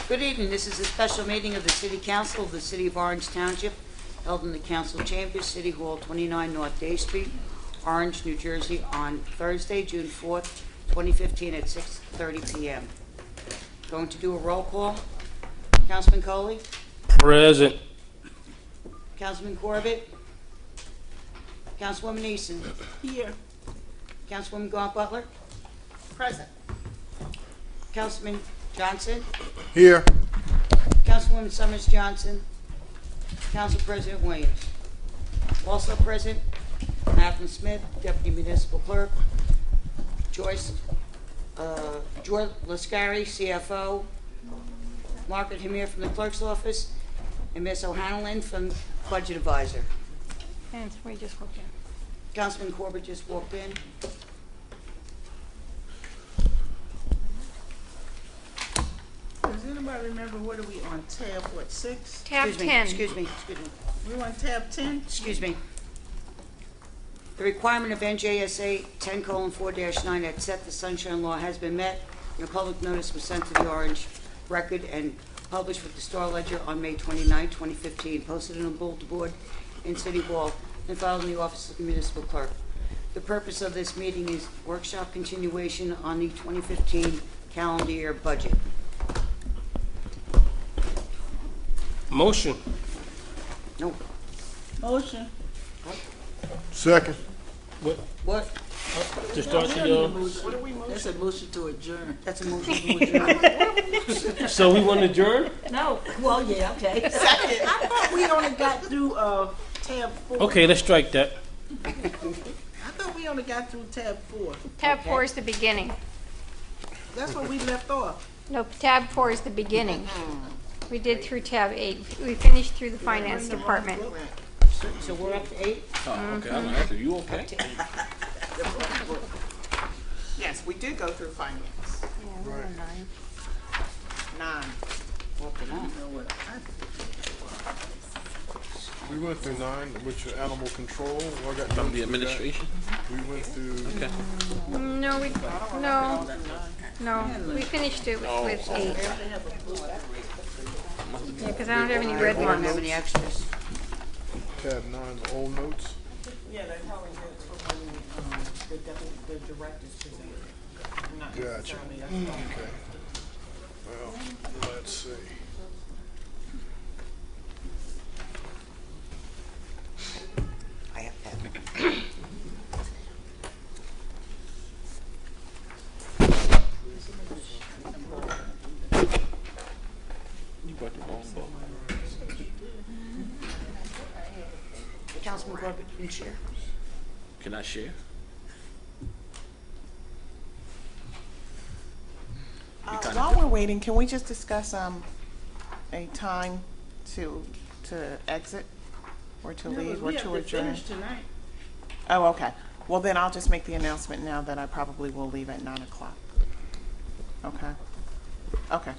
Good evening. This is a special meeting of the City Council of the City of Orange Township, held in the Council Chambers, City Hall, 29 North Day Street, Orange, New Jersey, on Thursday, June 4th, 2015, at 6:30 p.m. Going to do a roll call. Councilman Coley, Present. Councilman Corbett, Councilwoman Easton, Here. Councilwoman Gaunt Butler, Present. Councilman Johnson, Here. Councilwoman Summers Johnson, Council President Williams. Also present, Malcolm Smith, Deputy Municipal Clerk, George Lascari, CFO, Margaret Hamir from the Clerk's Office, and Ms. O'Hanlon from Budget Advisor. And we just walked in. Councilman Corbett just walked in. Does anybody remember what are we on tab, what, 6? Tab Excuse me, 10. excuse me. We're on tab 10? Excuse me. The requirement of NJSA 10:4-9 that set the sunshine law has been met, and a public notice was sent to the Orange Record and published with the Star Ledger on May 29, 2015, posted on a bulletin board in City Hall, and filed in the office of the municipal clerk. The purpose of this meeting is workshop continuation on the 2015 calendar year budget. Motion. No. Motion. Second. What? To start the, What are we motion? That's a motion to adjourn. That's a motion to adjourn. so we want to adjourn? No. Well, yeah, okay. Second. I thought we only got through tab 4. Okay, let's strike that. I thought we only got through tab 4. Tab 4 is the beginning. That's what we left off. No, tab 4 is the beginning. We did through tab 8. We finished through the finance department. So we're up to 8? Oh, okay. I'm like, are you okay? Yes, we did go through finance. Yeah, we're on 9. 9. Up to 9. You know what? We went through 9, which are animal control. I got From done the through administration? that. We went through. Okay. No, we finished it with 8. Yeah, because I don't have any red I don't ones. have any extras. tab 9, the old notes. Yeah, they're probably good for when the directors presented. Not Gotcha. necessarily us. Okay. Well, let's see. I have that. You brought the wrong book. Councilman Corbett, you can share. Can I share? While we're waiting, can we just discuss a time to exit or to leave or to adjourn? Finish tonight. Oh, okay. Well, then I'll just make the announcement now that I probably will leave at 9 o'clock. Okay. Okay.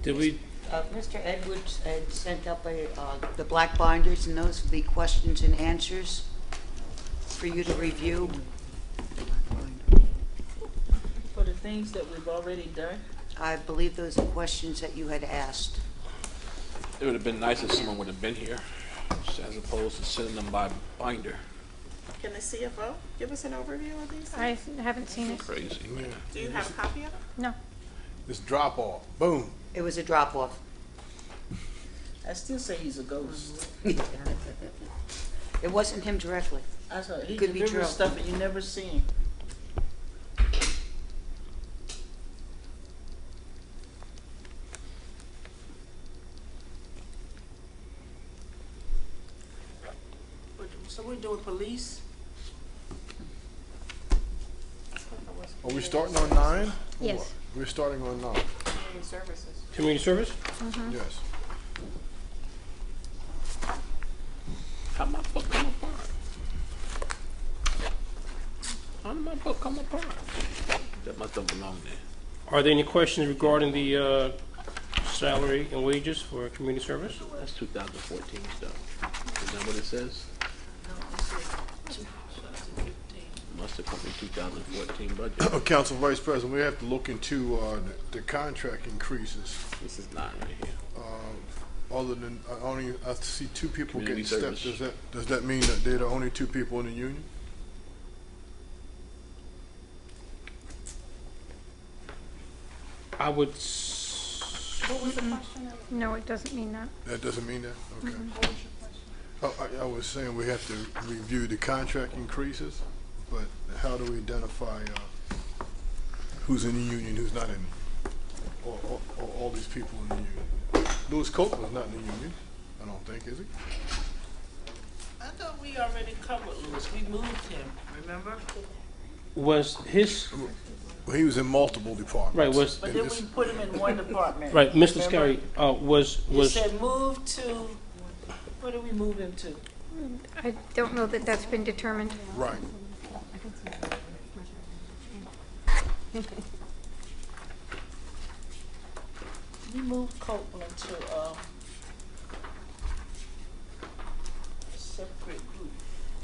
Did we? Mr. Edwards had sent up the black binders, and those are the questions and answers for you to review. For the things that we've already done. I believe those are questions that you had asked. It would have been nice if someone would have been here, as opposed to sending them by binder. Can the CFO give us an overview of these? I haven't seen it. Crazy, man. Do you have a copy of it? No. This drop off. Boom. It was a drop-off. I still say he's a ghost. It wasn't him directly. I saw he Could be delivers true. stuff that you never seen. So we're doing police? Are we starting on 9? Yes. We're starting on 9. Community service? Yes. How my book come apart? How did my book come apart? That must have belonged there. Are there any questions regarding the salary and wages for community service. That's 2014 stuff. Is that what it says? Must have come in 2014 budget. Council Vice President, we have to look into the contract increases. This is not right here. Other than I see two people Community getting steps. service. Does that mean that they're the only two people in the union? I would. What was the question? No, it doesn't mean that. That doesn't mean that. Okay. What was your question? I was saying we have to review the contract increases, but how do we identify who's in the union, who's not in, or all these people in the union? Lewis Copeland's not in the union, I don't think, is he? I thought we already covered Lewis. We moved him, remember? Was his Well, he was in multiple departments. right? Was But then we put him in one department. right, Mr. Remember? Scary? Was You was said move to, where did we move him to? I don't know that that's been determined. Right. We moved Copeland to separate group,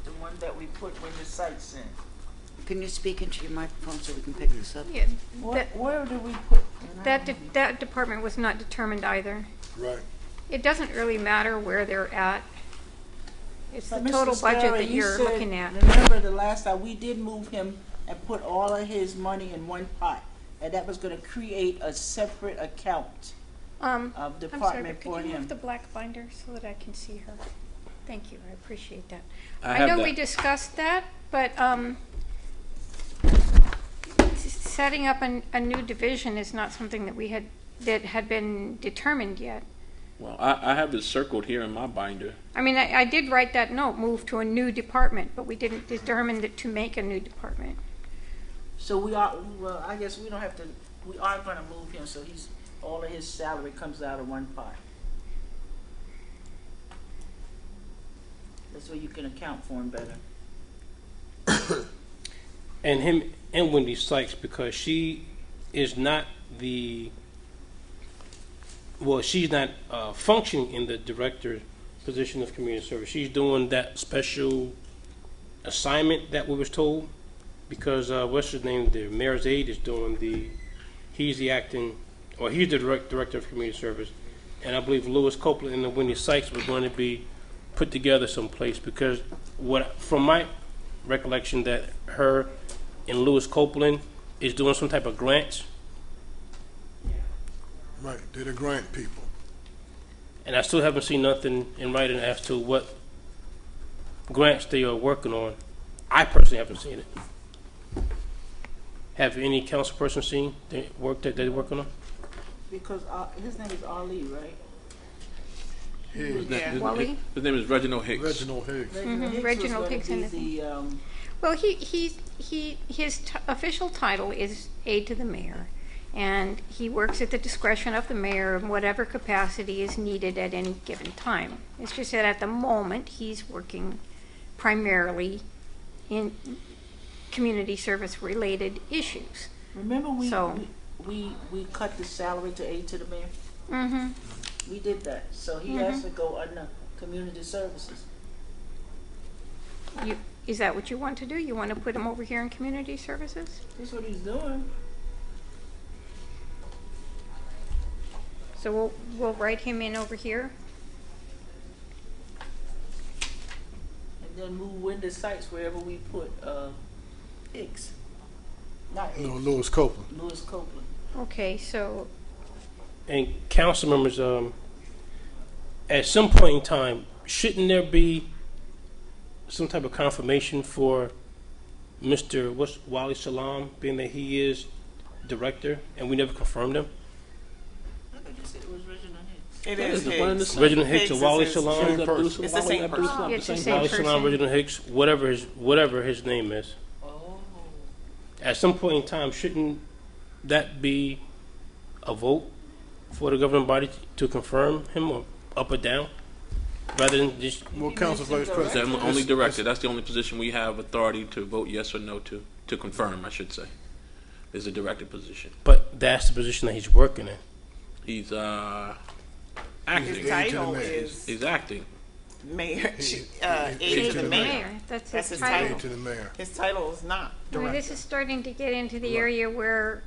the one that we put when the sites in. Can you speak into your microphone so we can pick this up? Yeah, Where did we put? that department was not determined either. Right. It doesn't really matter where they're at. It's the But Mr. total budget Scarry, that you you're said- looking at. Remember the last time, we did move him and put all of his money in one pot, and that was gonna create a separate account of I'm sorry, department but for could you him. move the black binder so that I can see her? Thank you, I appreciate that. I I have know that. we discussed that, but setting up a new division is not something that had been determined yet. Well, I have it circled here in my binder. I mean, I did write that note, move to a new department, but we didn't determine that to make a new department. So we are, well, I guess we don't have to, we are gonna move him, so all of his salary comes out of one pot. That's where you can account for him better. and him and Wendy Sykes, because she is not she's not functioning in the director position of community service. She's doing that special assignment that we was told, because what's his name, the mayor's aide is doing he's the director of community service, and I believe Lewis Copeland and Wendy Sykes were going to be put together someplace, because from my recollection that her and Lewis Copeland is doing some type of grants, Right. They're the grant people. and I still haven't seen nothing in writing as to what grants they are working on. I personally haven't seen it. Have any council person seen the work that they're working on? Because his name is Ali, right? Higgs. Wally? His name is Reginald Hicks. Reginald Higgs. Reginald Hicks and and Well, his official title is aide to the mayor, and he works at the discretion of the mayor in whatever capacity is needed at any given time. It's just that at the moment, he's working primarily in community service related issues. remember So- we cut the salary to aid to the mayor? Mm-hmm. We did that, so he has to go under community services. Is that what you want to do? You want to put him over here in community services? That's what he's doing. So we'll write him in over here. And then move Wendy Sykes wherever we put Hicks. Not Hicks, No, Lewis Copeland. Lewis Copeland. Okay, so And council members, at some point in time, shouldn't there be some type of confirmation for Mr. Wally Salam, being that he is director, and we never confirmed him? I think you said it was Reginald Hicks. It That is is the one and the Higgs. same. Reginald Hicks or Higgs Wally is Salam? Same person. It's the same person. It's the same Wally person. Salam, Reginald Hicks, whatever his name is. Oh. At some point in time, shouldn't that be a vote for the governing body to confirm him, or up or down, rather than just Well, Council Vice That's President. the only director. That's the only position we have authority to vote yes or no to confirm, I should say, is the director position. but that's the position that he's working in. He's His acting. title mayor. is He's acting. mayor, aide Aide to the mayor. That's That's his his title. Aide to the mayor. His title is not I mean, this director. is starting to get into the area where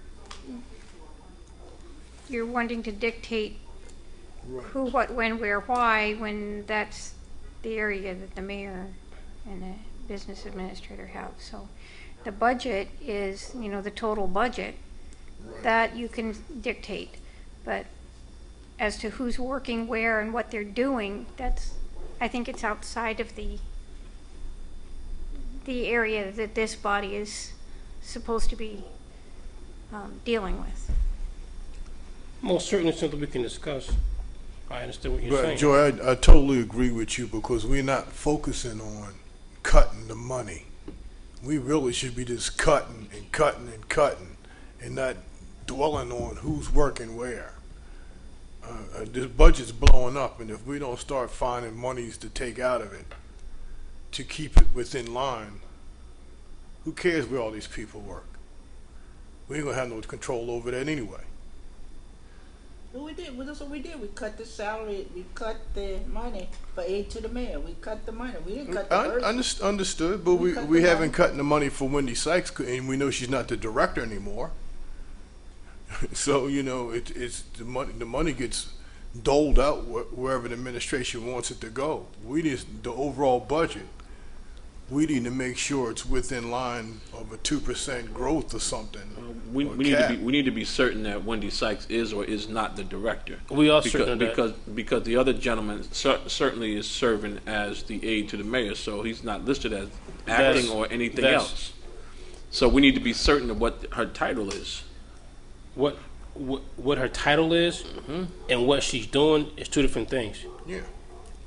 you're wanting to dictate Right. who, what, when, where, why, when that's the area that the mayor and the business administrator have. So the budget is, you know, the total budget that you can dictate. But as to who's working where and what they're doing, that's, I think it's outside of the area that this body is supposed to be dealing with. Most certainly something we can discuss. I understand what you're But saying. Joy, I totally agree with you because we're not focusing on cutting the money. We really should be just cutting and cutting and cutting and not dwelling on who's working where. This budget's blowing up, and if we don't start finding monies to take out of it to keep it within line, who cares where all these people work? We ain't gonna have no control over that anyway. Well, we did. Well, that's what we did. We cut the salary. We cut the money for aid to the mayor. We cut the money. We didn't cut the person. Understood, but We cut we the haven't money. cut the money for Wendy Sykes, and we know she's not the director anymore. So you know, it's the money. The money gets doled out wherever the administration wants it to go. We just the overall budget. We need to make sure it's within line of a 2% growth or something. We or need to cap. be certain that Wendy Sykes is or is not the director. We are certain of that. Because the other gentleman certainly is serving as the aide to the mayor, so he's not listed as acting or anything else. So we need to be certain of what her title is. What her title is and what she's doing is two different things. Yeah.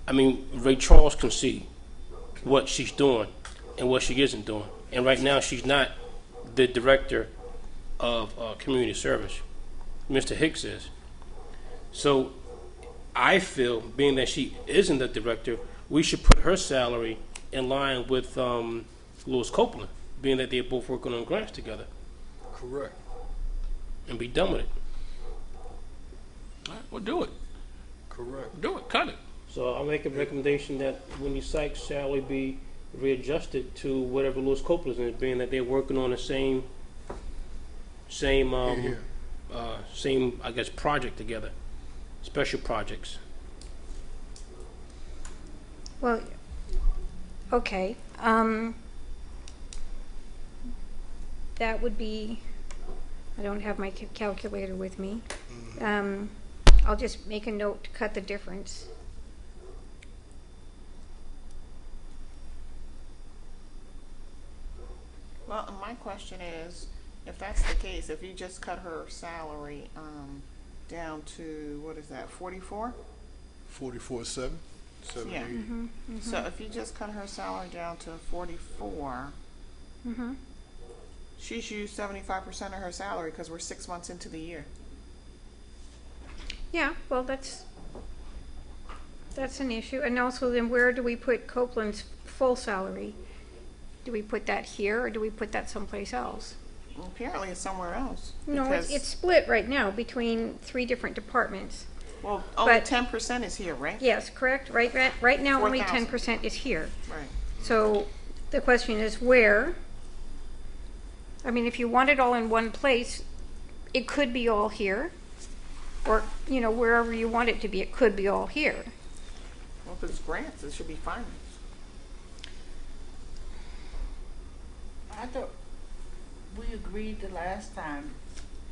I mean, Ray Charles can see what she's doing and what she isn't doing. And right now, she's not the director of community service. Mr. Hicks is. So I feel, being that she isn't the director, we should put her salary in line with Louis Copeland, being that they're both working on grants together, Correct. and be done with it. All right, well, do it. Correct. Do it. Cut it. So I'll make a recommendation that Wendy Sykes' salary be readjusted to whatever Louis Copeland's is, being that they're working on the same, Yeah. I guess, project together, special projects. Well, okay. That would be, I don't have my calculator with me. I'll just make a note to cut the difference. Well, my question is, if that's the case, if you just cut her salary down to, what is that, 44? 44.7. Yeah. 78. So if you just cut her salary down to 44, she's used 75% of her salary because we're 6 months into the year. Yeah, well, that's an issue. And also, then where do we put Copeland's full salary? Do we put that here, or do we put that someplace else? Well, apparently it's somewhere else. No, because- it's split right now between 3 different departments. Well, only but- 10% is here, right? Yes, correct? Right now, only 4,000. 10% is here. Right. So the question is where? I mean, if you want it all in one place, it could be all here. Or, you know, wherever you want it to be, it could be all here. Well, if it's grants, it should be fine. I thought we agreed the last time,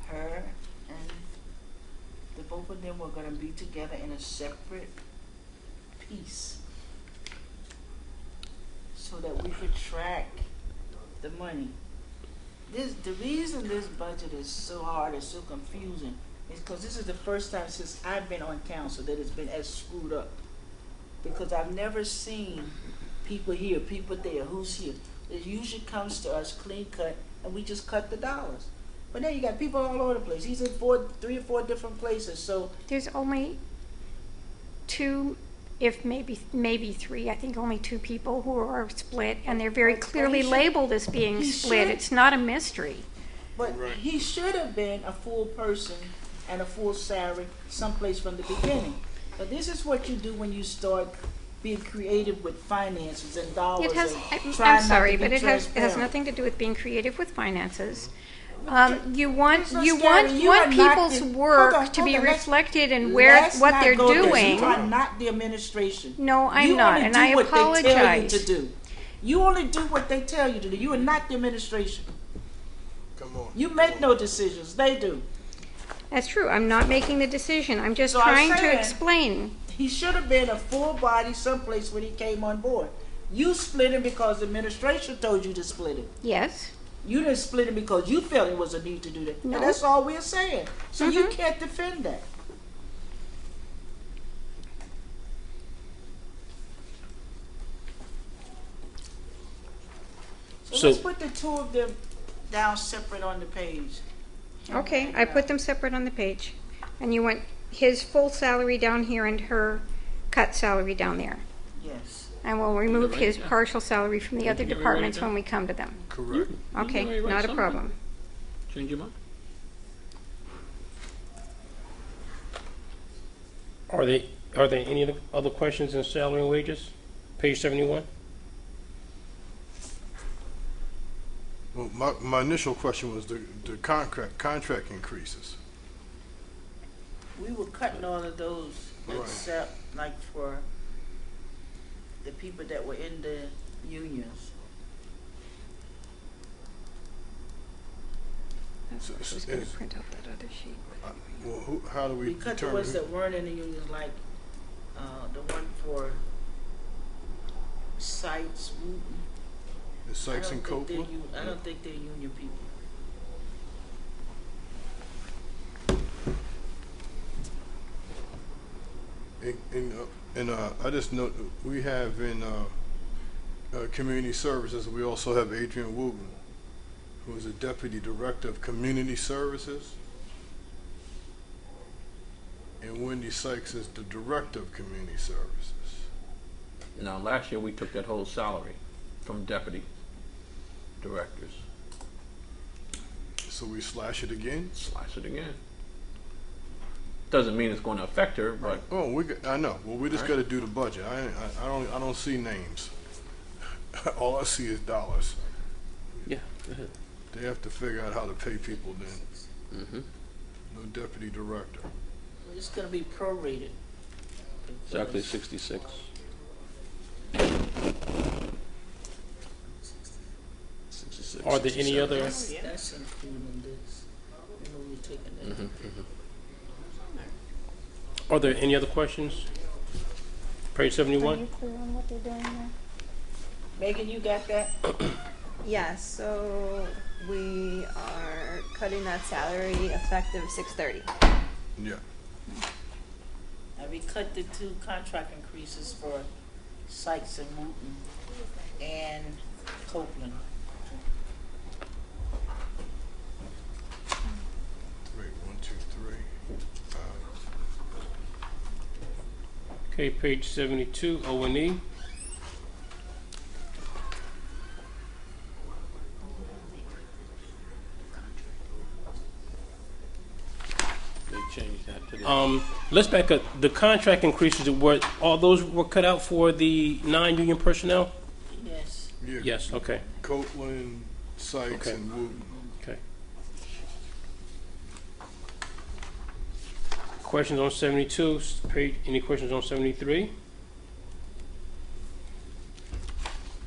her and the both of them were gonna be together in a separate piece. So that we could track the money. The reason this budget is so hard and so confusing is because this is the first time since I've been on council that it's been as screwed up. Because I've never seen people here, people there, who's here. It usually comes to us clean cut, and we just cut the dollars. But now you got people all over the place. He's in 3 or 4 different places. So There's only 2, if maybe 3, I think only 2 people who are split, and they're very clearly should- labeled as being he split. should- It's not a mystery. But he should have been a full person and a full salary someplace from the beginning. But this is what you do when you start being creative with finances and dollars. It has, and trying I'm not sorry, to be but it has transparent. nothing to do with being creative with finances. You It's want not you scary. want You are not people's the- work hold on, to be hold on, let's- reflected in Let's what not they're go there. doing. You are not the administration. No, I'm You not, only and do I what they tell you apologize. to do. You only do what they tell you to do. You are not the administration. Come on. You make no decisions. They do. That's true. I'm not making the decision. I'm just So I'm trying to saying- explain. He should have been a full body someplace when he came on board. You split him because the administration told you to split him. Yes. You didn't split him because you felt it was a need to do that. No. And that's all we're saying. So you can't defend that. So So- let's put the two of them down separate on the page. Okay, I put them separate on the page. And you want his full salary down here and her cut salary down there. Yes. And we'll remove right, his yeah. partial salary from the You other can rewrite it departments down. when we come to them. Correct. Okay, already write not a something. problem. Change your mind? Are there any other questions in salary and wages? Page 71? Well, my initial question was the contract increases. We were cutting all of those Right. except like for the people that were in the unions. That's what I was going to print out that other sheet. Well, how do we We cut the determine? ones that weren't in the unions, like the one for Sites, Wooten. The Sykes and I Copeland? don't think they're union people. And I just note we have in community services, we also have Adrian Wooten, who is a deputy director of community services, and Wendy Sykes is the director of community services. Now, last year we took that whole salary from deputy directors. So we slash it again. Slice it again. Doesn't mean it's going to affect her, but Oh, I know. Well, we just Right. got to do the budget. I don't see names. All I see is dollars. yeah. Go ahead. They have to figure out how to pay people then. Mm-hmm. No deputy director. It's gonna be prorated. It's actually 66. Are there any other? That's including this. You know, we're taking that. Mm-hmm. Are there any other questions? Page 71? clear on what they're doing there? Megan, you got that? Yes, so we are cutting that salary effective 6/30. Yeah. And we cut the two contract increases for Sykes and Wooten and Copeland. Wait, 1, 2, 3. Okay, page 72, O&E. They changed that to the Let's back up. The contract increases, all those were cut out for the non-union personnel? Yes. Yeah. Yes, okay, Copeland, Sykes, Okay. and Wooten. okay. Questions on 72? Any questions on 73?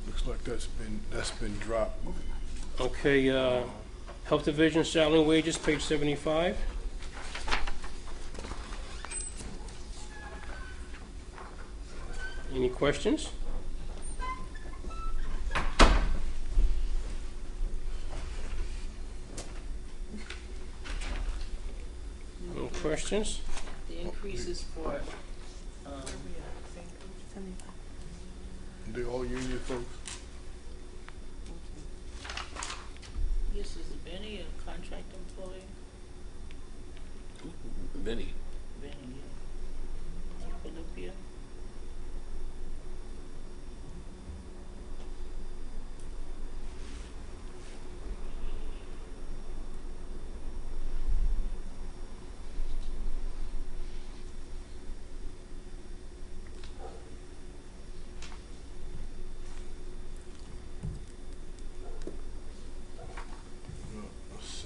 Looks like that's been dropped. Okay, Health Division, salary and wages, page 75. Any questions? No questions? The increases for, They all union folks. yes, is Benny a contract employee? Vinny. Benny, yeah. Olympia.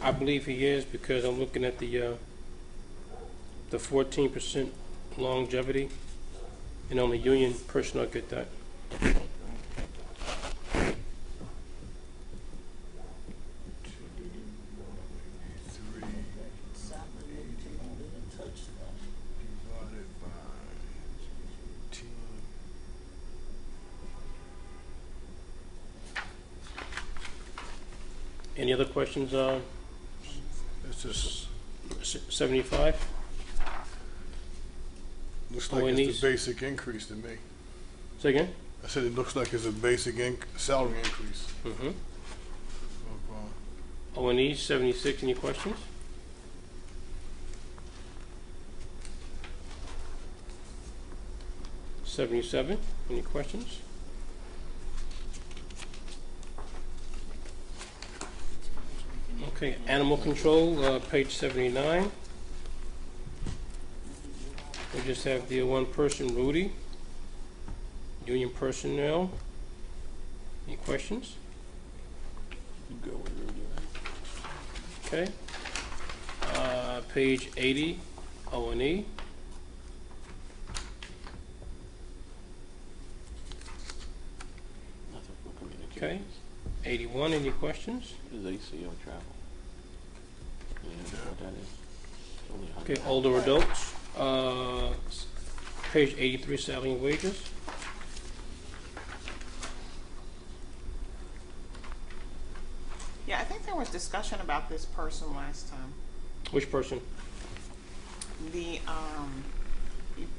I believe he is, because I'm looking at the 14% longevity, and only union personnel get that. Divided by 18. Any other questions? It's just, 75? looks Oh, like and it's these- the basic increase to me. Say again? I said it looks like it's a basic salary increase. Mm-hmm. Of, O&E, 76, any questions? $77, any questions? Okay, animal control, page 79. We just have the one person, Rudy. Union personnel. Any questions? Okay. Page 80, O&E. Okay. 81, any questions? Is ACO travel? Yeah, what that is. Only Okay, 100. older adults. Page 83, salary and wages. Yeah, I think there was discussion about this person last time. Which person? The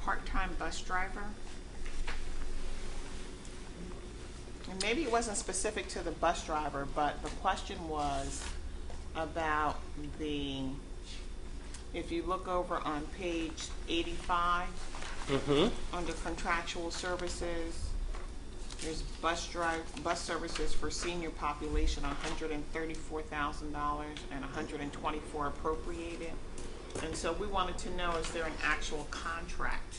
part-time bus driver. And maybe it wasn't specific to the bus driver, but the question was about if you look over on page 85, Mm-hmm. under contractual services, there's bus services for senior population, $134,000 and $124 appropriated. And so we wanted to know, is there an actual contract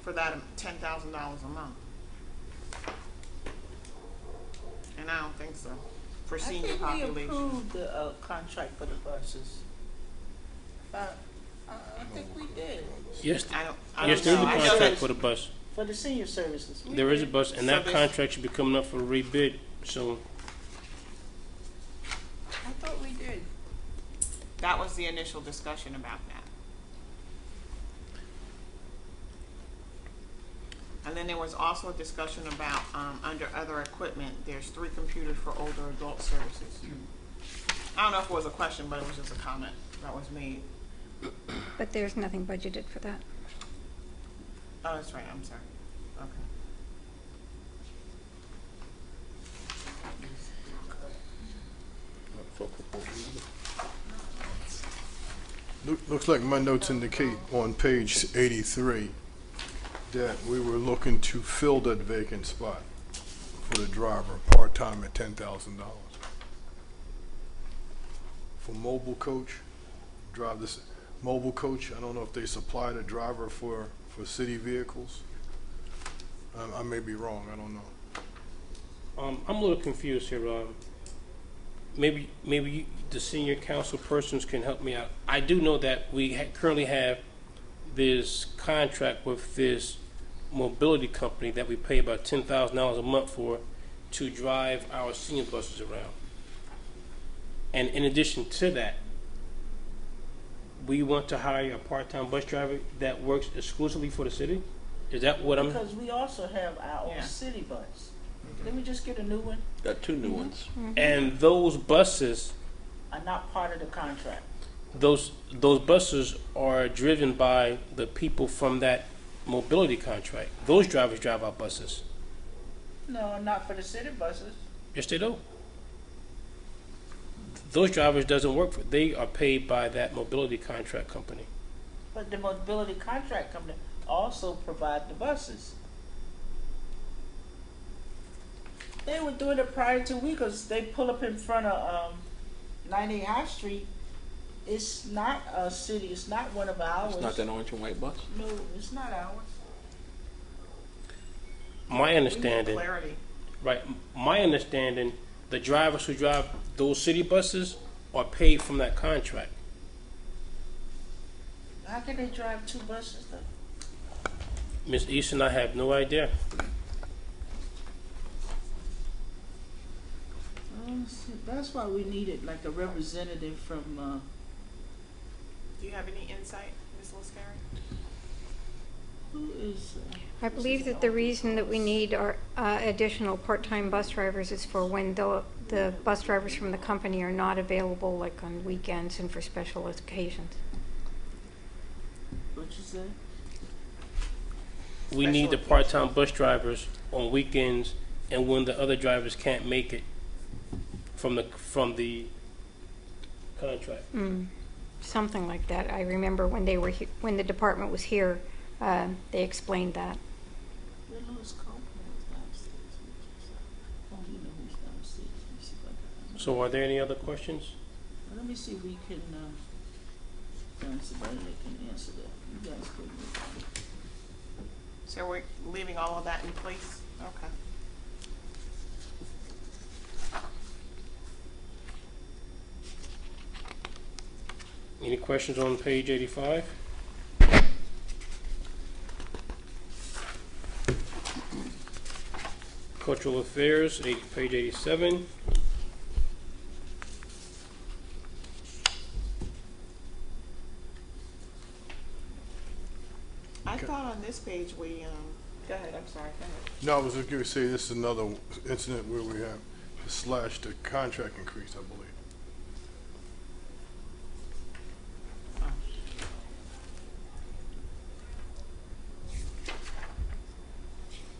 for that $10,000 a month? And I don't think so, for senior I population. think we approved the contract for the buses. I think we did, Yes, I don't yes, there's a know. I know contract that- for the bus. for the senior services. There is a bus, and So that there's- contract should be coming up for rebid soon. I thought we did. That was the initial discussion about that. And then there was also a discussion about, under other equipment, there's 3 computers for older adult services. I don't know if it was a question, but it was just a comment that was made. But there's nothing budgeted for that. Oh, that's right, I'm sorry. Okay. Looks like my notes indicate on page 83 that we were looking to fill that vacant spot for the driver, part-time at $10,000. For mobile coach, drive this mobile coach, I don't know if they supplied a driver for city vehicles. I may be wrong, I don't know. I'm a little confused here. Maybe the senior council persons can help me out. I do know that we currently have this contract with this mobility company that we pay about $10,000 a month for to drive our senior buses around. And in addition to that, we want to hire a part-time bus driver that works exclusively for the city? Is that what I'm... Because we also have our own Yeah. city bus. Didn't we just get a new one? Got 2 new ones. And those buses, Are not part of the contract. those buses are driven by the people from that mobility contract. Those drivers drive our buses. No, not for the city buses. Yes, they do. Those drivers doesn't work for. They are paid by that mobility contract company. But the mobility contract company also provide the buses. They were doing it prior to we, because they pull up in front of 98 High Street. It's not a city. It's not one of ours. It's not that orange and white bus. No, it's not ours. My We need understanding, clarity. right? My understanding, the drivers who drive those city buses are paid from that contract. How can they drive 2 buses though? Ms. Easton, I have no idea. See, that's why we needed like a representative from, Do you have any insight, Ms. Lascari? who is, I believe that the reason that we need our additional part-time bus drivers is for when the bus drivers from the company are not available, like on weekends and for special occasions. what you say? We need the part-time bus drivers on weekends and when the other drivers can't make it from the contract. Something like that. I remember when they were when the department was here, they explained that. Where Louis Copeland was downstairs. Oh, you know who's downstairs. Let me see if I can. So are there any other questions? Well, let me see if we can, find somebody that can answer that. You guys could. So we're leaving all of that in place? Okay. Any questions on page 85? Cultural Affairs, page 87. I thought on this page we, go ahead, I'm sorry, go ahead. No, I was just going to say this is another incident where we have slashed the contract increase, I believe.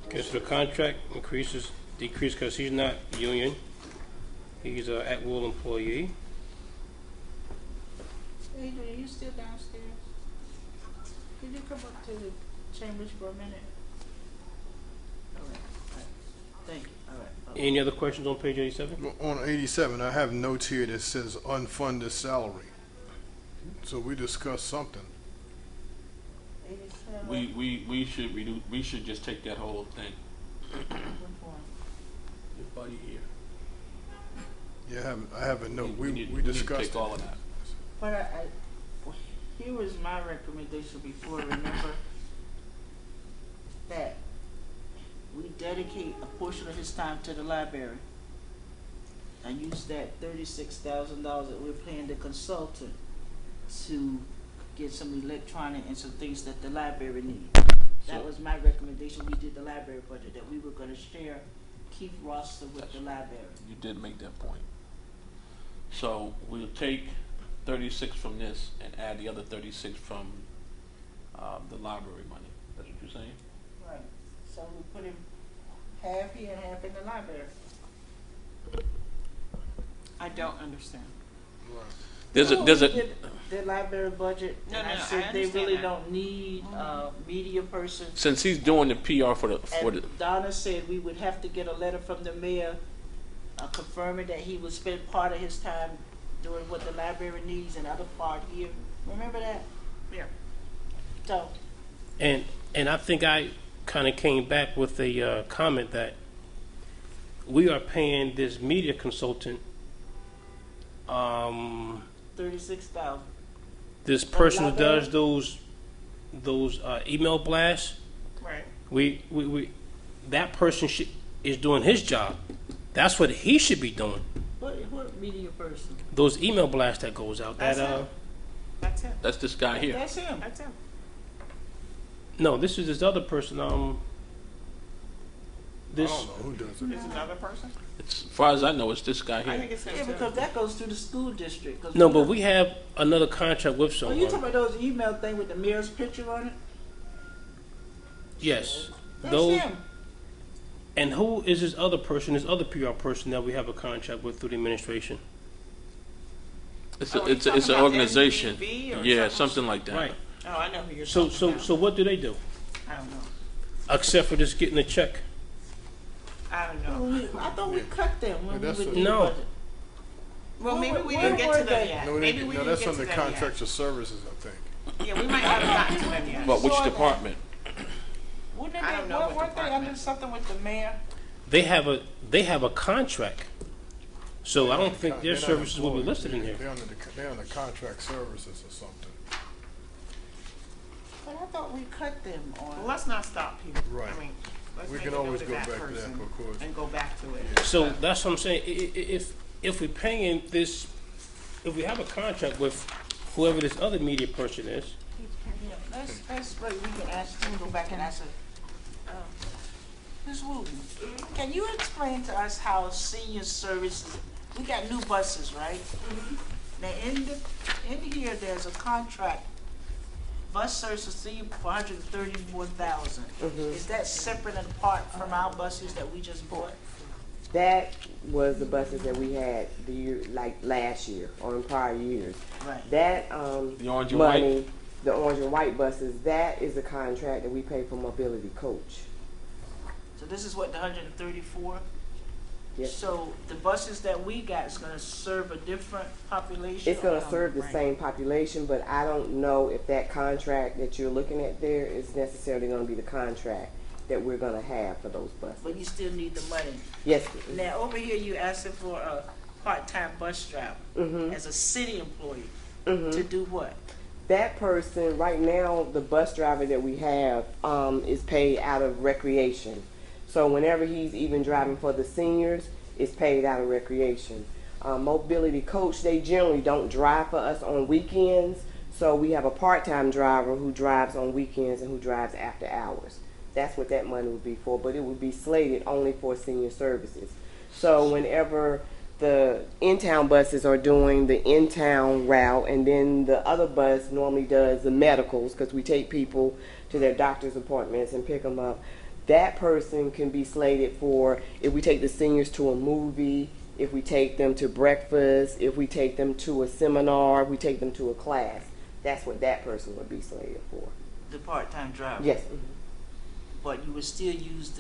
Okay, so the contract decrease because he's not union. He's an at-will employee. Adrian, you still downstairs? Can you come up to the chambers for a minute? All right. Thank you. All right. Any other questions on page 87? Well, on 87, I have notes here that says unfunded salary. So we discussed something. 87. We should just take that whole thing. Which one? Everybody here. Yeah, I have a note. We need to discussed take it. all of that. But here was my recommendation before, remember, that we dedicate a portion of his time to the library and use that $36,000 that we're paying the consultant to get some electronic and some things that the library needs. That was my recommendation. We did the library budget, that we were gonna share Keith roster with the library. You did make that point. So we'll take 36 from this and add the other 36 from the library money. That's what you're saying? Right. So we put him half here and half in the library. I don't understand. There's a The library budget, No, and no, I no, said I they understand really that. don't need a media person. since he's doing the PR for the And Donna said we would have to get a letter from the mayor confirming that he would spend part of his time doing what the library needs and other part here. Remember that? Yeah. So, And I think I kind of came back with a comment that we are paying this media consultant, 36,000. this person who does those email blasts. Right. We that person is doing his job. That's what he should be doing. What media person? Those email blasts that goes out. That's him. That's him. That's this guy here. That's him. That's him. No, this is this other person. This I don't know who does it. Is another person? As far as I know, it's this guy I here. think it's him Yeah, too. because that goes through the school district. 'Cause no, but we have another contract with Oh, someone. you talking about those email thing with the mayor's picture on it? Yes, That's those. him. And who is this other person? This other PR person that we have a contract with through the administration. It's Oh, a, you it's a, talking it's an about organization. NBV or Yeah, something? something like that. Right. Oh, I know who you're So talking about. so what do they do? I don't know. Except for just getting a check. I don't Well, know. I thought we cut them when we that's were a- doing the No. budget. Well, maybe we Where didn't get were to them they? yet. No, Maybe we didn't that's get to under them contracts of services, I think. yet. Yeah, we might have gotten to them yet. But which Saw that. department? Wouldn't I they, don't know what weren't they department. under something with the mayor? They have a contract So I don't think their They're not services will be employees. listed in here. They're under contract services or something. But I thought we cut them Well, on. let's not stop here. Right. I mean, let's We make can a note always of go that back to that, person of course. and go back to it. So that's what I'm saying. If we're paying this, if we have a contract with whoever this other media person is, Yeah, that's right, we can ask them, go back and ask her. Ms. Wooten, can you explain to us how senior services, we got new buses, right? Now, in here, there's a contract, bus services senior for $134,000. Is that separate and apart from our buses that we just bought? That was the buses that we had the year, like last year or in prior years. Right. That The orange and money, white? the orange and white buses, that is a contract that we pay for Mobility Coach. So this is what, the 134? Yes. So the buses that we got is gonna serve a different population? It's going to or- serve the same population, but I don't know if that contract that you're looking at there is necessarily going to be the contract that we're going to have for those buses. But you still need the money. Yes. Now, over here, you asking for a part-time bus driver Mm-hmm. as a city employee Mm-hmm. to do what? That person, right now, the bus driver that we have is paid out of recreation. So whenever he's even driving for the seniors, it's paid out of recreation. Mobility Coach, they generally don't drive for us on weekends. So we have a part-time driver who drives on weekends and who drives after hours. That's what that money would be for, but it would be slated only for senior services. So whenever the in-town buses are doing the in-town route, and then the other bus normally does the medicals, because we take people to their doctor's appointments and pick them up. That person can be slated for if we take the seniors to a movie, if we take them to breakfast, if we take them to a seminar, if we take them to a class. That's what that person would be slated for. The part-time driver? Yes. But you would still use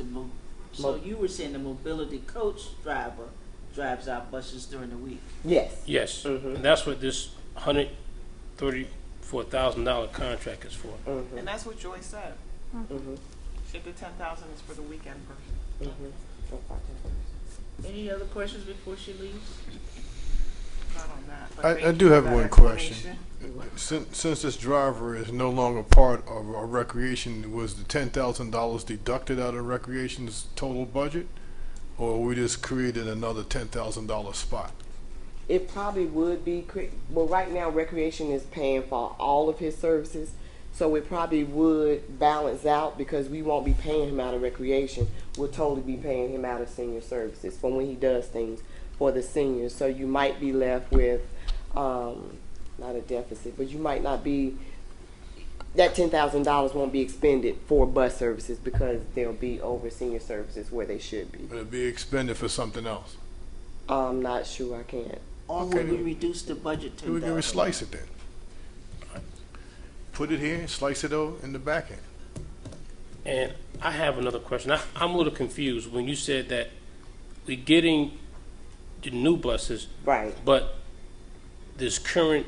so you were saying the mobility coach driver drives our buses during the week? Yes. yes, and that's what this $134,000 contract is for. And that's what Joy said. If the 10,000 is for the weekend person. Any other questions before she leaves? Not on that. but I thank do you for have that one question. explanation. Since this driver is no longer part of our recreation, was the $10,000 deducted out of recreation's total budget? Or we just created another $10,000 spot? It probably would be, well, right now Recreation is paying for all of his services, so it probably would balance out because we won't be paying him out of Recreation. We'll totally be paying him out of senior services for when he does things for the seniors. So you might be left with, not a deficit, but you might not be, that $10,000 won't be expended for bus services because they'll be over senior services where they should be. But it'd be expended for something else? I'm not sure, I can't. Or would we reduce the budget to We can $10,000? slice it then. Put it here and slice it over in the back end. And I have another question. I'm a little confused when you said that we're getting the new buses, Right. but this current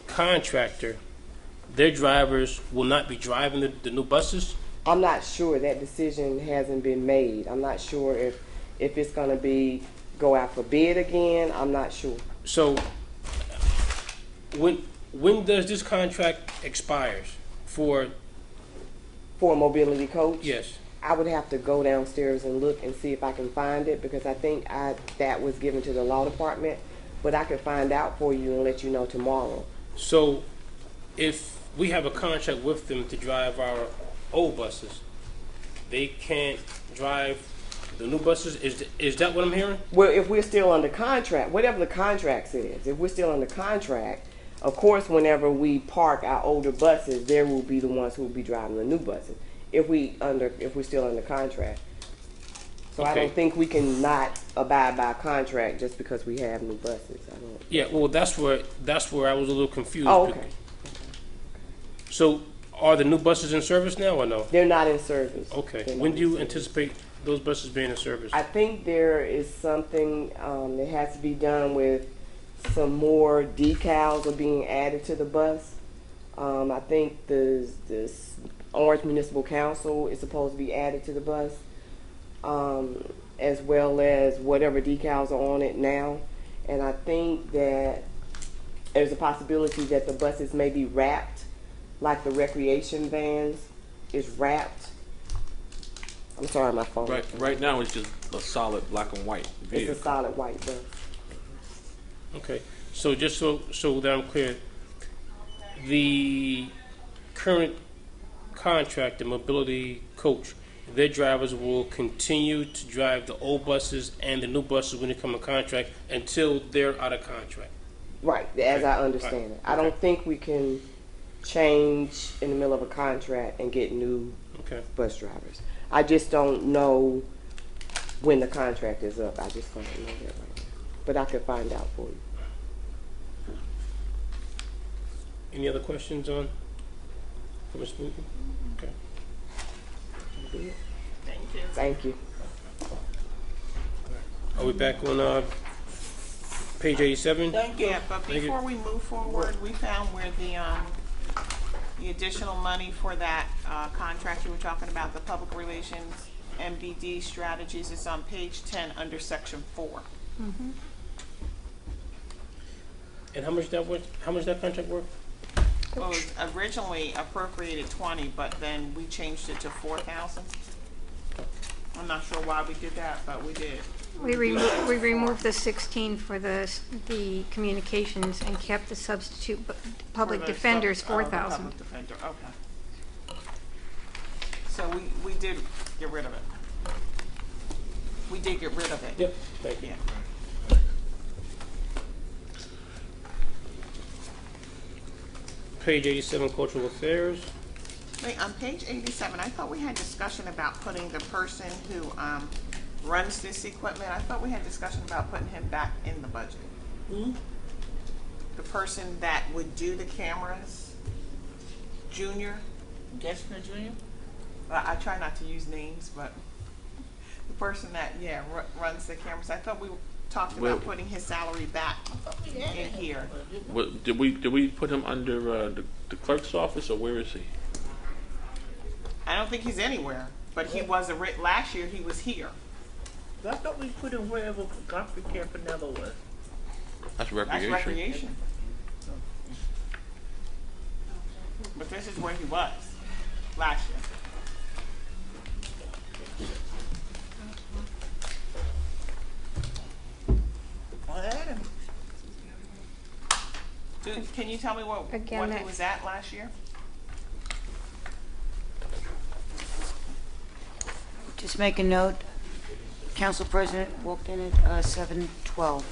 contractor, their drivers will not be driving the new buses? I'm not sure. That decision hasn't been made. I'm not sure if it's going to be go out for bid again. I'm not sure. So when does this contract expires for? For a mobility coach, Yes. I would have to go downstairs and look and see if I can find it because I think that was given to the law department. But I could find out for you and let you know tomorrow. So if we have a contract with them to drive our old buses, they can't drive the new buses? Is that what I'm hearing? Well, if we're still under contract, whatever the contract says, if we're still under contract, of course, whenever we park our older buses, there will be the ones who will be driving the new buses. If we're still under contract. So I Okay. don't think we can not abide by a contract just because we have new buses. I don't. Yeah, well, that's where I was a little confused. Oh, okay. So are the new buses in service now or no? They're not in service. Okay. They're When not do you in service. anticipate those buses being in service? I think there is something that has to be done with some more decals are being added to the bus. I think the Orange Municipal Council is supposed to be added to the bus. as well as whatever decals are on it now. And I think that there's a possibility that the buses may be wrapped, like the recreation vans is wrapped. I'm sorry, my phone. Right now, it's just a solid black and white It's vehicle. a solid white bus. Okay, so just so that I'm clear, the current contract, the mobility coach, their drivers will continue to drive the old buses and the new buses when they come in contract until they're out of contract. Right, as I understand it. I don't think we can change in the middle of a contract and get new Okay. bus drivers. I just don't know when the contract is up. I just don't know that right now. But I could find out for you. Any other questions on for Ms. Booton? Okay. Thank you. Thank you. Are we back on page 87? Thank you. Yeah, but Thank you. before we move forward, we found where the additional money for that contract you were talking about, the public relations MBD strategies, is on page 10 under section 4. And how much that contract worth? Well, it was originally appropriated 20, but then we changed it to 4,000. I'm not sure why we did that, but we did. We removed the 16 for the communications and kept the substitute public For the defenders sub- oh, the 4,000. Public defender, okay. So we did get rid of it. We did get rid of it. Yep, thank you. Yeah. Page 87, cultural affairs. Wait, on page 87, I thought we had discussion about putting the person who runs this equipment, I thought we had discussion about putting him back in the budget. The person that would do the cameras, Junior. Gessner Jr.? I try not to use names, but the person that, runs the cameras, I thought we talked about putting his salary back in here. Did we put him under the clerk's office, or where is he? I don't think he's anywhere, but he was last year he was here. I thought we put him wherever Godfrey Campanella was. That's That's recreation. recreation. But this is where he was last year. Dude, can you tell me what he was at last year? Just make a note, Council President walked in at 7:12.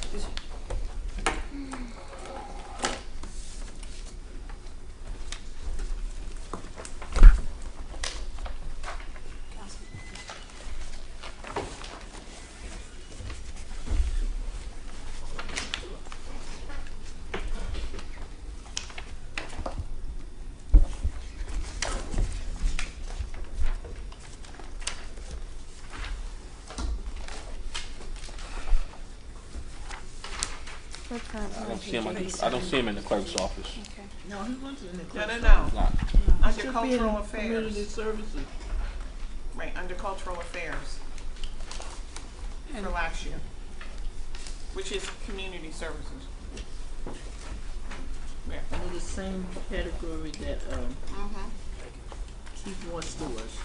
I don't see him in the clerk's office. No, he wasn't in the clerk. No. Not. Under Should be in cultural Community affairs. services. Right, under cultural affairs. For last year. Which is community services. Yeah. Under the same category that Keith Morse was.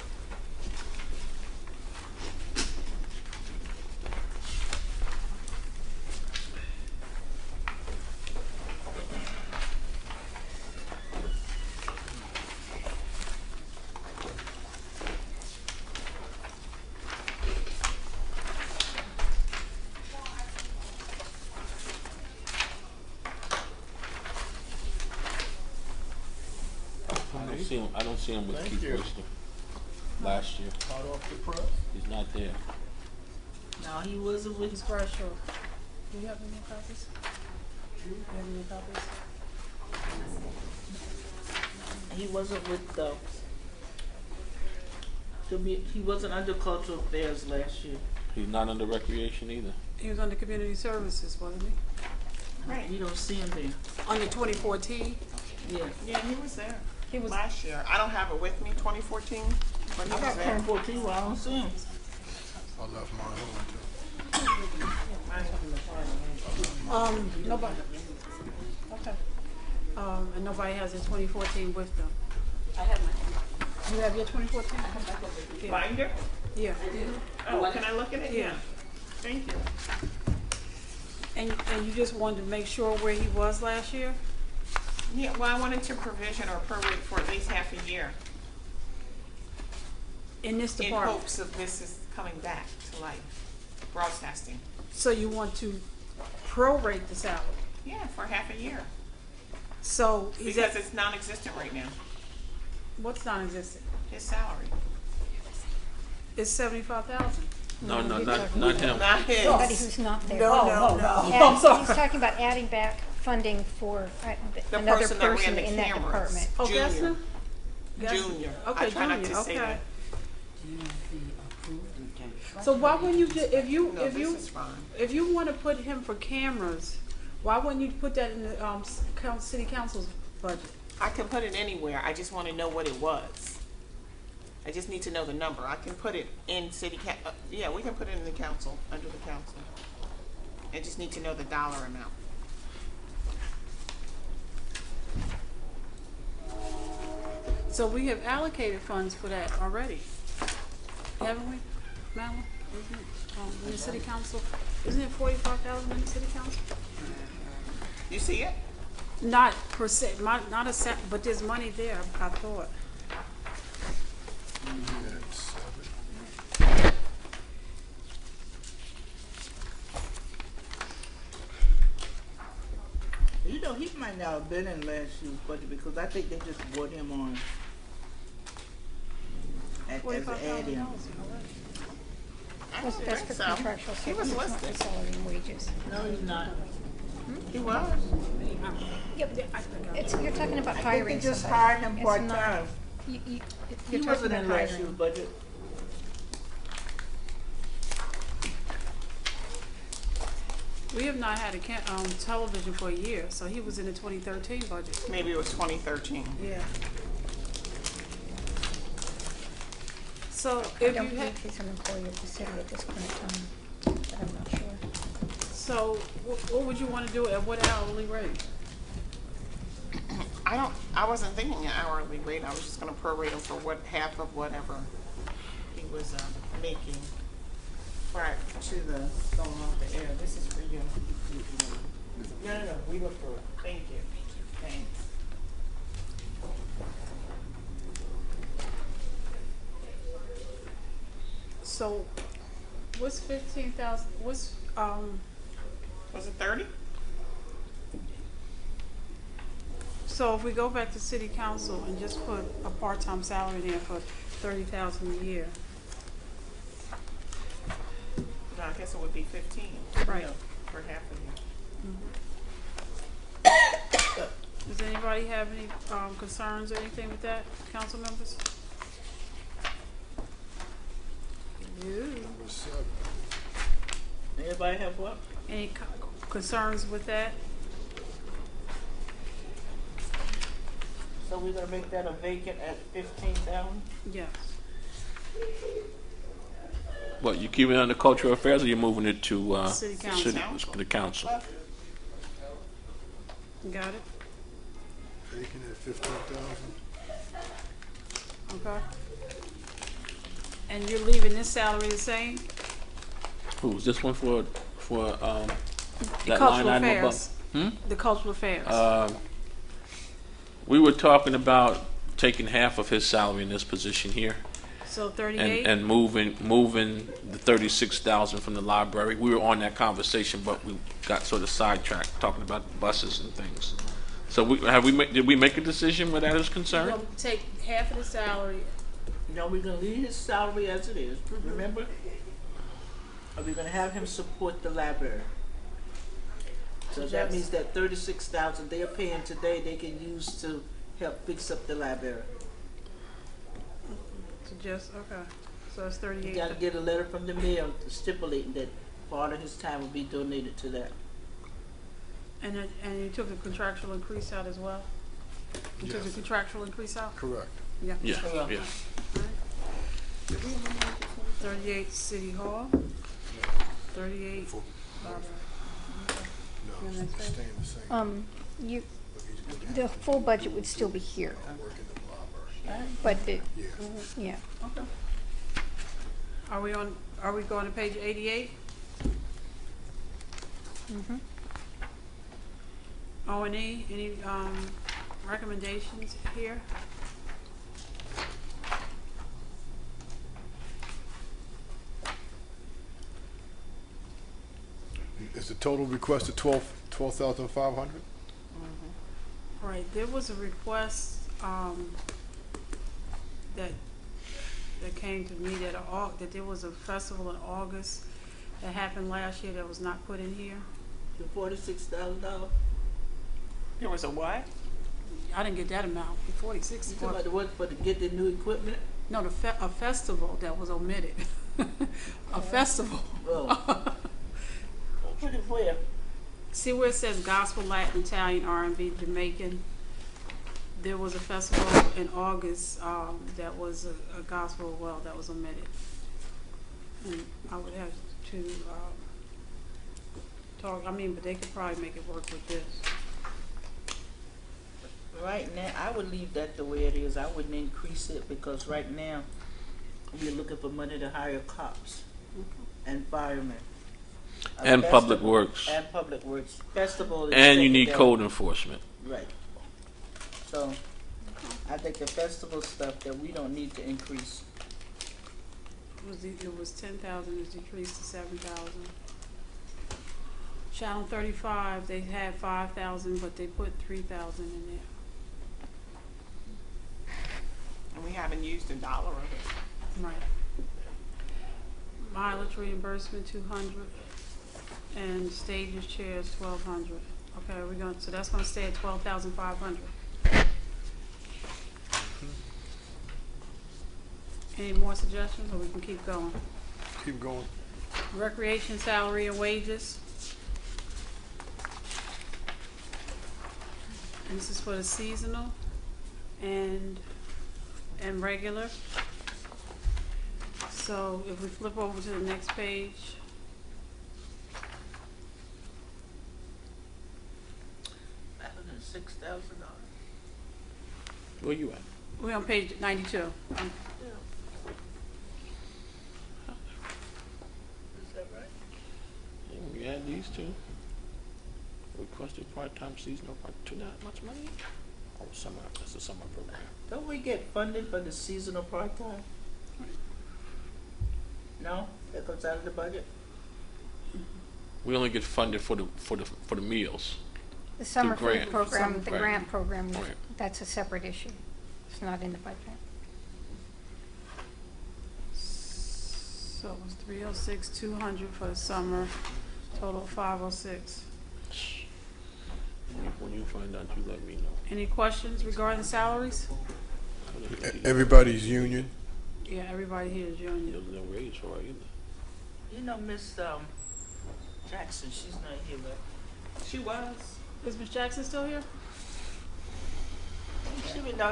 I don't see him with Keith Bristol last year. Hot off the press. He's not there. No, he wasn't with Partial. Do you have any copies? Do you have any copies? he wasn't with he wasn't under cultural affairs last year. He's not under recreation either. He was under community services, wasn't he? Right. You don't see him there. Under 2014? Yeah. Yeah, he was there. He was Last year. I don't have it with me, 2014, but he I was got there. 2014, well, I don't see him. I left mine home too. Nobody. Okay. And nobody has their 2014 with them. I have my You have your 2014? Yeah. binder. Yeah. Oh, can I look at it? Yeah. Thank you. And you just wanted to make sure where he was last year? Yeah, well, I wanted to provision or prorate for at least half a year In this in department? hopes of this is coming back to life, broadcasting. So you want to prorate the salary? Yeah, for half a year. So is Because that, it's non-existent right now, what's non-existent? his salary. It's 75,000. No, no, you're not talking not him. Not his. Somebody who's not there. No. He's talking about adding back funding for The another person that ran person the in that cameras. department. Oh, Junior. Gessner? Junior. Okay, I try not Junior, to say okay. that. So why wouldn't you, if you, No, if this you, is fine. if you want to put him for cameras, why wouldn't you put that in the city council's budget? I can put it anywhere, I just want to know what it was. I just need to know the number. I can put it in yeah, we can put it in the council, under the council. I just need to know the dollar amount. So we have allocated funds for that already, haven't we, Madeline? Isn't it, in the city council, isn't it 45,000 in the city council? You see it? Not per se, not a set, but there's money there, I thought. You know, he might not have been in last year's budget because I think they just brought him on as an add-in. $45,000. That's think for so. contractual He was services, not for listed. salary and wages. No, he's not. He was. Yeah, but you're talking about I think hiring they just somebody. hired him It's part-time. not- He You're talking wasn't about in last hiring. year's budget. We have not had a television for a year, so he was in the 2013 budget. Maybe it was 2013. Yeah. So I if don't you had, believe he's an employee of the city at this current time, but I'm not sure. so what would you want to do at what hourly rate? I wasn't thinking an hourly rate. I was just gonna prorate him for half of whatever he was making prior to the going off the air. This is for you. No, we look through it. Thank you. Thanks. So what's 15,000? What's Was it 30? so if we go back to city council and just put a part-time salary there for 30,000 a year, No, I guess it would be 15. Right. No, for half a year. does anybody have any concerns or anything with that, council members? Number 7. Anybody have what? Any concerns with that? So we're gonna make that a vacant at 15,000? Yes. What, you keeping it under cultural affairs, or you moving it to City council. the council? Got it? Vacant at 15,000. Okay. And you're leaving this salary the same? Who's this one for The that cultural line item affairs. above? The cultural affairs. We were talking about taking half of his salary in this position here So 38? and moving the 36,000 from the library. We were on that conversation, but we got sort of sidetracked talking about buses and things. So did we make a decision where that is You're concerned? gonna take half of the salary. No, we're gonna leave his salary as it is, remember? Or we're gonna have him support the library. So that means that 36,000 they are paying today, they can use to help fix up the library. Okay. So it's You 38. gotta get a letter from the mayor stipulating that part of his time will be donated to that. And you took the contractual increase out as well? You took the Yes. contractual increase out? Correct. Yeah. Yeah, yeah. 38 City Hall, 38 For- Library. No, Yeah, it's that's staying the same. You, But he's gonna the have full budget would still be here, to work in the library. but it, Yeah. yeah. Okay. Are we going to page 88? Mhm. O&E, any recommendations here? Is the total request of 12,500? Right, there was a request, that came to me that there was a festival in August that happened last year that was not put in here. The $46,000. There was a what? I didn't get that amount, 46. You talking about the work for to get the new equipment? No, a festival that was omitted. A festival. Oh. Put it where? See where it says gospel, Latin, Italian, R&B, Jamaican? There was a festival in August, that was a gospel, well, that was omitted. And I would have to, but they could probably make it work with this. Right now, I would leave that the way it is. I wouldn't increase it because right now, we're looking for money to hire cops and firemen. A And Public festival- Works. And Public Works. Festival is And you need secondary. code enforcement. Right. So, I think the festival stuff that we don't need to increase. It was 10,000, it's decreased to 7,000. Channel 35, they had 5,000, but they put 3,000 in there. And we haven't used $1 of it. Right. Mileage reimbursement, 200, and stages, chairs, 1,200. Okay, so that's gonna stay at 12,500. Any more suggestions, or we can keep going? Keep going. Recreation salary and wages. And this is for the seasonal and regular. So if we flip over to the next page. $6,000. Where you at? We're on page 92. Is that right? Yeah, we add these two. Requested part-time seasonal part to that much money? Oh, summer, that's a summer program. Don't we get funded for the seasonal part-time? No? That comes out of the budget? We only get funded for the meals. The summer food grant. program, Summer the grant. grant program, Right. that's a separate issue. It's not in the budget. So it was 306, 200 for the summer, total 506. When you find out, you let me know. Any questions regarding salaries? Everybody's union. Yeah, everybody here is union. There's no raise for her either. You know, Miss Jackson, she's not here, but She was. Is Ms. Jackson still here?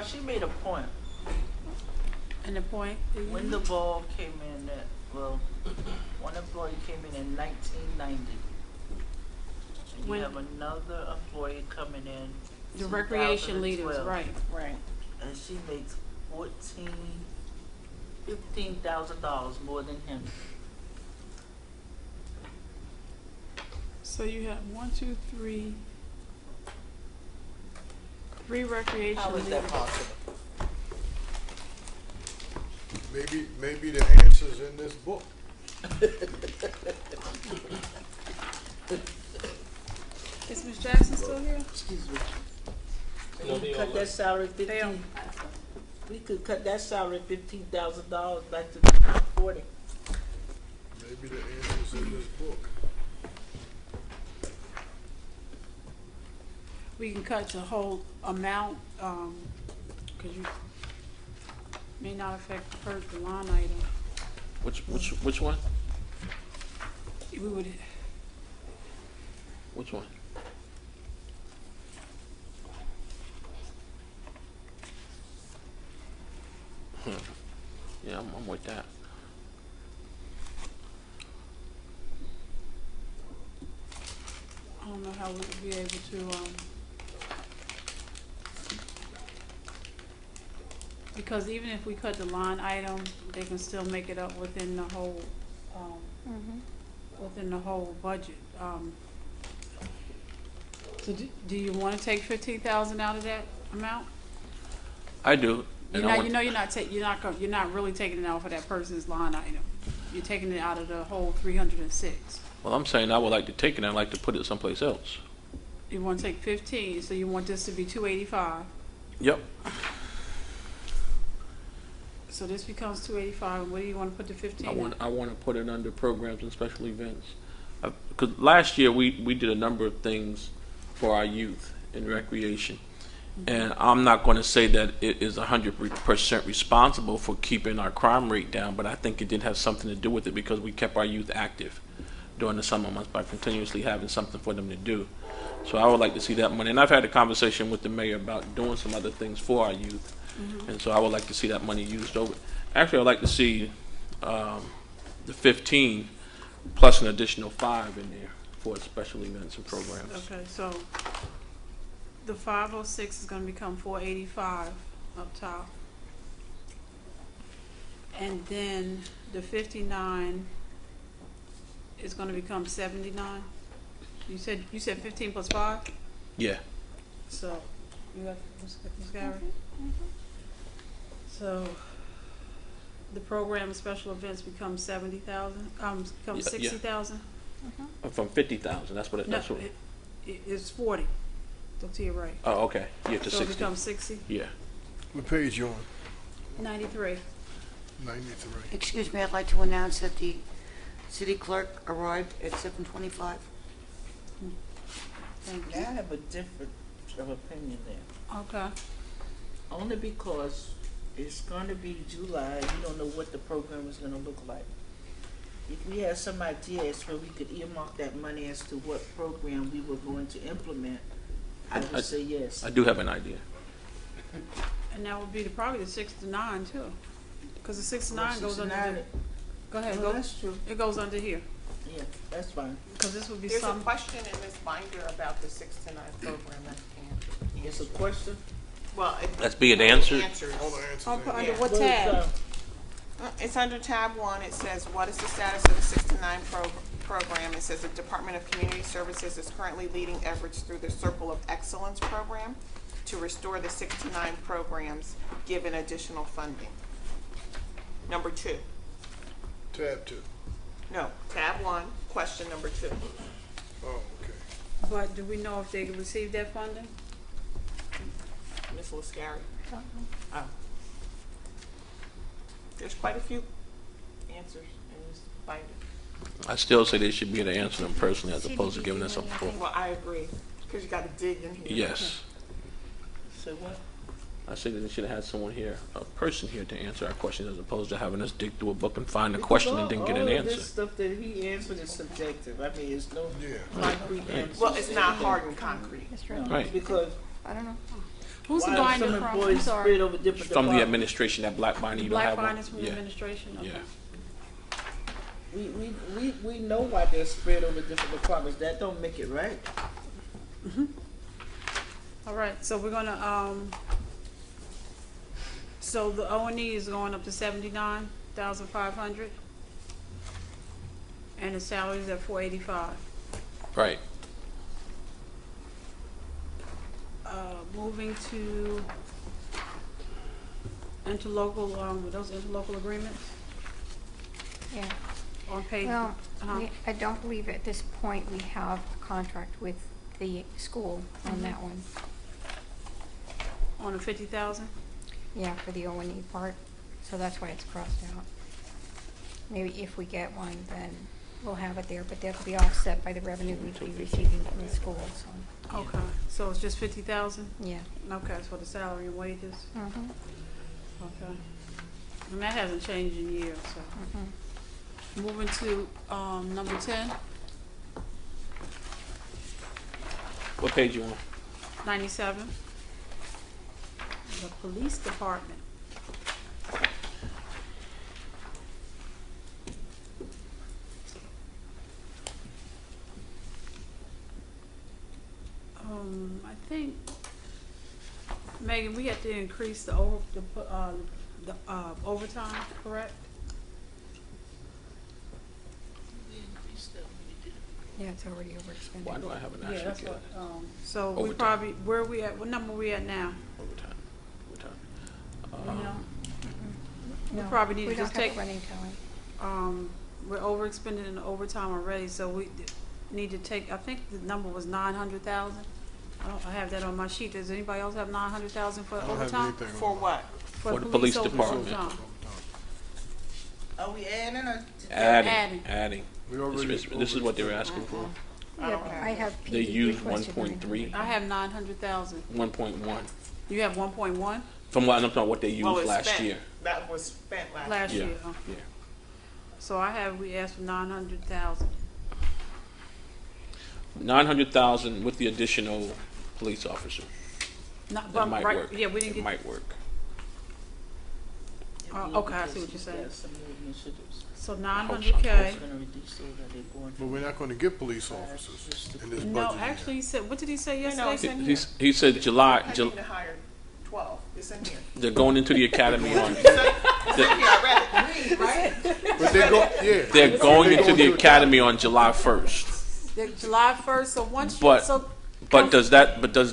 she made a point. And the point? When the ball came in, one employee came in 1990. And When- you have another employee coming in. The recreation leaders, 2012, right, right. And she makes $15,000 more than him. So you have 1, 2, 3, 3 recreation How is that leaders. possible? Maybe the answer's in this book. Is Ms. Jackson still here? Excuse me. No, We they could all cut that left. salary They all- 15. We could cut that salary $15,000 back to 40. Maybe the answer's in this book. We can cut the whole amount, because you may not affect the line item. Which one? We would, Which one? Yeah, I'm with that. I don't know how we would be able to, because even if we cut the line item, they can still make it up within the whole, within the whole budget. So do you wanna take 15,000 out of that amount? I do. You and I know, want- you know, you're not really taking it out of that person's line item. You're taking it out of the whole 306. Well, I'm saying I would like to take it and I'd like to put it someplace else. You wanna take 15, so you want this to be 285. Yep. So this becomes 285, and where do you wanna put the 15? I want to put it under programs and special events. Because last year we did a number of things for our youth in recreation. And I'm not going to say that it is 100% responsible for keeping our crime rate down, but I think it did have something to do with it because we kept our youth active during the summer months by continuously having something for them to do. So I would like to see that money. And I've had a conversation with the mayor about doing some other things for our youth. And so I would like to see that money used over. Actually, I'd like to see the 15 plus an additional 5 in there for special events and programs. Okay, so the 506 is gonna become 485 up top. And then the 59 is gonna become 79. You said 15 plus 5? Yeah. So, you got, Ms. Gary? So, the program and special events becomes 70,000, becomes Yeah. 60,000? From 50,000. That's what it. No, That's what. it's 40. Look to your right. Oh, okay. Yeah, to So it 60. becomes 60? Yeah. What page you on? 93. 93. Excuse me, I'd like to announce that the city clerk arrived at 7:25. Thank I you. have a different of opinion there. Okay. Only because it's gonna be July, we don't know what the program is gonna look like. If we had some idea as where we could earmark that money as to what program we were going to implement, I I- would say yes. I do have an idea. And that would be probably the 6 to 9 too. Because the 6 to 9 goes under, 69, go ahead, well, go, that's true, it goes under here. yeah, that's fine. Because this would be There's a some, question in this binder about the 6 to 9 program that can't. It's a question? Well, Let's be it answered. Answers. All the answers. oh, in under there. what Well, tab? It's under tab 1. It says, what is the status of the 6 to 9 program? It says the Department of Community Services is currently leading efforts through the Circle of Excellence program to restore the 6 to 9 programs, given additional funding. Number 2. Tab 2. No, tab 1, question number 2. Oh, okay. But do we know if they received that funding? Ms. Lascari. Oh. There's quite a few answers in this binder. I still say they should be able to answer them personally as opposed to giving us a full. Well, I agree, because you got to dig in here. Yes. So what? I say that they should have had someone here, a person here to answer our questions as opposed to having us dig through a book and find a question and then get an All of this answer. stuff that he answered is subjective. I mean, it's no Yeah. concrete answer. Well, it's not hard and concrete. That's true. Right. Because I don't know. Who's the why are binder some from? I'm employees sorry. spread over different From the departments? administration, that black binder, The you don't black have one? binders from the Yeah. administration? Okay. Yeah. We know why they're spread over different departments. That don't make it right. All right, so we're gonna, so the O&E is going up to 79,500, and the salary's at 485. Right. Moving to interlocal, those interlocal agreements Yeah. on page, Well, uh-huh. I don't believe at this point we have a contract with the school on that one. On the 50,000? Yeah, for the O&E part, so that's why it's crossed out. Maybe if we get one, then we'll have it there, but that'll be offset by the revenue we'd be receiving from the school, so, Okay, so it's just 50,000? yeah. Okay, for the salary and wages? Mhm, Okay. And that hasn't changed in years, so. mhm. Moving to, number 10, What page you on? 97. The police department. Megan, we had to increase the overtime, correct? Yeah, it's already overexpended. Why do I have an Yeah, actual that's calendar? what, so we Overtime. probably, where are we at, what number are we at now? Overtime. You know? We No, probably need we to don't just have a take, running tally. we're overexpended in the overtime already, so we need to take, I think the number was 900,000. I have that on my sheet. Does anybody else have 900,000 for I don't have overtime? anything on For what? For the police officers' department. overtime. Are we adding or? Adding. We already This is what they were asking for. I don't have I have They PD used requested 1.3, I have 900,000. 1.1. You have 1.1 From what I'm talking, what they used Well, it's last spent. year. That was spent last last Yeah. year. Yeah. So we asked for 900,000. 900,000 with the additional police officer. Not, That might right, work. yeah, we didn't It get, might work. okay, I see what you're saying. Some more initiatives. So so. 900K. It's gonna reduce those that they're going But we're not gonna get police officers in this budget. No, year. actually, he said, what did he say know, yesterday? it's in here. He said July, I need to hire 12. It's in here. they're going into the academy on, It's in here. I read it. Right? But they go, yeah. they're going They into go the to academy on July 1st. The July 1st, so once you, But- so, But does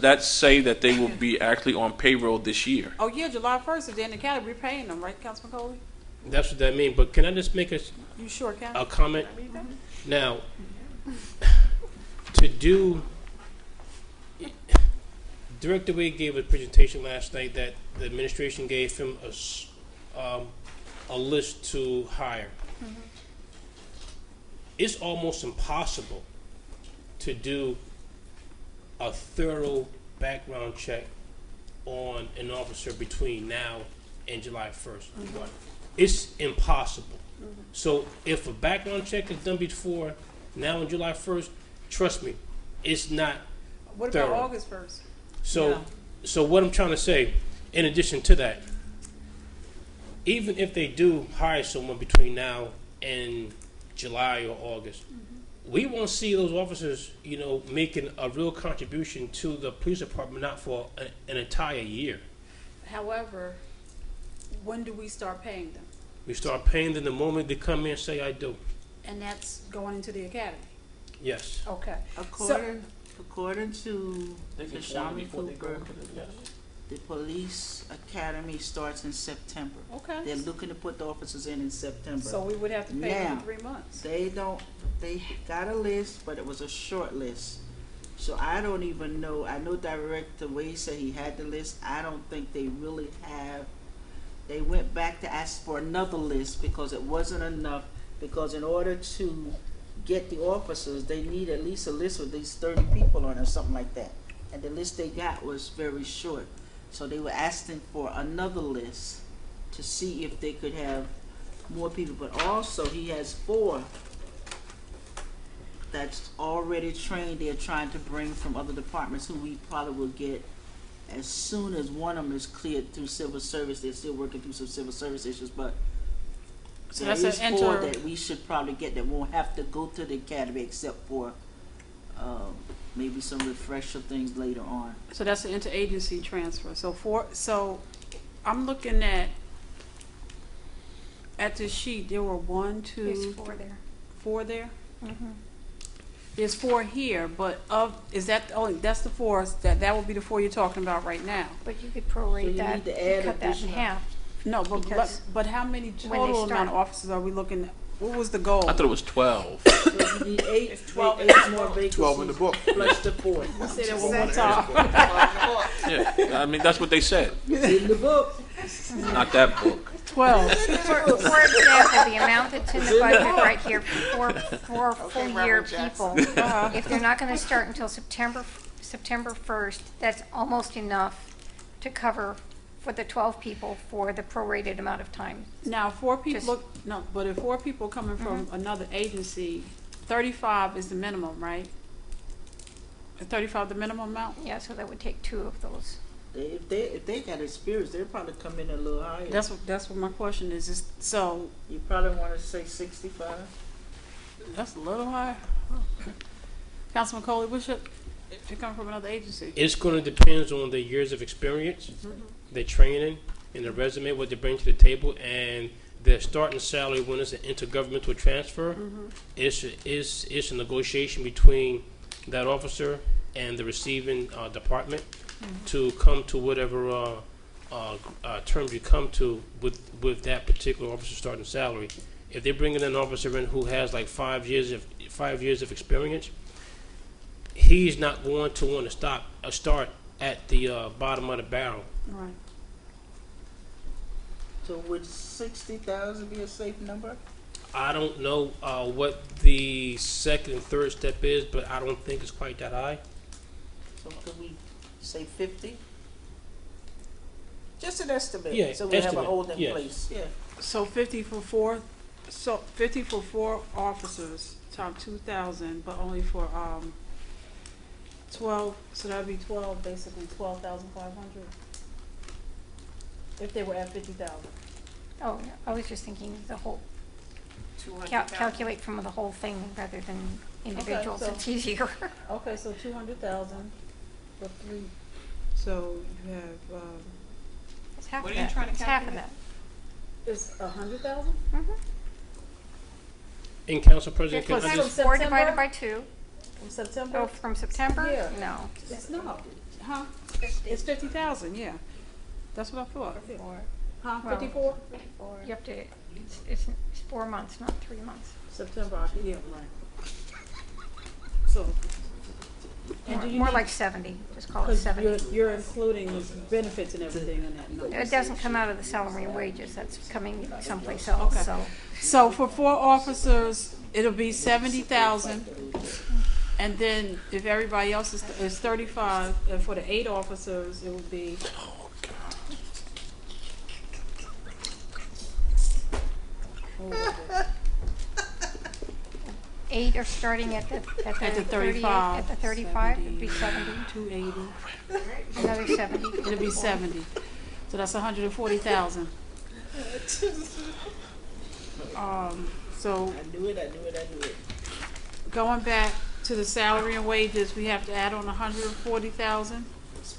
that say that they will be actually on payroll this year? oh yeah, July 1st, if they're in the academy, we're paying them, right, Councilman Coley? That's what that means. But can I just make You sure can? a comment? Now, to do, Director Wade gave a presentation last night that the administration gave him a list to hire. It's almost impossible to do a thorough background check on an officer between now and July 1st. It's impossible. So if a background check is done before now and July 1st, trust me, it's not What about thorough. August 1st? So what I'm trying to say, in addition to that, even if they do hire someone between now and July or August, we won't see those officers, making a real contribution to the police department, not for an entire year. However, when do we start paying them? We start paying them the moment they come in and say, I do. And that's going into the academy. Yes. Okay. According to Shami Cooper, the police academy starts in September. Okay. They're looking to put the officers in September. So we would have to pay them Now, in 3 months. They got a list, but it was a short list. So I don't even know. I know Director Wade said he had the list. I don't think they really have. They went back to ask for another list because it wasn't enough. Because in order to get the officers, they need at least a list with these 30 people on it or something like that. And the list they got was very short. So they were asking for another list to see if they could have more people. But also he has 4 that's already trained. They're trying to bring from other departments who we probably will get as soon as one of them is cleared through civil service. They're still working through some civil service issues, but So there that's is an 4 enter. that we should probably get that won't have to go to the academy except for maybe some refresher things later on. So that's an interagency transfer. So I'm looking at this sheet. There were 1, 2, There's 4 there. 4 there. Mhm. There's 4 here, but that's the 4 that would be the 4 you're talking about right now. But you could So prorate you that, need to add cut that in additional- half. No, Because but how many when they total amount start- of officers are we looking at? What was the goal? I thought it was 12. So you need 8, It's 12 eight more vacancies 12 in the book. plus the 4. Say that one more time. Yeah, I mean, that's what they said. In the book. Not that book. 12. For example, the amount that's in the budget right here for full year Reverend Jackson. people, Uh-huh. if they're not going to start until September 1st, that's almost enough to cover for the 12 people for the prorated amount of time. Now, if 4 people, Just- but if 4 people coming from another agency, 35 is the minimum, right? Is 35 the minimum amount? Yeah, so that would take 2 of those. If they got experience, they'll probably come in a little higher. That's what my question is. So You probably want to say 65. that's a little high. Councilman Coley, what's your? If it come from another agency. It's going to depend on their years of experience, their training, and their resume, what they bring to the table, and their starting salary when it's an intergovernmental transfer. It's a negotiation between that officer and the receiving department to come to whatever terms you come to with that particular officer's starting salary. If they're bringing an officer in who has like 5 years of experience, he's not going to want to start at the bottom of the barrel. Right. So would 60,000 be a safe number? I don't know what the second and third step is, but I don't think it's quite that high. So could we say 50? Just an estimate, Yeah, so we have a estimate, hold in yes. place. Yeah. So 50 for four. So 50 for 4 officers, top 2,000, but only for 12. So that'd be 12, basically 12,500. If they were at 50,000. Oh, I was just thinking the whole, 200,000. calculate from the whole thing rather than individuals. so- It's easier. Okay, so 200,000 for 3. So you have It's half What of are you that. trying to It's half of calculate? that. it's 100,000. And Council President, can I Plus just, 4 September? divided by 2. From September. Oh, from September? Yeah. No. It's not. Huh? It's 50,000. Yeah. That's what I thought. Huh? Well, 54. You have to, it's 4 months, not 3 months. September. Yeah. Right. So. And do you More need- like 70, just call it Because 70. you're including benefits and everything in that number. It doesn't come out of the salary and wages, that's coming someplace else, Okay. so. So for 4 officers, it'll be 70,000, and then if everybody else is 35, and for the 8 officers, it would be. What was it? 8 are starting at the At the 38, 35. at the 35, it'd be 70, 280. another 70. It'll be 70. So that's 140,000. So I knew it. going back to the salary and wages, we have to add on 140,000.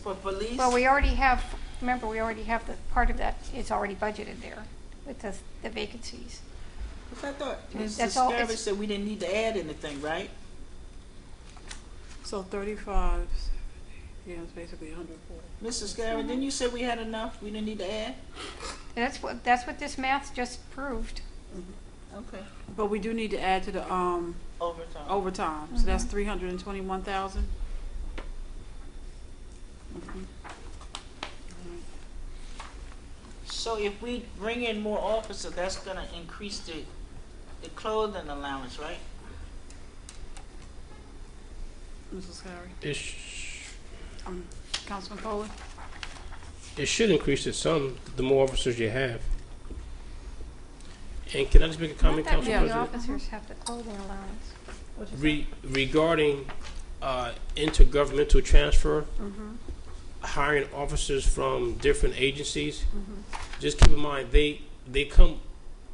For police? Well, we already have, remember, we already have the, part of that is already budgeted there with the vacancies. Because I thought Mr. That's all- Scarlett it's- said we didn't need to add anything, right? So 35, yeah, it's basically 140. Mr. Scarlett, didn't you say we had enough? We didn't need to add? That's what this math just proved. Okay. But we do need to add to the Overtime. overtime, so that's 321,000. So if we bring in more officers, that's gonna increase the clothing allowance, right? Mrs. Harry, it Councilman Foley. should increase it some, the more officers you have. And can I just make a comment, Not that Council many President? officers have the clothing allowance. What'd you say? Regarding intergovernmental transfer, hiring officers from different agencies, just keep in mind, they come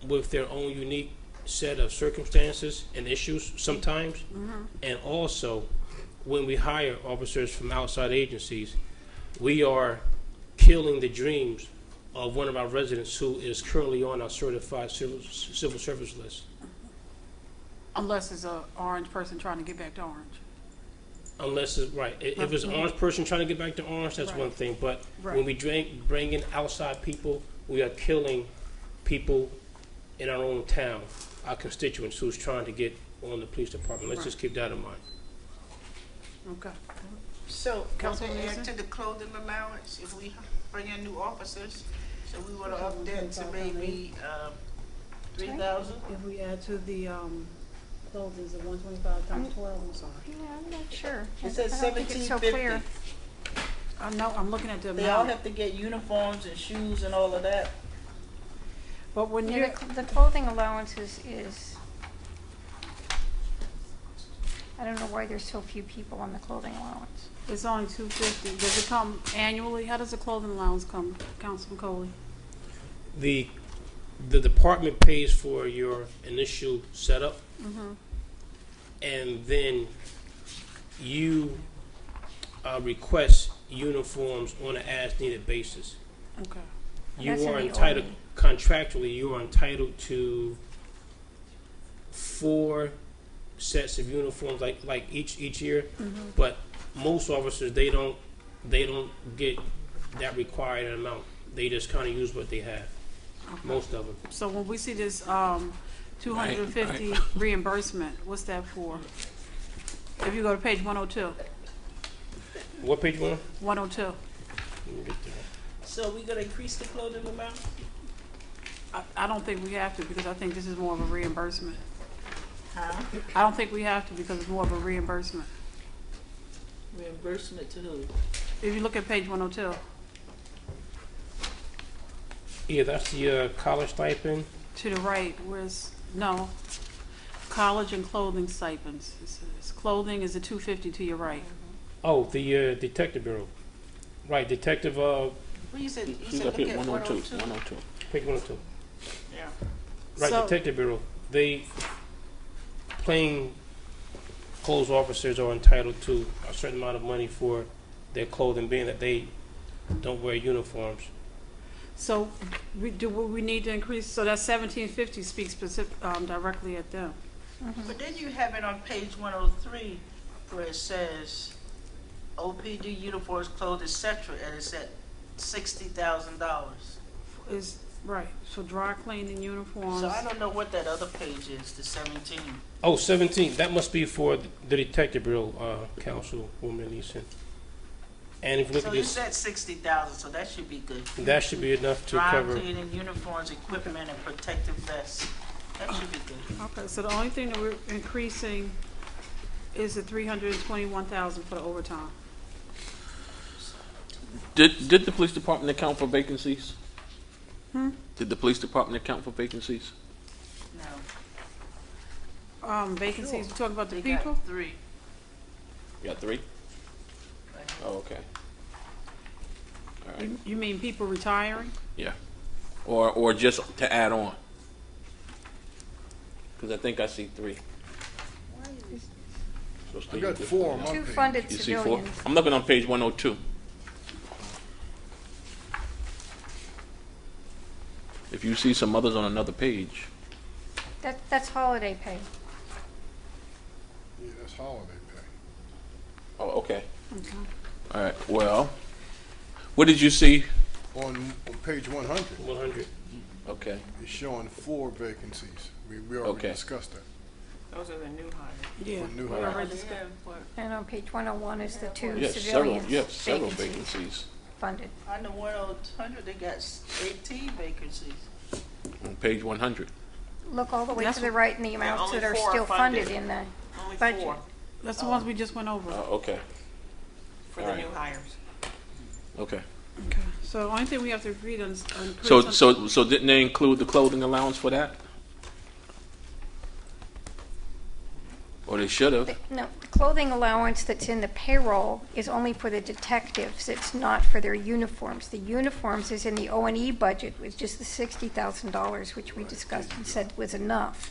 with their own unique set of circumstances and issues sometimes. And also, when we hire officers from outside agencies, we are killing the dreams of one of our residents who is currently on our certified civil service list. Unless it's a orange person trying to get back to Orange. Unless it's right. If it's an orange person trying to get back to orange, that's Right. one thing. But Right. when we bring in outside people, we are killing people in our own town, our constituents who's trying to get on the police department. Let's Right. just keep that in mind. Okay. So, Councilman to add Wilson? to the clothing allowance, if we bring in new officers, so we would up that to maybe 3,000? If we add to the clothing, is it 125 times 12? I'm sorry. Yeah, I'm not sure. It says I don't think it's so clear. 1750. I know, I'm looking at the They all amount. have to get uniforms and shoes and all of that. But when Yeah, you're, the clothing allowance is, I don't know why there's so few people on the clothing allowance. it's only 250. Does it come annually? How does the clothing allowance come, Councilman Coley? The department pays for your initial setup, and then you request uniforms on an as-needed basis. Okay. You That's in are the entitled, OE. contractually, you are entitled to 4 sets of uniforms, like each year. But most officers, they don't get that required amount. They just kind of use what they have. Most of them. So when we see this 250 reimbursement, what's that for? If you go to page 102, What page one? 102. Let me get there. So we gonna increase the clothing amount? I don't think we have to because I think this is more of a reimbursement. Huh? I don't think we have to because it's more of a reimbursement. Reimbursement to who? If you look at page 102, Yeah, that's the college stipend. to the right, no, college and clothing stipends. Clothing is the 250 to your right. Oh, the detective bureau. Right, detective, Well, you said She's look up here, at 102, 102. 102. page 102. Yeah. Right, So- detective bureau. They, plain clothes officers are entitled to a certain amount of money for their clothing, being that they don't wear uniforms. So we need to increase, so that 1750 speaks directly at them. But then you have it on page 103 where it says OPD uniforms, clothes, etc., and it's at $60,000. Is, right, for dry cleaning uniforms. So I don't know what that other page is, the 17. Oh, 17, that must be for the detective bureau, Councilwoman Neeson. And if you look So at you this, said 60,000, so that should be good. that should be enough to Dry cover. cleaning, uniforms, equipment, and protective vests. That should be good. Okay, so the only thing that we're increasing is the 321,000 for the overtime. Did the police department account for vacancies? Hmm? Did the police department account for vacancies? No. Vacancies, you talking about the They got people? 3. You got 3? Right. Oh, okay. All right. You mean people retiring? Yeah. Or just to add on? Because I think I see 3. So I Steve, got just- 4 on my Two page. funded You see 4? civilians. I'm looking on page 102. If you see some others on another page, That's holiday pay. Yeah, that's holiday pay. oh, okay. Okay. All right. Well, what did you see? On page 100, 100. Okay. it's showing 4 vacancies. We already Okay. discussed that. Those are the new hires. Yeah. For new we hires. already discussed. And on page 101 is the 2 You have several. civilians You have several vacancies vacancies funded. On the 100, they got 18 vacancies. on page 100. Look all the way That's to the what- right in the amounts only that are 4 are still funded funded. in the Only budget. 4 That's the ones we just went over. Okay. for the Alright. new hires. Okay. Okay. So the only thing we have to agree on is So didn't they include the clothing allowance for that? Or they should have. No, the clothing allowance that's in the payroll is only for the detectives. It's not for their uniforms. The uniforms is in the O&E budget with just the $60,000, which we discussed and said was enough.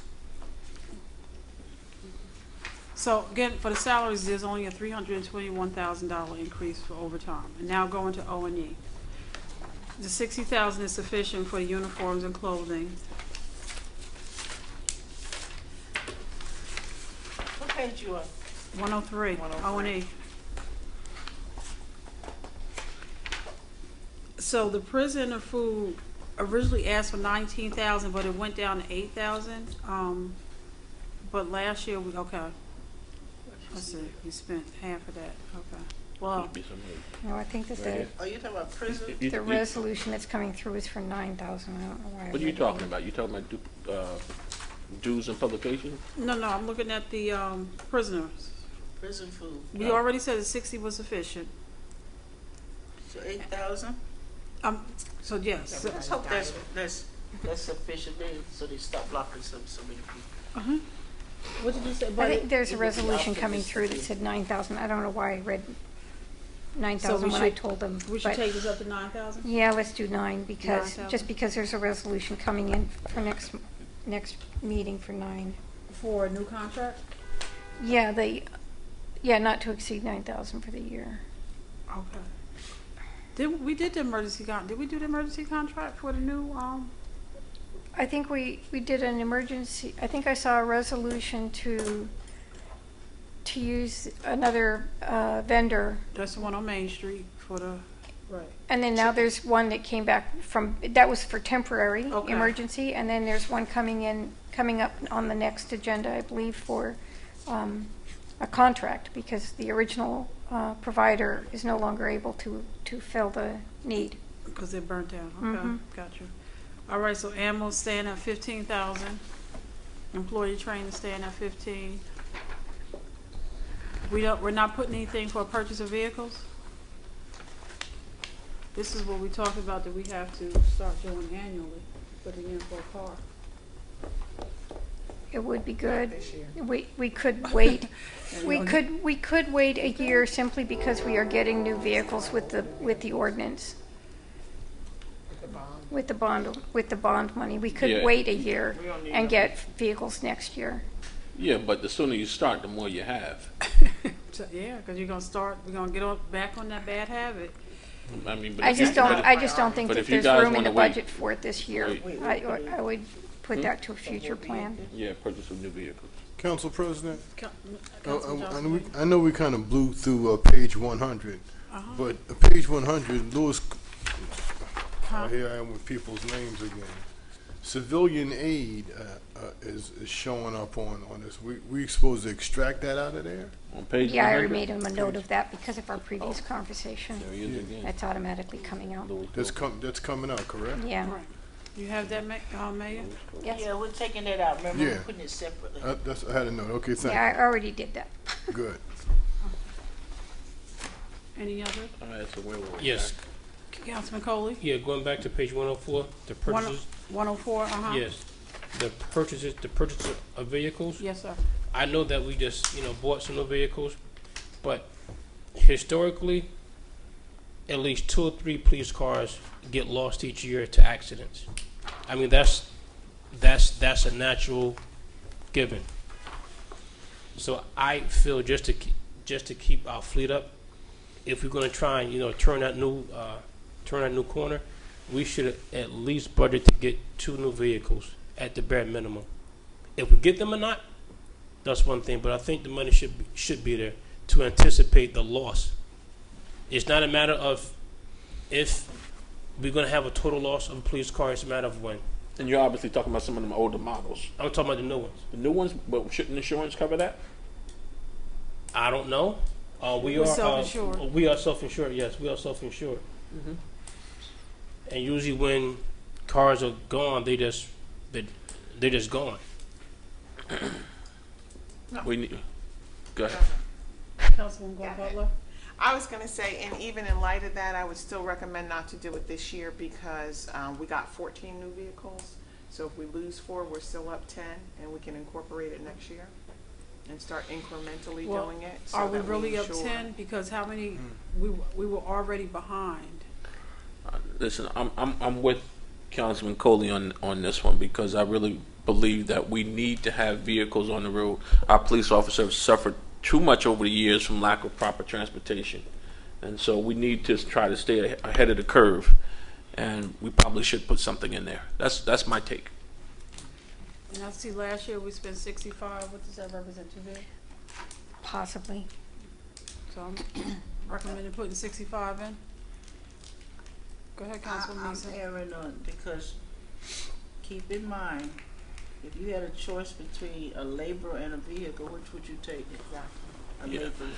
So again, for the salaries, there's only a $321,000 increase for overtime. And now going to O&E. The $60,000 is sufficient for the uniforms and clothing. What page you on? 103, 103. O&E. So the prisoner food originally asked for 19,000, but it went down to 8,000. But last year, let's see, we spent half of that, okay. Well, No, I think that the Are you talking about prison? the resolution that's coming through is for 9,000. I don't know why. I What are you read it talking wrong. about? You talking about dues and publication? no, I'm looking at the prisoners. Prison food. We already said that 60 was sufficient. So 8,000? So yes. Let's hope that's sufficient then, so they stop blocking so many people. What did you say? I think there's a it would be resolution coming through that optimistic. said 9,000. I don't know why I read 9,000 when I told them. We should but- take this up to 9,000? Yeah, let's do 9 because, 9,000. just because there's a resolution coming in for next meeting for 9. For a new contract? Yeah, not to exceed 9,000 for the year. Okay. We did the emergency did we do the emergency contract for the new, I think we did an emergency, I think I saw a resolution to use another vendor. that's the one on Main Street for the, right. And then now there's one that came back from, that was for temporary Okay. emergency, and then there's one coming up on the next agenda, I believe, for a contract, because the original provider is no longer able to fill the need. Because they're burnt out. Okay, Mhm. got you. All right, so ammo staying at 15,000. Employee training staying at 15. We're not putting anything for purchase of vehicles? This is what we talked about that we have to start doing annually, putting in for a car. It would be good. This year. We could wait. We could wait a year simply because we are getting new vehicles with the ordinance. With the bond money. We could Yeah. wait a year We don't need and no- get vehicles next year. Yeah, but the sooner you start, the more you have. So, yeah, because we're gonna get back on that bad habit. I mean, but I if you- just don't but think but that if you there's guys room in the wanna wait- budget for it this year. Wait. I would put that to a future plan. Yeah, purchase of new vehicles. Council President, Councilman Johnson. I know we kind of blew through page 100, but page 100, Lewis, here I am with people's names again. Civilian aid is showing up on this. We supposed to extract that out of there? On page Yeah, I 100? made him a note of that because of our previous conversation. There he is again. That's automatically coming out. Louis That's Phillips. that's coming out, correct? Yeah. Right. You have that, Mayor? Yes. Yeah, we're taking that out. Remember, Yeah. we're putting it separately. I had a note. Okay, thank Yeah, I already did that. you. Good. Any other? All right, so where were we? Yes, Councilman Coley? yeah, going back to page 104, the purchases, 104, yes. The purchases of vehicles. Yes, sir. I know that we just, bought some new vehicles, but historically, at least 2 or 3 police cars get lost each year to accidents. I mean, that's a natural given. So I feel just to keep our fleet up, if we're going to try and turn that new corner, we should at least budget to get 2 new vehicles at the bare minimum. If we get them or not, that's one thing. But I think the money should be there to anticipate the loss. It's not a matter of if we're going to have a total loss of a police car. It's a matter of when. And you're obviously talking about some of them older models. I'm talking about the new ones. The new ones, but shouldn't insurance cover that? I don't know. We're self-insured. We are self-insured. Yes, we are self-insured. Mm-hmm. And usually when cars are gone, they're just gone. We need. Go ahead. Councilman Butler? I was gonna say, and even in light of that, I would still recommend not to do it this year because we got 14 new vehicles. So if we lose 4, we're still up 10, and we can incorporate it next year and start incrementally Well, doing it. So Are we that really up ensure- 10? Because how many, we were already behind. Listen, I'm with Councilman Coley on this one because I really believe that we need to have vehicles on the road. Our police officers have suffered too much over the years from lack of proper transportation, and so we need to try to stay ahead of the curve. And we probably should put something in there. That's my take. And I see last year we spent 65. What does that represent to me? Possibly. So I'm recommending putting 65 in. Go ahead, Councilwoman I'm Mason. erring on because keep in mind, if you had a choice between a laborer and a vehicle, which would you take? A Yeah. laborer.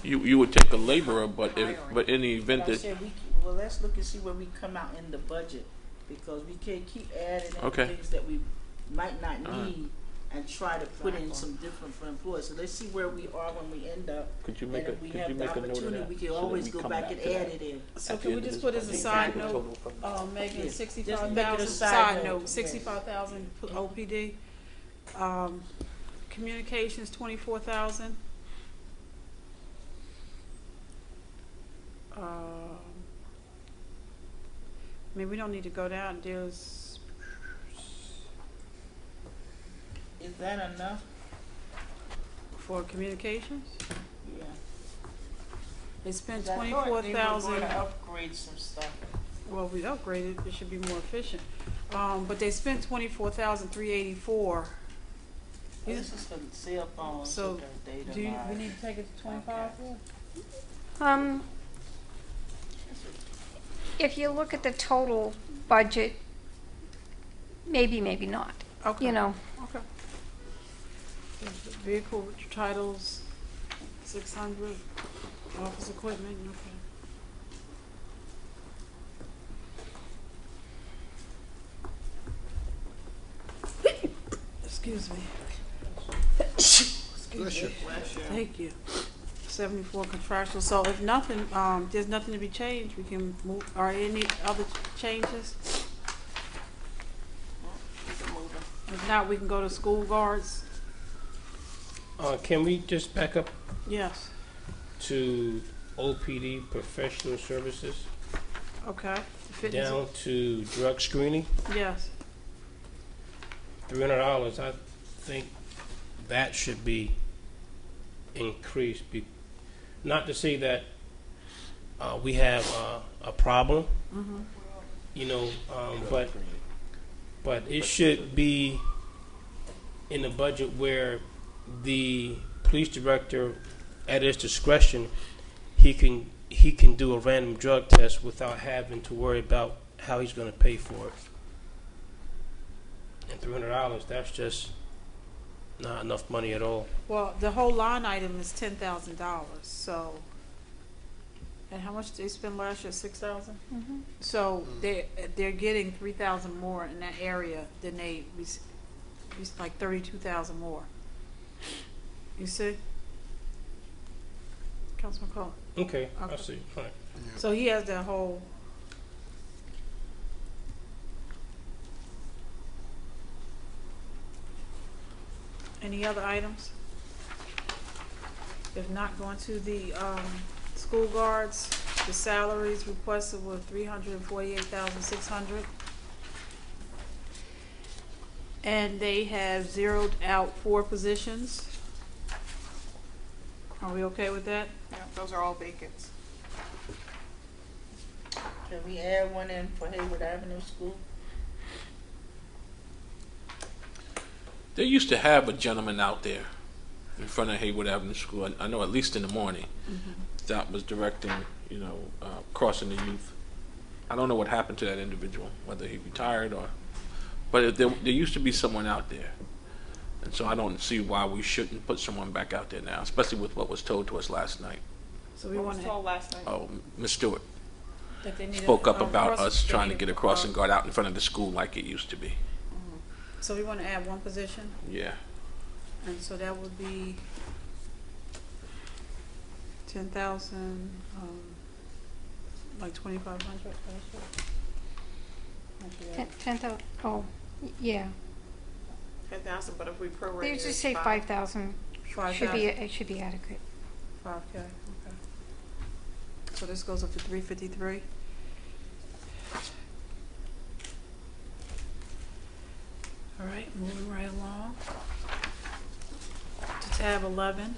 You would take a laborer, but in the event I that said well, let's look and see where we come out in the budget because we can't keep adding in Okay. things that we might not All right. need and try to put in some different for employees. So let's see where we are when we end up. could you And make a if we could have you the make a note of opportunity, that? we can so that always we go come back and to that add it in. So at the can we end of just this put as a budget? side Exactly. note, Total from- Megan, Yes. 65,000, Just make it a side side note, note, 65,000 OPD. Communications, 24,000. I mean, we don't need to go down. There's, Is that enough? for communications, Yeah. They spent 'Cause I thought they were going 24,000. to upgrade some stuff. Well, we upgraded, it should be more efficient. But they spent 24,384. This is for cell phones. So, data do we line. need to take it to 25? If you look at the total budget, maybe, maybe not. Okay. You know, Okay. Vehicle titles, 600. Office equipment, okay. Excuse me. Bless you. Thank you. 74 contractual, so if nothing, there's nothing to be changed, we can move, are any other changes? Keep it moving. If not, we can go to school guards. Can we just back up Yes, to OPD professional services, okay. Fitness- down to drug screening? Yes, $300, I think that should be increased. Not to say that we have a problem, you know, but it should be in the budget where the police director, at his discretion, he can do a random drug test without having to worry about how he's going to pay for it. And $300, that's just not enough money at all. well, the whole line item is $10,000, so, and how much did they spend last year, 6,000? So they're getting 3,000 more in that area than it's like 32,000 more. You see? Councilman Cole. Okay, I Okay. see. All right. So he has that whole. Any other items? If not, going to the school guards, the salaries requested were $348,600. And they have zeroed out 4 positions. Are we okay with that? Yeah, those are all vacants. Can we add one in for Hayward Avenue School? They used to have a gentleman out there in front of Hayward Avenue School. I know at least in the morning that was directing, you know, crossing the youth. I don't know what happened to that individual, whether he retired or, but there used to be someone out there. And so I don't see why we shouldn't put someone back out there now, especially with what was told to us last night. So we What want was to. told last night? Oh, Ms. Stewart That they need spoke up a about us trying to they get a need crossing guard out in front of the school like it used to be. So we want to add 1 position, Yeah. and so that would be 10,000, like 2,500. 10,000, oh, yeah. 10,000, but if we prorate They it, just say 5,000 should be, it should be adequate. 5K. Okay. So this goes up to 353. All right, moving right along to tab 11,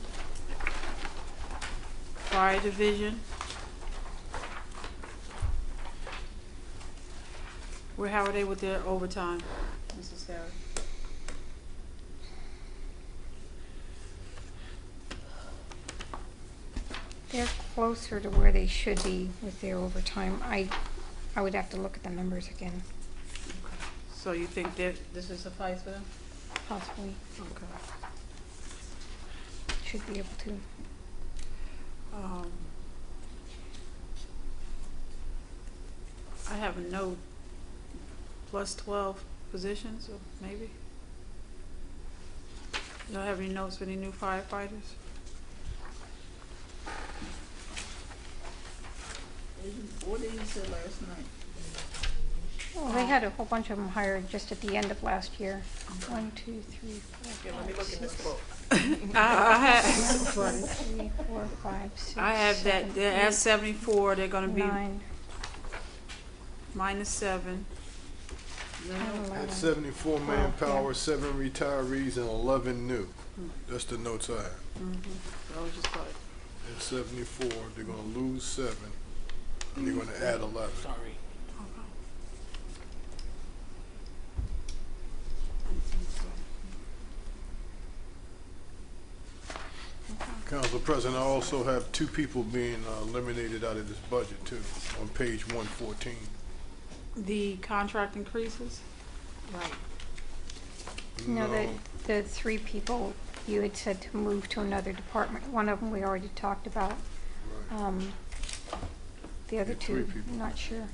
Fire Division. How are they with their overtime, Mrs. Harris? They're closer to where they should be with their overtime. I would have to look at the numbers again, So you think that this will suffice for them? possibly. Okay. Should be able to. I have a note, plus 12 positions, or maybe? You don't have any notes for any new firefighters? What did you say last night? Well, they had a whole bunch of them hired just at the end of last year. 1, 2, 3, 4, Yeah, let me look in this book. I have, 3, 4, 5, 6, I have that, 7, they're at 8, 74, they're gonna be 9, minus 7. 10, 11. At 74 manpower, 7 retirees and 11 new. That's the notes I have. So I was just like, at 74, they're gonna lose 7, and they're gonna add 11. Sorry. Council President, I also have 2 people being eliminated out of this budget too, on page 114. The contract increases? Right. No, the 3 people you had said to move to another department. One of them we already talked about. Right. The other Yeah, 3 2, people. I'm not sure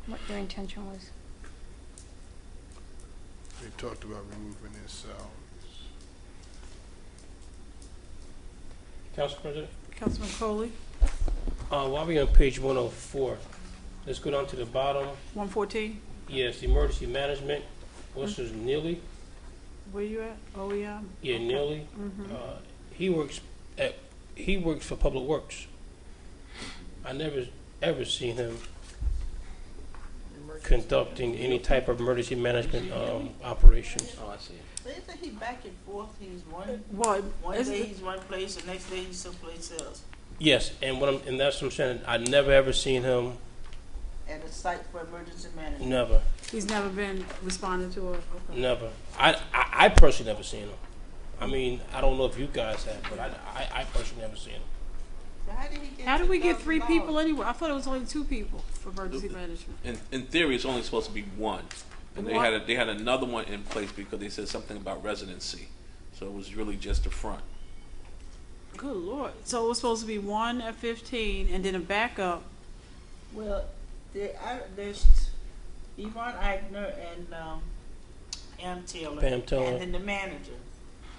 what their intention was. They talked about removing their salaries. Council President, Councilman Coley, while we on page 104, let's go down to the bottom. 114, Yes, emergency management. What's his Neely? where you at? OEM? Yeah, Neely. He works for Public Works. I never ever seen him conducting any type of emergency management operations. Oh, I see. Isn't he back and forth? He's one Well, day he's one place, the next day he's someplace else. Yes, and that's what I'm saying. I never ever seen him. At a site for emergency management. Never, he's never been responded to. Okay. never. I personally never seen him. I mean, I don't know if you guys have, but I personally never seen him. So how did he get? How did we get 3 $2,000? people anyway? I thought it was only 2 people for emergency management. In theory, it's only supposed to be 1, and they What? had another one in place because they said something about residency, so it was really just the front. Good Lord. So it was supposed to be 1 at 15 and then a backup. Well, there's Yvonne Eichner and Pam Taylor. Pam Taylor. And then the manager.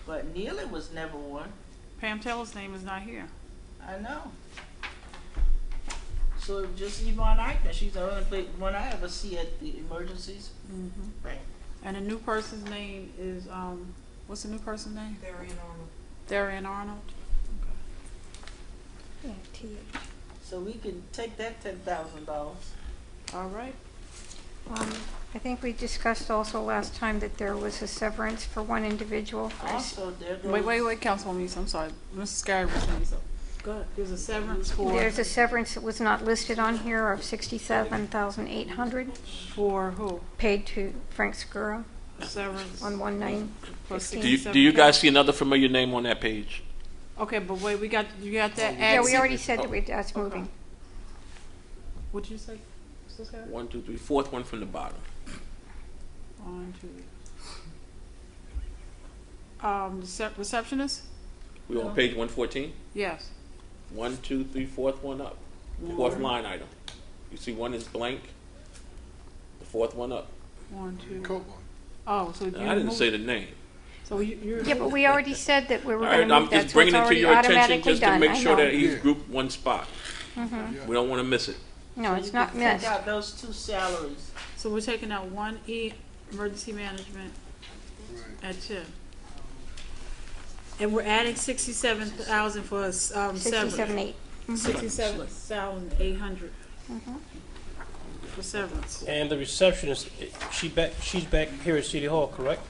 But Neely was never one. Pam Taylor's name is not here. I know. So it was just Yvonne Eichner. She's the only one I ever see at the emergencies. Right. And the new person's name is, what's the new person's name? Darian Arnold. Darian Arnold. Yeah, TH. So we can take that $10,000. All right. I think we discussed also last time that there was a severance for one individual. Also, there goes. Wait, Councilwoman East, I'm sorry. Mr. Scary was saying something. Go ahead. There's a severance for. There's a severance that was not listed on here of $67,800 For who? paid to Frank Segura Severance on 1/9. for Do you guys see another familiar name on that page? Okay, but wait, you got that Yeah, ad. we already said that that's moving. What'd you say, Mr. Scary? 1, 2, 3, 4th one from the bottom. 1, 2. Receptionist? We on page 114. Yes. 1, 2, 3, 4th one up. 4th line item. You see one is blank. The 4th one up. 1, 2. Copeland. Oh, so you I didn't moved- say the name. So you're. Yeah, but we already said that we were All going right, to I'm move that, just so it's bringing it to already your attention automatically just to done. make I sure know. that he's Yeah. grouped one spot. We don't want to miss it. No, So it's you not can missed. Take out those 2 salaries. So we're taking out 1E, emergency management Right. at 10. And we're adding 67,000 for severance. 67.8. 67,800 for severance. And the receptionist, she's back here at City Hall, correct?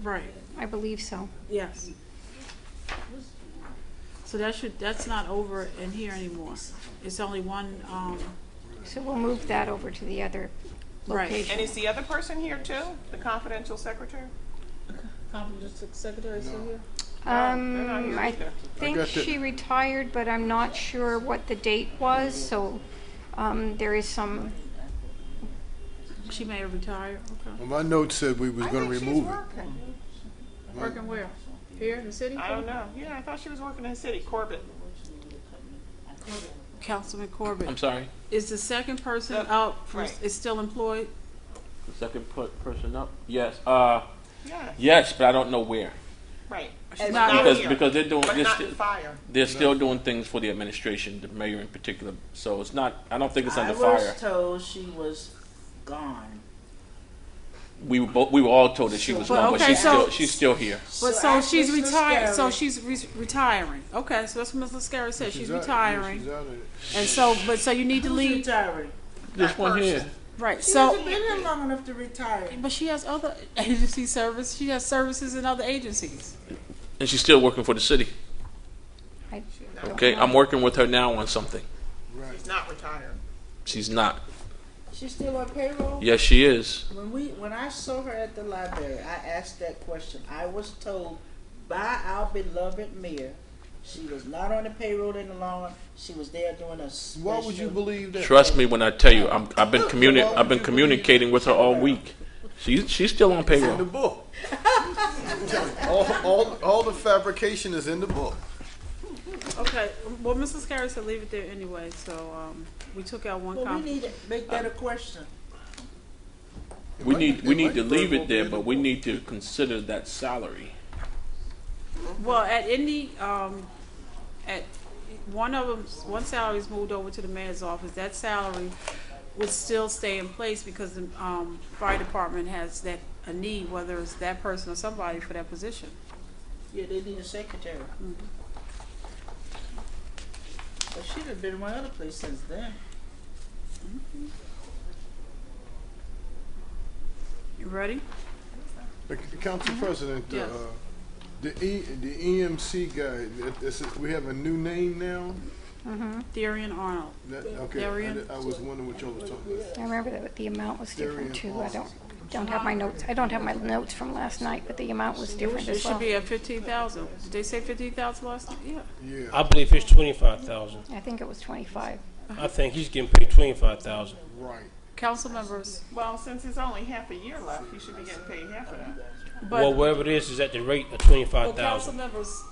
Right, I believe so. yes. So that's not over in here anymore. It's only one, So we'll move that over to the other Right. location. And is the other person here too? The confidential secretary? confidential secretary still here? They're not here I either. think got the- she retired, but I'm not sure what the date was, so there is some, She may have retired, okay. Well, my note said we was I going to think she's remove it. working. Working where? Here in the city? I don't know. Yeah, I thought she was working in the city. Corbett. Councilman Corbett. I'm sorry. Is the second person The- out, right. is still employed? The second person up. Yes. Yeah, Yes, but I don't know where right. She's But not because here. because they're doing But they're, not still, in fire. they're still doing things for the administration, the mayor in particular. So it's not. I don't think it's I under was fire. told she was gone. We were all told that she was But, gone, but okay, so- she's still here. But So so ask she's Mr. retired, so Scarry. she's retiring. Okay, so that's what Mr. Scary said, she's out- retiring. she's out of it. And so you need to Who's leave, retiring? This one here. right, She so, hasn't been here long enough to retire. but she has other agency service, she has services in other agencies. And she's still working for the city. I Okay, don't I'm know. working with her now on something. She's not retired. She's not. She's still on payroll? Yes, she is. When I saw her at the library, I asked that question. I was told by our beloved mayor, she was not on the payroll any longer. She was there doing a special. Why would you believe that? Trust me when I tell you, I've been communicating with her all week. She's still on It's in the payroll. book. all the fabrication is in the book. Okay, well, Mrs. Carey said leave it there anyway, so, we took out one Well, we comment. need to make that a question. We need to might leave very it there, well be but in we the need to consider that salary. Well, at any, at one of them, one salary is moved over to the mayor's office. That salary would still stay in place because the fire department has a need, whether it's that person or somebody for that position. Yeah, they need a secretary. But she'd have been in my other place since then. You ready? Council President, Yes. the EMC guy, we have a new name now? Darian Arnold. Okay, Darian? I was wondering what y'all were talking about. I remember that the amount was different too. Darian I don't have my notes. I don't have my notes from last night, but the amount was different It as should well. be at 15,000. Did they say 15,000 last night? Yeah. Yeah, I believe it's 25,000. I think it was 25. I think he's getting paid 25,000. right. Council members, Well, since it's only half a year left, he should be getting paid half of that. Well, but, wherever it is at the rate of well, council 25,000. members,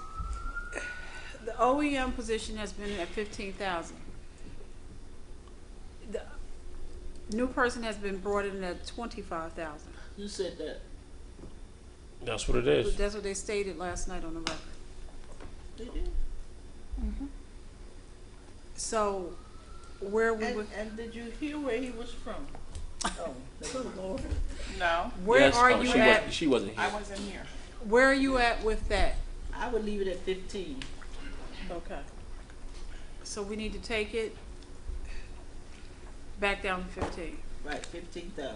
the OEM position has been at 15,000. The new person has been brought in at 25,000. You said that. That's what it is. That's what they stated last night on the record. They did. So, where we would, And did you hear where he was from? Oh, good Lord. No, where Yes, are oh, you she at? She wasn't I here. wasn't here. Where are you at with that? I would leave it at 15. Okay. So we need to take it back down to 15. Right, 15,000.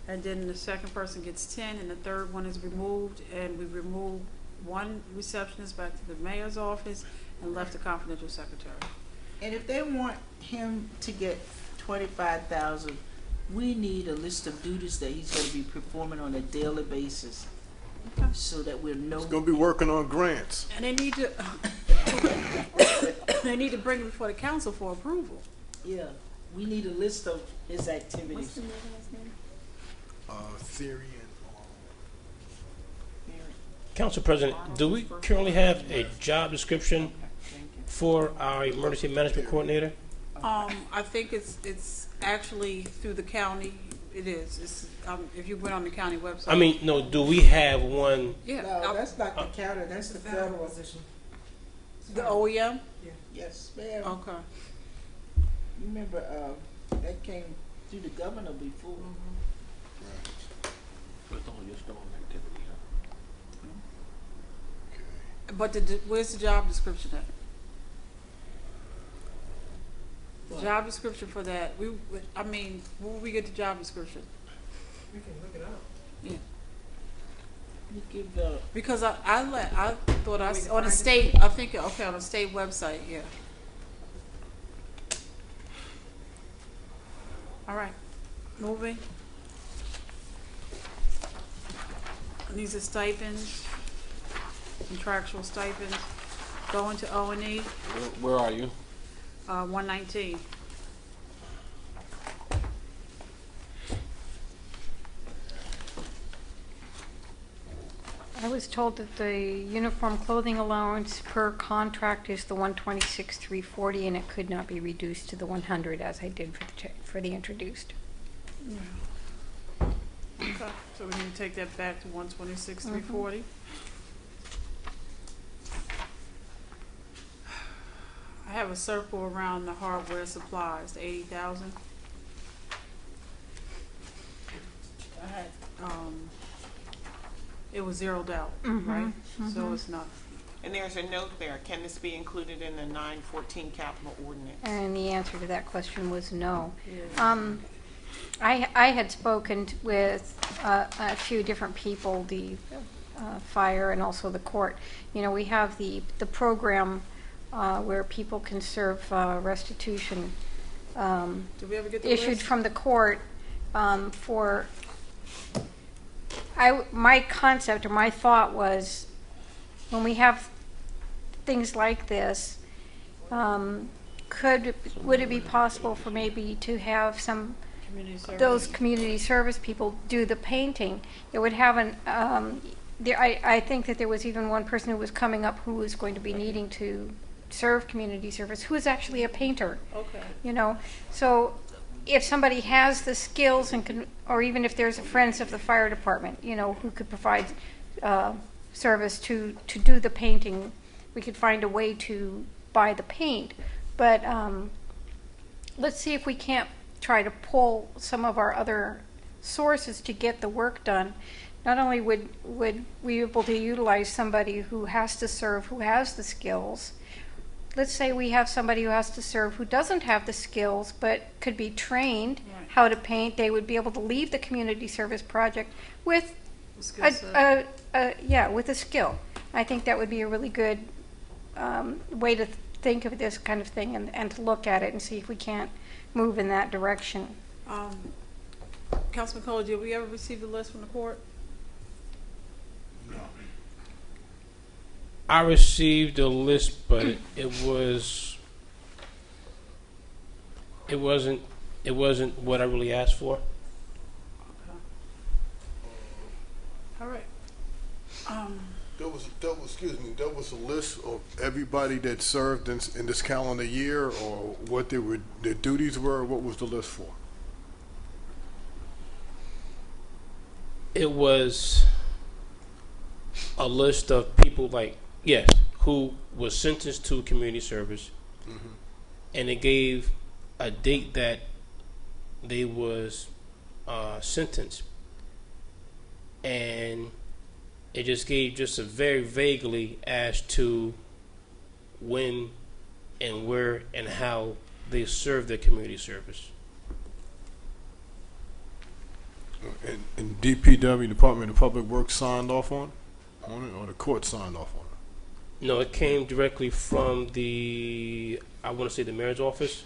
And then the second person gets 10, and the third one is removed, and we remove one receptionist back to the mayor's office and left the confidential secretary. And if they want him to get 25,000, we need a list of duties that he's going to be performing on a daily basis, so that we'll know. It's gonna be working on grants. And they need to, they need to bring it before the council for approval. Yeah, we need a list of his activities. Theory Council President, do we currently have a job description for our emergency management coordinator? I think it's actually through the county. It is. It's, if you went on the county website. I mean, no, do we have one? Yeah. No, that's not the county, that's the federal. The OEM? Yes, ma'am. Okay. You remember, that came through the governor before. With all your storm activity, huh? But where's the job description at? The job description for that, where will we get the job description? We can look it up. Yeah. You give, Because I thought on the state, I think, okay, on the state website, yeah. All right, moving. These are stipends, contractual stipends, going to O&E, Where are you? 119. I was told that the uniform clothing allowance per contract is the 126,340, and it could not be reduced to the 100 as I did for the introduced. Okay, so we need to take that back to 126,340. I have a circle around the hardware supplies, 80,000. I had, it was zeroed out, right? So it's not. And there's a note there, can this be included in the 914 capital ordinance? And the answer to that question was no. Yeah. I had spoken with a few different people. The fire and also the court. You know, we have the program where people can serve restitution Did we ever get the issued list? from the court for. My concept or my thought was, when we have things like this, would it be possible for maybe to have some Community service. those community service people do the painting? It would have an. I think that there was even one person who was coming up who was going to be needing to serve community service, who is actually a painter. Okay. You know, so if somebody has the skills and can, or even if there's a friends of the fire department, you know, who could provide service to do the painting, we could find a way to buy the paint. But let's see if we can't try to pull some of our other sources to get the work done. Not only would we be able to utilize somebody who has to serve, who has the skills. Let's say we have somebody who has to serve who doesn't have the skills but could be trained Right. how to paint. They would be able to leave the community service project with Skill set. with a skill. I think that would be a really good way to think of this kind of thing and to look at it and see if we can't move in that direction. Councilman Kohler, did we ever receive the list from the court? I received a list, but it wasn't what I really asked for. All right. There was a list of everybody that served in this calendar year, or what their duties were. What was the list for? It was a list of people who was sentenced to community service, and it gave a date that they was sentenced, and it just gave just a very vaguely as to when and where and how they served their community service. And DPW, Department of Public Works, signed off on it, or the court signed off on it? No, it came directly from the mayor's office.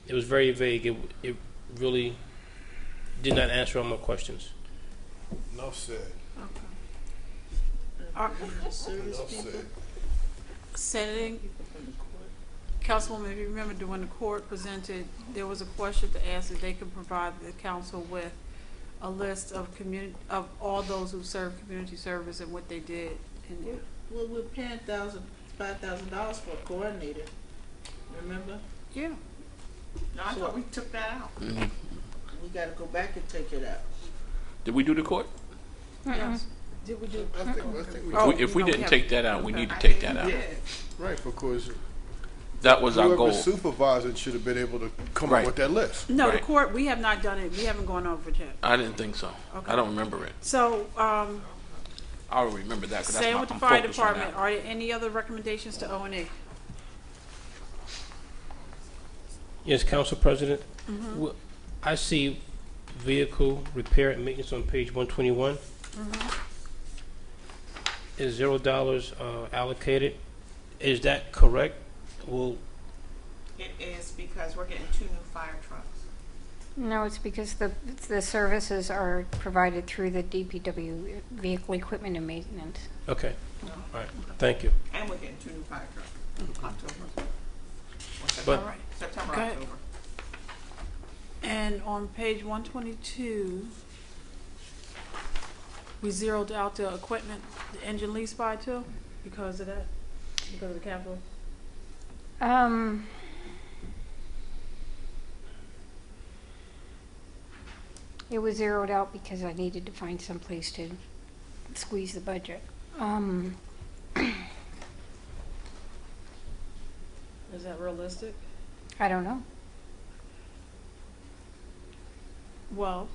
It was very vague. It really did not answer all my questions. Enough said. Service people Setting, from the court. Councilwoman, if you remember, when the court presented, there was a question to ask if they could provide the council with a list of all those who served community service and what they did. And Well, we're paying $5,000 for a coordinator. Remember? yeah, No, I thought we took that out. We got to go back and take it out. Did we do the court? yes. Did we do? I think we Oh, If we no, didn't have- take that out, we okay. need to take that out. Yeah. right, because That was our whoever goal. supervised it should have been able to come Right. up with that list. No, the Right. court, we have not done it. We haven't gone over it yet. I didn't think so. Okay. I don't remember it. So, I'll remember that because that's same my, with the I'm fire focused on department. that. Are there any other recommendations to O&E? Yes, Council President. I see vehicle repair and maintenance on page 121. Is $0 allocated? Is that correct? Well, It is because we're getting 2 new fire trucks. No, it's because the services are provided through the DPW vehicle equipment and maintenance. okay. All right. Thank you. And we're getting 2 new fire trucks. October. But All right. September, Okay. October. And on page 122, we zeroed out the equipment, the engine lease buy too, because of that, because of the capital. It was zeroed out because I needed to find some place to squeeze the budget. Is that realistic? I don't know. Well,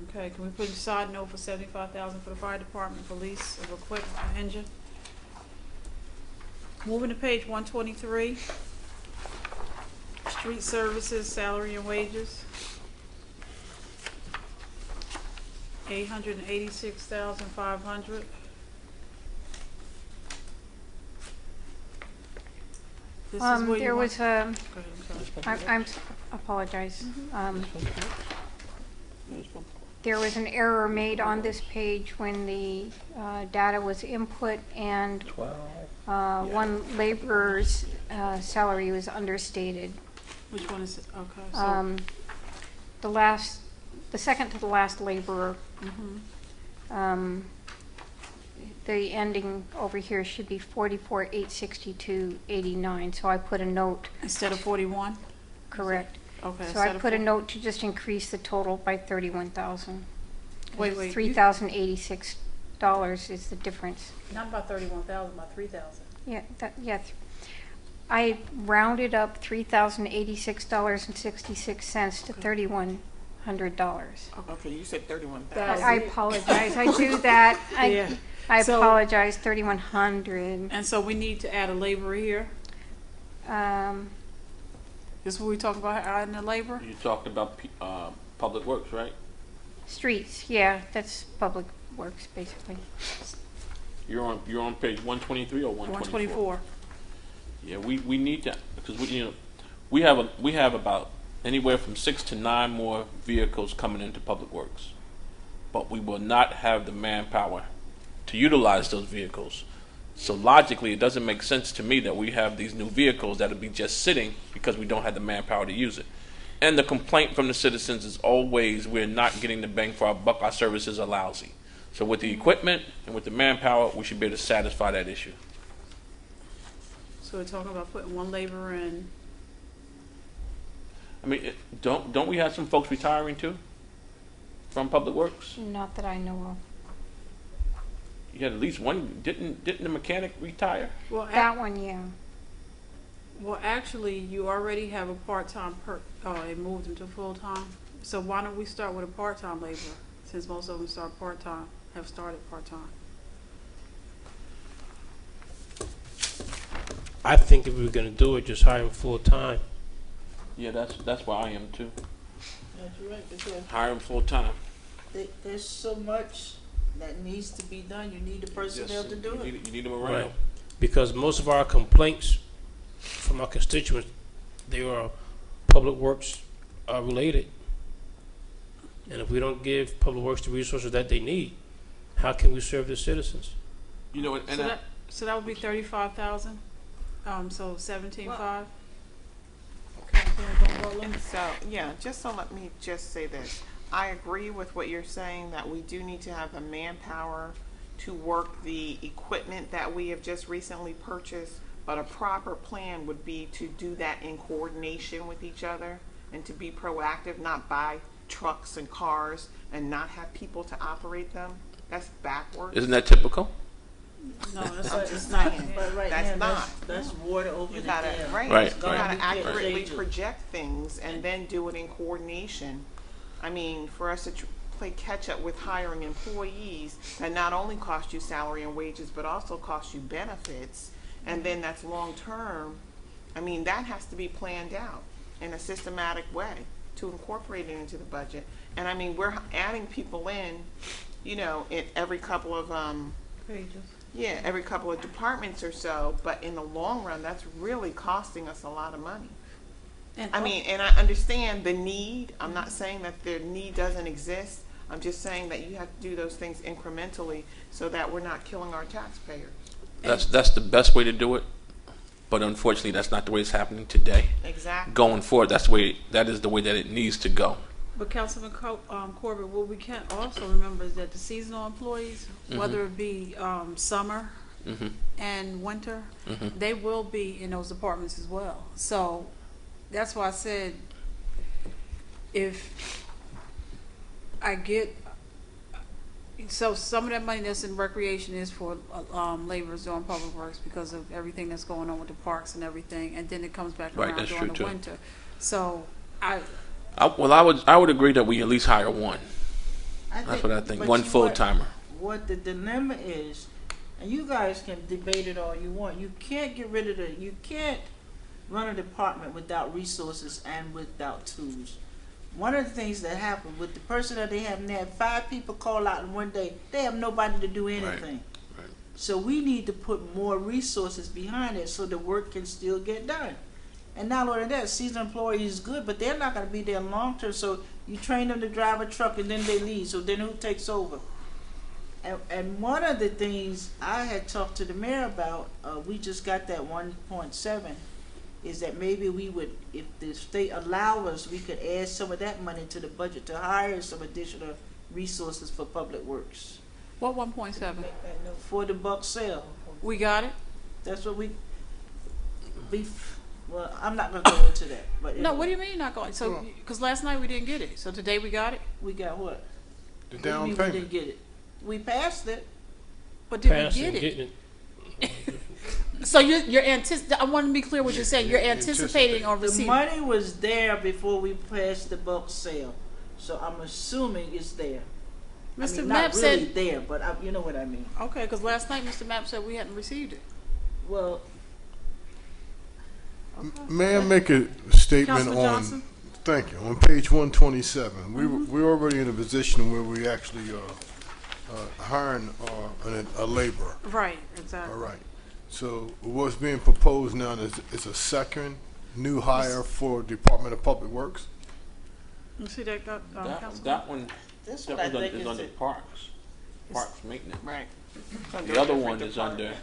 okay, can we put a side note for $75,000 for the fire department for lease of equipment for engine? Moving to page 123, street services, salary and wages. $886,500. This is where you There want- was a, Go ahead, I'm sorry. apologize. There was an error made on this page when the data was input and one laborer's salary was understated. Which one is it? Okay, so, The second to the last laborer, the ending over here should be 44,862.89. So I put a note, instead of 41? correct. Okay. So I put a note to just increase the total by 31,000. Wait, $3,086 is the difference. Not by 31,000, by 3,000. Yeah, I rounded up $3,086.66 to $3,100. Okay, you said 31,000. I apologize. I do that. Yeah. I So- apologize. 3,100. And so we need to add a laborer here? This is what we talk about adding a laborer? You're talking about Public Works, right? Streets. Yeah, that's public works basically. You're on page 123 or 124? 124. Yeah, we need that because we have about anywhere from 6 to 9 more vehicles coming into Public Works, but we will not have the manpower to utilize those vehicles. So logically, it doesn't make sense to me that we have these new vehicles that'll be just sitting because we don't have the manpower to use it. And the complaint from the citizens is always we're not getting the bang for our buck. Our services are lousy. So with the equipment and with the manpower, we should be able to satisfy that issue. So we're talking about putting one laborer in. I mean, don't we have some folks retiring too from Public Works? Not that I know of. You had at least one. Didn't the mechanic retire? Well, That one, yeah. well, actually, you already have a part-time they moved him to full-time. So why don't we start with a part-time laborer, since most of them start part-time, have started part-time? I think if we were gonna do it, just hire him full-time. Yeah, that's where I am too. That's right, because Hire him full time. there's so much that needs to be done. You need the personnel to do it. You need them around. Right. Because most of our complaints from our constituents, they are public works related. And if we don't give public works the resources that they need, how can we serve the citizens? You know, and So that would be 35,000. So 17.5. And so, yeah, let me just say this. I agree with what you're saying, that we do need to have the manpower to work the equipment that we have just recently purchased, but a proper plan would be to do that in coordination with each other and to be proactive, not buy trucks and cars and not have people to operate them. That's backwards. isn't that typical? No, that's I'm not. just saying. But right That's now, not. that's water over You the gotta, dam. right, Right, you right. gotta Be accurately careful. project things and then do it in coordination. I mean, for us to play catch up with hiring employees that not only cost you salary and wages, but also cost you benefits, and then that's long term, I mean, that has to be planned out in a systematic way to incorporate it into the budget. And I mean, we're adding people in, in every couple of, Pages. yeah, every couple of departments or so, but in the long run, that's really costing us a lot of money. And I mean, and I understand the need. I'm not saying that the need doesn't exist. I'm just saying that you have to do those things incrementally so that we're not killing our taxpayers. That's the best way to do it. But unfortunately, that's not the way it's happening today. Exactly. Going forward, that is the way that it needs to go. But Councilman Corbett, what we can't also remember is that the seasonal employees, whether it be summer Mm-hmm. and winter, Mm-hmm. they will be in those departments as well. So that's why I said, if I get, so some of that money that's in recreation is for laborers doing public works because of everything that's going on with the parks and everything, and then it comes back Right, around that's during true, the too. winter. So I I would agree that we at least hire one. I That's what I think. but One you know full timer. What the dilemma is, and you guys can debate it all you want, you can't get rid of you can't run a department without resources and without tools. one of the things that happened with the person that they have now, 5 people call out in one day, they have nobody to do anything. right. So we need to put more resources behind it so the work can still get done. And not only that, seasonal employees is good, but they're not going to be there long term. So you train them to drive a truck and then they leave. So then who takes over? And one of the things I had talked to the mayor about, we just got that 1.7, is that maybe we would, if the state allow us, we could add some of that money to the budget to hire some additional resources for public works. What 1.7? For the buck sale. We got it? That's what we, well, I'm not going to go into that. But No, what do you mean not going? So, because last night we didn't get it. So today we got it? We got what? The What do you down mean payment. We didn't get it. We passed it. But did Pass we get and it? getting it. So you're I want to be clear what you're saying. You're anticipating on The receiving. money was there before we passed the bulk sale. So I'm assuming it's there. Mr. I mean, Mapp not really said, there, but you know what I mean. okay, because last night Mr. Mapp said we hadn't received it. Well, May I make a statement Councilman on? Johnson? Thank you. On page 127, we're already in a position where we actually hiring a laborer. Right, exactly. All right. So what's being proposed now is a second new hire for Department of Public Works. You see that, Councilman? That one that's what I think is under parks maintenance. Right. The other one is under,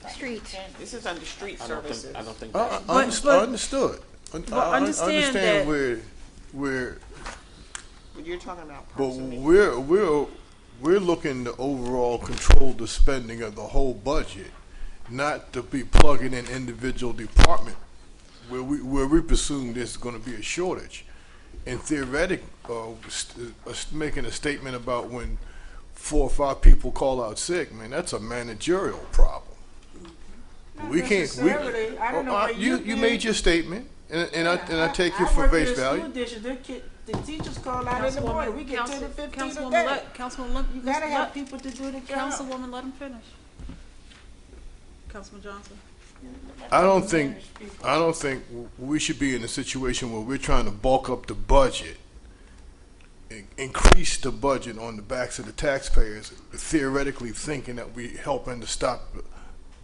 Streets. This is under street I don't services. think. But- Understood. I understand that- where But you're talking about but parks and we're looking to overall control the spending of the whole budget, not to be plugging in individual department where we presume there's going to be a shortage. And theoretic, making a statement about when 4 or 5 people call out sick, man, that's a managerial problem. We can't. necessarily. I don't know where You made your statement, and I take it for work base in a value. School district, the teachers call out in the morning. We get 10 to 15 a day. Councilwoman, You gotta have people to do the job. Councilwoman, let him finish. Councilman Johnson. I don't think we should be in a situation where we're trying to bulk up the budget, increase the budget on the backs of the taxpayers, theoretically thinking that we helping to stop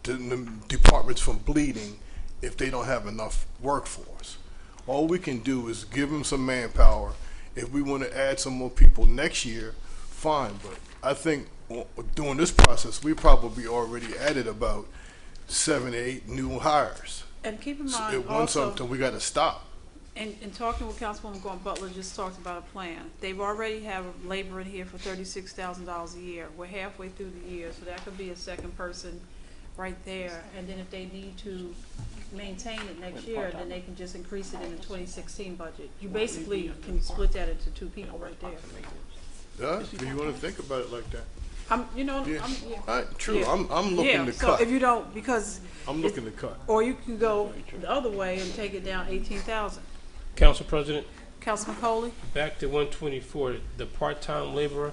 the departments from bleeding if they don't have enough workforce. All we can do is give them some manpower. If we want to add some more people next year, fine. But I think during this process, we probably already added about 7 or 8 new hires. And keep in So mind it wants also, something we got to stop. in talking with Councilwoman Gordon Butler, just talked about a plan. They've already have a labor in here for $36,000 a year. We're halfway through the year, so that could be a second person right there. And then if they need to maintain it next year, then they can just increase it in the 2016 budget. You basically can split that into 2 people right there. Do you want to think about it like that? Yeah. True. Yeah. I'm looking to so cut. if you don't, because, I'm looking to cut. or you can go the other way and take it down 18,000. Council President, Councilman Coley? back to 124, the part-time laborer,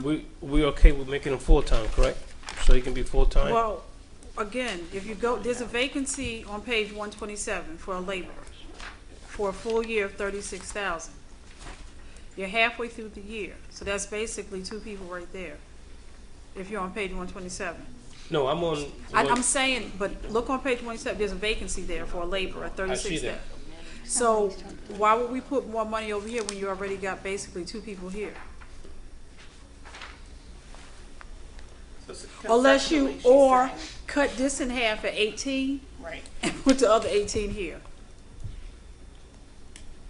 we okay with making him full-time, correct? So he can be full-time? Well, again, if you go, there's a vacancy on page 127 for a laborer for a full year of 36,000. You're halfway through the year, so that's basically 2 people right there. If you're on page 127. No, I'm on. I'm saying, but look on page 127, there's a vacancy there for a laborer at 36,000. So why would we put more money over here when you already got basically 2 people here? Unless you, Conceptually, she's or saying- cut this in half at 18 Right. and put the other 18 here.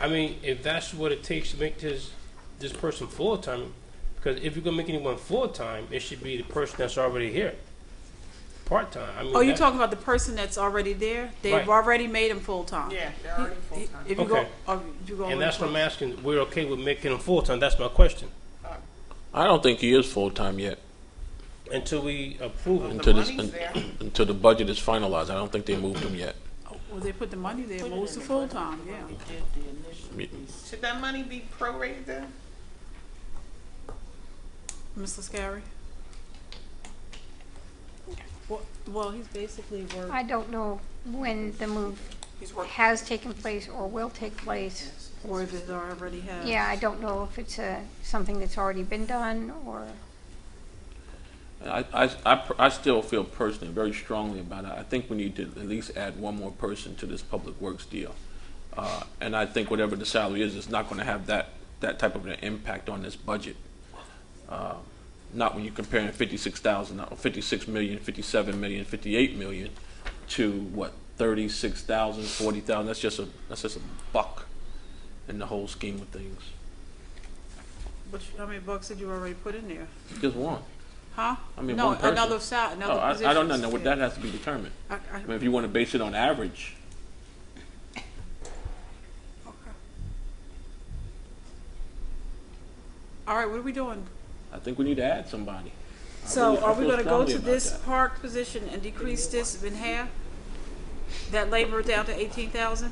I mean, if that's what it takes to make this person full-time, because if you're gonna make anyone full-time, it should be the person that's already here, part-time. I mean, Oh, you're talking about the person that's already there? They've Right. already made him full-time. Yeah, they're already full-time. If you go, Okay. you go. And that's what I'm asking, we're okay with making him full-time, that's my question, I don't think he is full-time yet. until we approve it. Until this, money's there. until the budget is finalized, I don't think they moved him yet. Well, they put the money there, moves to full-time, yeah. We did the initial piece. Should that money be prorated then? Mr. Scary? Well, he's basically worked. I don't know when the move He's working. has taken place or will take place. Or if it already has. Yeah, I don't know if it's something that's already been done or, I still feel personally very strongly about it. I think we need to at least add one more person to this public works deal. And I think whatever the salary is, it's not going to have that type of an impact on this budget. Not when you're comparing 56 million, 57 million, 58 million to what, 36,000, 40,000. That's just a buck in the whole scheme of things. How many bucks did you already put in there? Just one. Huh? I mean, no, one person. another position. I don't know. What that has to be determined. I I mean, if you want to base it on average, okay. All right, what are we doing? I think we need to add somebody. So I are we feel going to go strongly to about this that. park position and decrease this in half? That labor down to 18,000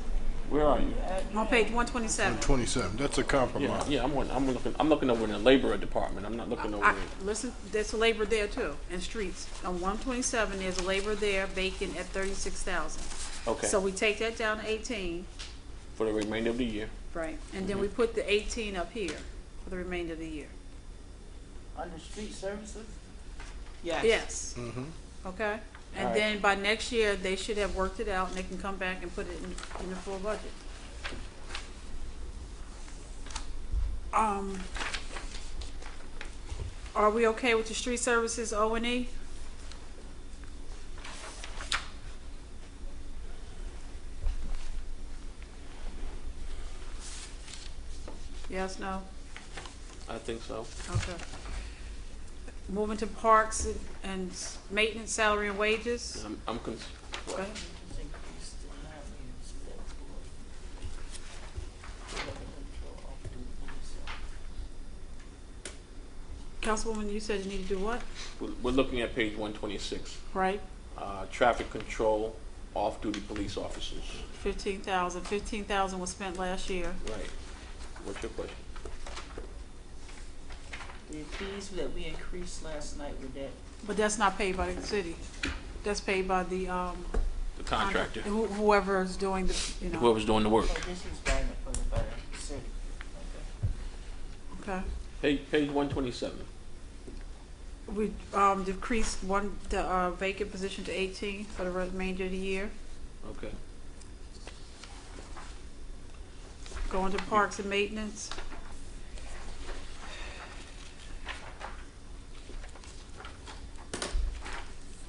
Where are you? on page 127. 27, that's a compromise. Yeah. I'm looking over in the labor department. I'm not looking over. Listen, there's a labor there too, and streets. On 127, there's a labor there vacant at 36,000. Okay. So we take that down to 18, For the remainder of the year. right? And then we put the 18 up here for the remainder of the year. Under street services? Yes. Yes. Mhm. Okay? And All right. then by next year, they should have worked it out and they can come back and put it in the full budget. Are we okay with the street services O&E? Yes, no? I think so. Okay. Moving to parks and maintenance, salary and wages. I'm Go ahead. Increase the levy and spend for control of the police. Councilwoman, you said you need to do what? We're looking at page 126. Right? Traffic control, off-duty police officers. 15,000. 15,000 was spent last year. Right. What's your question? The fees that we increased last night with that, But that's not paid by the city. That's paid by the, The contractor. whoever is doing the, Whoever's doing the work. oh, this is buying it for the city. Okay. okay. Page 127. We, decreased the vacant position to 18 for the remainder of the year. Okay. Going to parks and maintenance.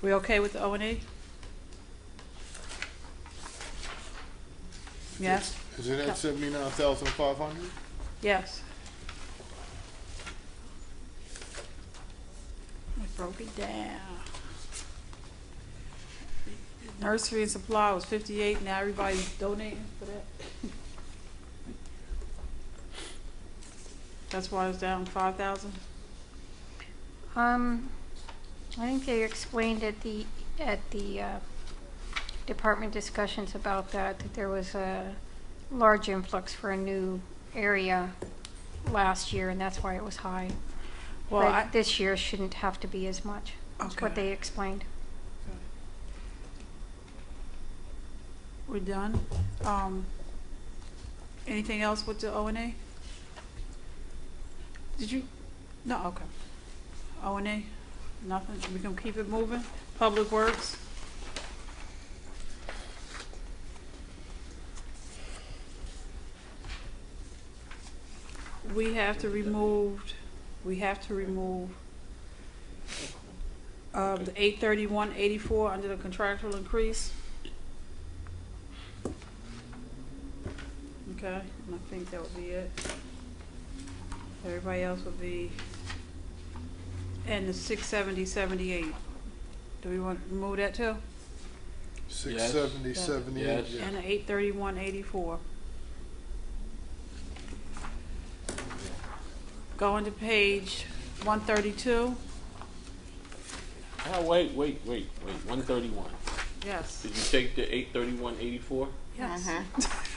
We okay with the O&E? Yes? Is it at 79,500? Yes. We broke it down. Nursery and supply was 58, now everybody's donating for that. That's why it's down 5,000? I think they explained at the department discussions about that there was a large influx for a new area last year, and that's why it was high. Well, But this year shouldn't have to be as much. That's what Okay. they explained. We're done. Anything else with the O&A? Did you? No, okay. O&A? Nothing? We can keep it moving? Public Works? We have to remove the 831.84 under the contractual increase. Okay, and I think that would be it. Everybody else would be, and the 670.78. Do we want to remove that too? 670, 78, Yes. yeah. And the 831.84. Going to page 132. Oh, wait. 131. Yes. Did you take the 831.84? Yes.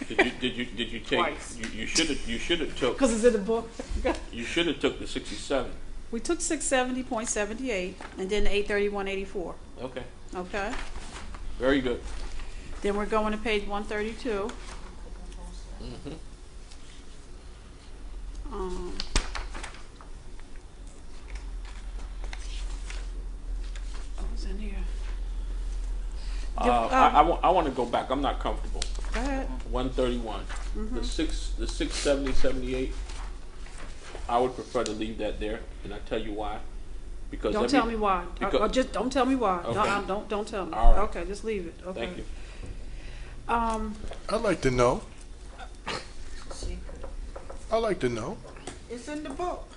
Did you take? Twice. You should have took. Because it's in the book. You should have took the 67. We took 670.78 and then the 831.84. Okay. Okay. Very good. Then we're going to page 132. What was in here? I want to go back. I'm not comfortable. Go ahead. 131. The 670, 78. I would prefer to leave that there, and I tell you why. Because Don't tell me why. Just don't tell me why. Okay. Don't tell me. All right. Okay, just leave it. Okay. Thank you. I'd like to know. I'd like to know. It's in the book.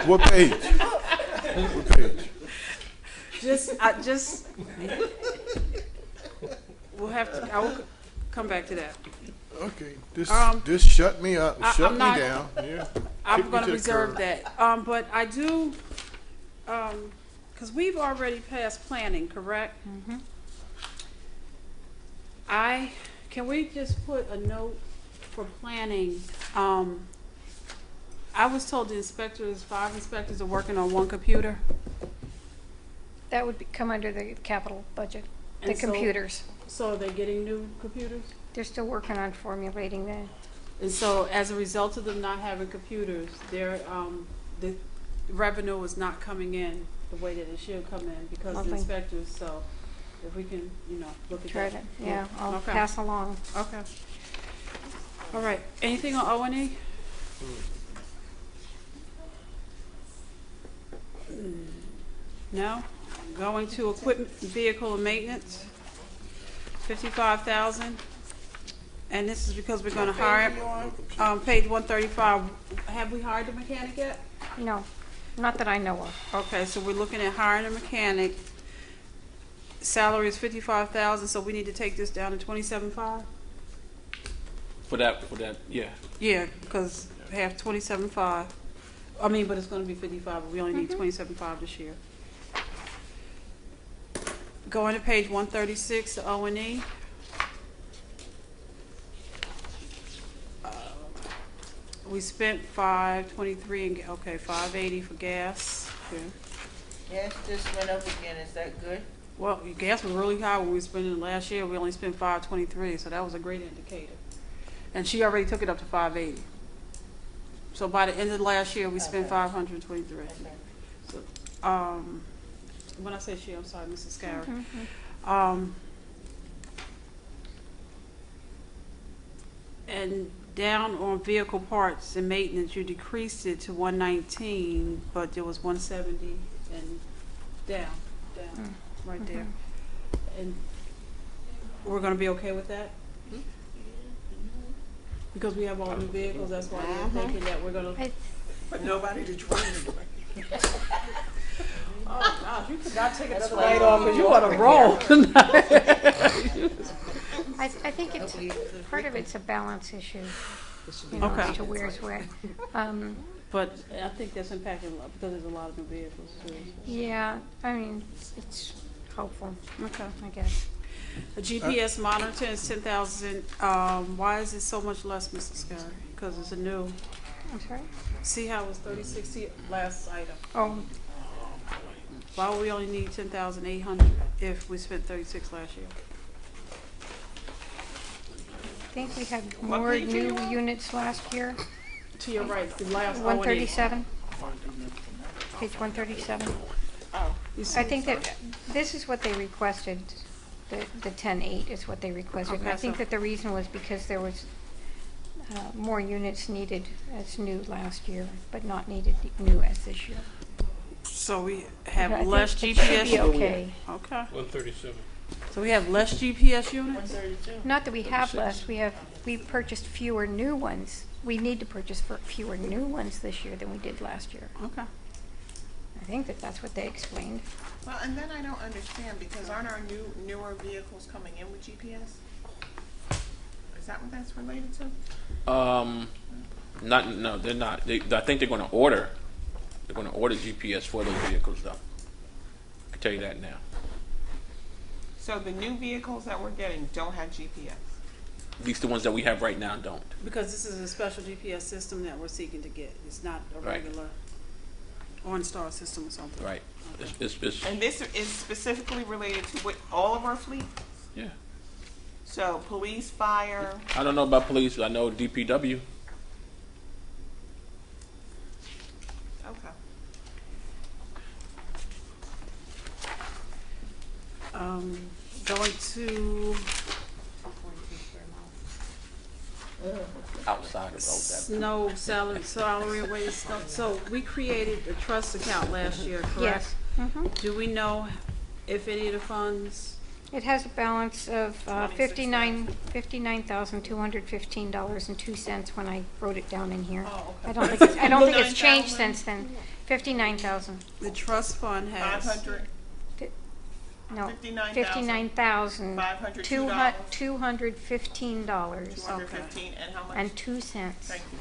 What page? What page? We'll have to. I will come back to that. Okay, this Um, this shut me up, shut I'm me not- down. Yeah, I'm Kick me going to to the reserve curb. that. But I do, because we've already passed planning, correct? Can we just put a note for planning? I was told the inspectors, 5 inspectors are working on 1 computer. That would come under the capital budget, the And so- computers. So they're getting new computers? They're still working on formulating that. And so as a result of them not having computers, their, the revenue is not coming in the way that it should come in because of the Lovely. inspectors. So if we can, look at Try that. to, yeah, I'll Okay. pass along. Okay. All right. Anything on O&E? No? Going to equipment, vehicle and maintenance, 55,000. And this is because we're gonna hire, page 135. Have we hired the mechanic yet? No, not that I know of. Okay, so we're looking at hiring a mechanic. Salary is 55,000, so we need to take this down to 27.5? For that, yeah. Yeah, because we have 27.5. I mean, but it's gonna be 55, but we only need 27.5 this year. Going to page 136, the O&E. We spent 523 and, okay, 580 for gas. Okay. Yes, just went up again. Is that good? Well, gas was really high when we were spending it last year. We only spent 523, so that was a great indicator. And she already took it up to 580. So by the end of last year, we spent 523. Okay. So, when I say she, I'm sorry, Mrs. Scarry. And down on vehicle parts and maintenance, you decreased it to 119, but there was 170 and down, right there. And we're gonna be okay with that? Because we have all new vehicles, that's why we're thinking that we're gonna. But nobody to train. Oh gosh, you could not take another why night off because you on a roll. I think it's, part of it's a balance issue, Okay. as to where's where. But I think that's impacting a lot because there's a lot of new vehicles too. Yeah, I mean, it's hopeful, Okay. I guess. The GPS monitor is 10,000. Why is it so much less, Mrs. Scott? Because it's a new. I'm sorry? See how it was 36 last item. Oh, Why would we only need 10,800 if we spent 36 last year? I think we had more new units last year. To your right, the last O&E. 137. Page 137. Oh, You see? I think that this is what they requested, the 10.8 is what they requested. And I Okay, think so- that the reason was because there was more units needed as new last year, but not needed new as this year. So we I have think less it GPS. should be okay. Okay. 137. So we have less GPS units? 132. Not that we have less, we purchased fewer new ones. We need to purchase fewer new ones this year than we did last year. Okay. I think that's what they explained. well, and then I don't understand because aren't our newer vehicles coming in with GPS? Is that what that's related to? No, they're not. I think they're going to order. They're going to order GPS for those vehicles, though. I can tell you that now. So the new vehicles that we're getting don't have GPS. At least the ones that we have right now don't. Because this is a special GPS system that we're seeking to get. It's not a Right. regular. OnStar system or something. Right. It's And this is specifically related to what, all of our fleet? yeah. So police, fire, I don't know about police. I know DPW. okay. Going to Outside of that. snow salary and wage stuff. So we created a trust account last year, correct? Yes. Do we know if any of the funds? It has a balance of $26,000. $59,215.02 when I wrote it down in here. Oh, I okay. don't think it's changed 59,000? since then. 59,000. The trust fund has 500, No, 59,000. $502. $215 $215, and how much? and 2 cents. Thank you.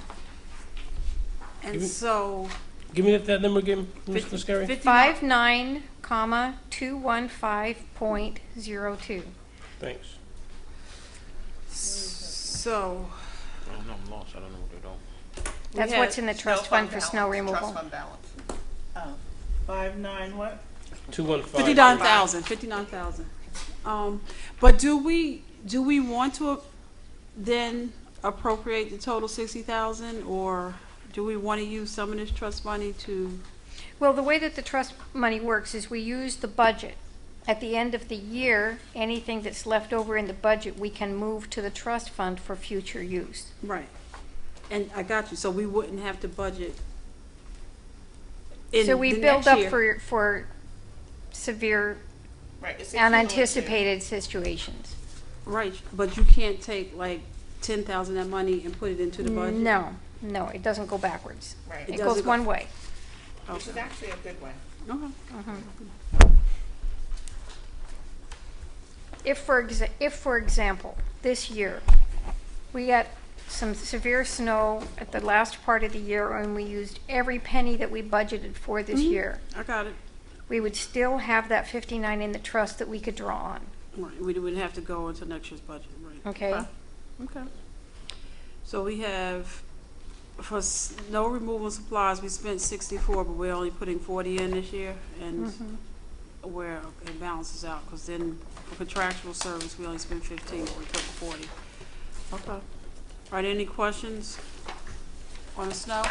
and so Give me that number again, Mr. Scary. 59,215.02. Thanks. So I don't know. I'm lost. I don't know what they're doing. That's had what's in the trust fund for snow Trust removal. fund balance. Oh, 5-9 what? 215. 59,000. But do we want to then appropriate the total 60,000, or do we want to use some of this trust money to? Well, the way that the trust money works is we use the budget. At the end of the year, anything that's left over in the budget, we can move to the trust fund for future use. Right. And I got you. So we wouldn't have to budget. In So we the build next up year. for severe Right, it's unanticipated situations. Right, but you can't take like 10,000 of that money and put it into the budget. No, it doesn't go backwards. Right. It It goes doesn't go- one way. Which is actually a good way. Okay. If for example, this year, we got some severe snow at the last part of the year and we used every penny that we budgeted for this year, I got it. we would still have that 59 in the trust that we could draw on, Right. We wouldn't have to go into next year's budget. Right. okay? Okay. So we have, for snow removal supplies, we spent 64, but we're only putting 40 in this year, and where it balances out, because then for contractual service, we only spent 15, but we took 40. Okay. All right, any questions on the snow?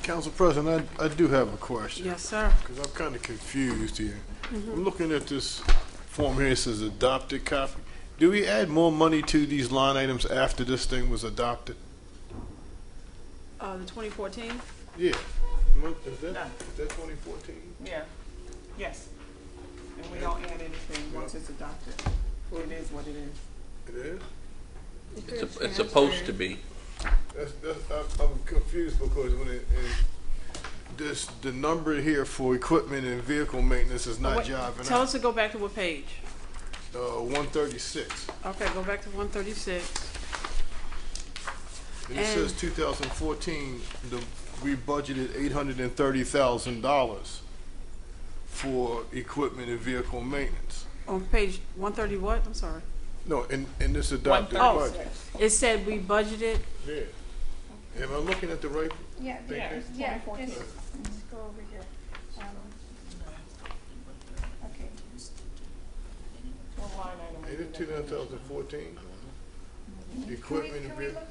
Council President, I do have a question. Yes, sir. Because I'm kind of confused here. I'm looking at this form here, it says adopted copy. Do we add more money to these line items after this thing was adopted? The 2014? Yeah. Is that 2014? Yeah, yes. And we don't add anything once it's adopted. It is what it is. It is? It's supposed to be. I'm confused because when the number here for equipment and vehicle maintenance is not Wait, jiving tell out. us to go back to what page? 136. Okay, go back to 136. And it says 2014, we budgeted $830,000 for equipment and vehicle maintenance. On page 130 what? I'm sorry. No, in this adopted 136. budget. It said we budgeted. Yeah. Am I looking at the right? Yeah, Yeah, it's 2014. just go over here. Okay. What line item Is it 2014? Equipment and vehicle.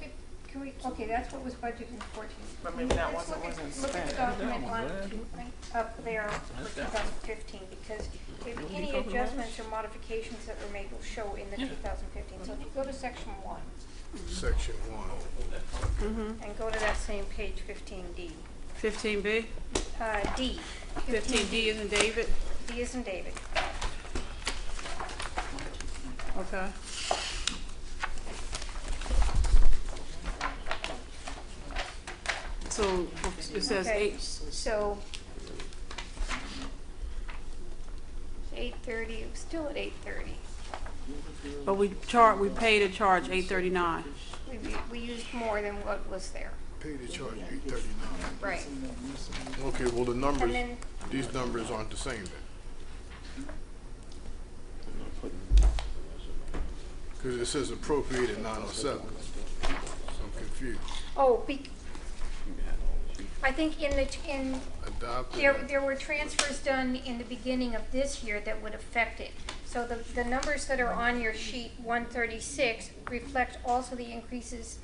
Okay, that's what was budgeted in 14. But maybe that wasn't Look at spent. the document up there for 2015, because if any adjustments or modifications that were made will show in the 2015. So if you go to section 1 Section 1. and go to that same page 15D. 15B? D. 15D is in David? D is in David. Okay. So it says Okay, 8. so 8:30, it was still at 8:30. But we paid a charge 839. We used more than what was there. Pay the charge 839. Right. Okay, well the numbers, And then, these numbers aren't the same then. Because it says appropriated 907. So I'm confused. I think adopted. there were transfers done in the beginning of this year that would affect it. So the numbers that are on your sheet 136 reflect also the increases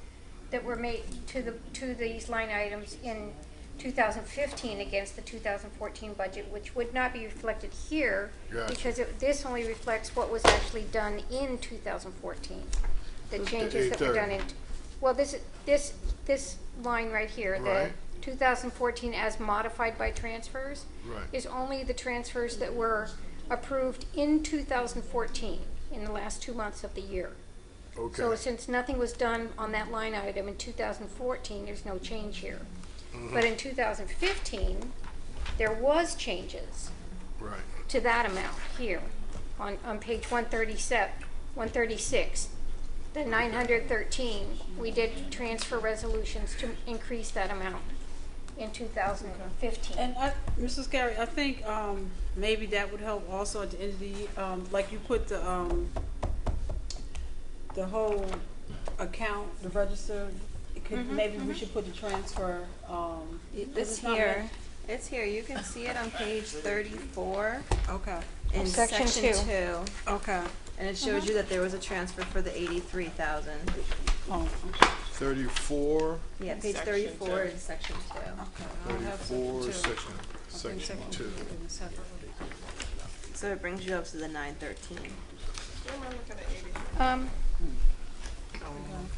that were made to these line items in 2015 against the 2014 budget, which would not be reflected here Gotcha. because this only reflects what was actually done in 2014. The changes that were done in, well, this line right here, Right. the 2014 as modified by transfers, Right. is only the transfers that were approved in 2014, in the last 2 months of the year. Okay. So since nothing was done on that line item in 2014, there's no change here. But in 2015, there was changes Right. to that amount here on page 136. The 913, we did transfer resolutions to increase that amount in 2015. And Mrs. Gary, I think maybe that would help also at the end of the year, like you put the whole account, the register. Maybe we should put the transfer. It's here. It's here. You can see it on page 34 Okay. in Section section two. 2. Okay. And it shows you that there was a transfer for the 83,000. Oh, 34. Yeah, page Section 34 two. in section 2. okay. I'll have 34 section two. section I think 2. in a separate. So it brings you up to the 913.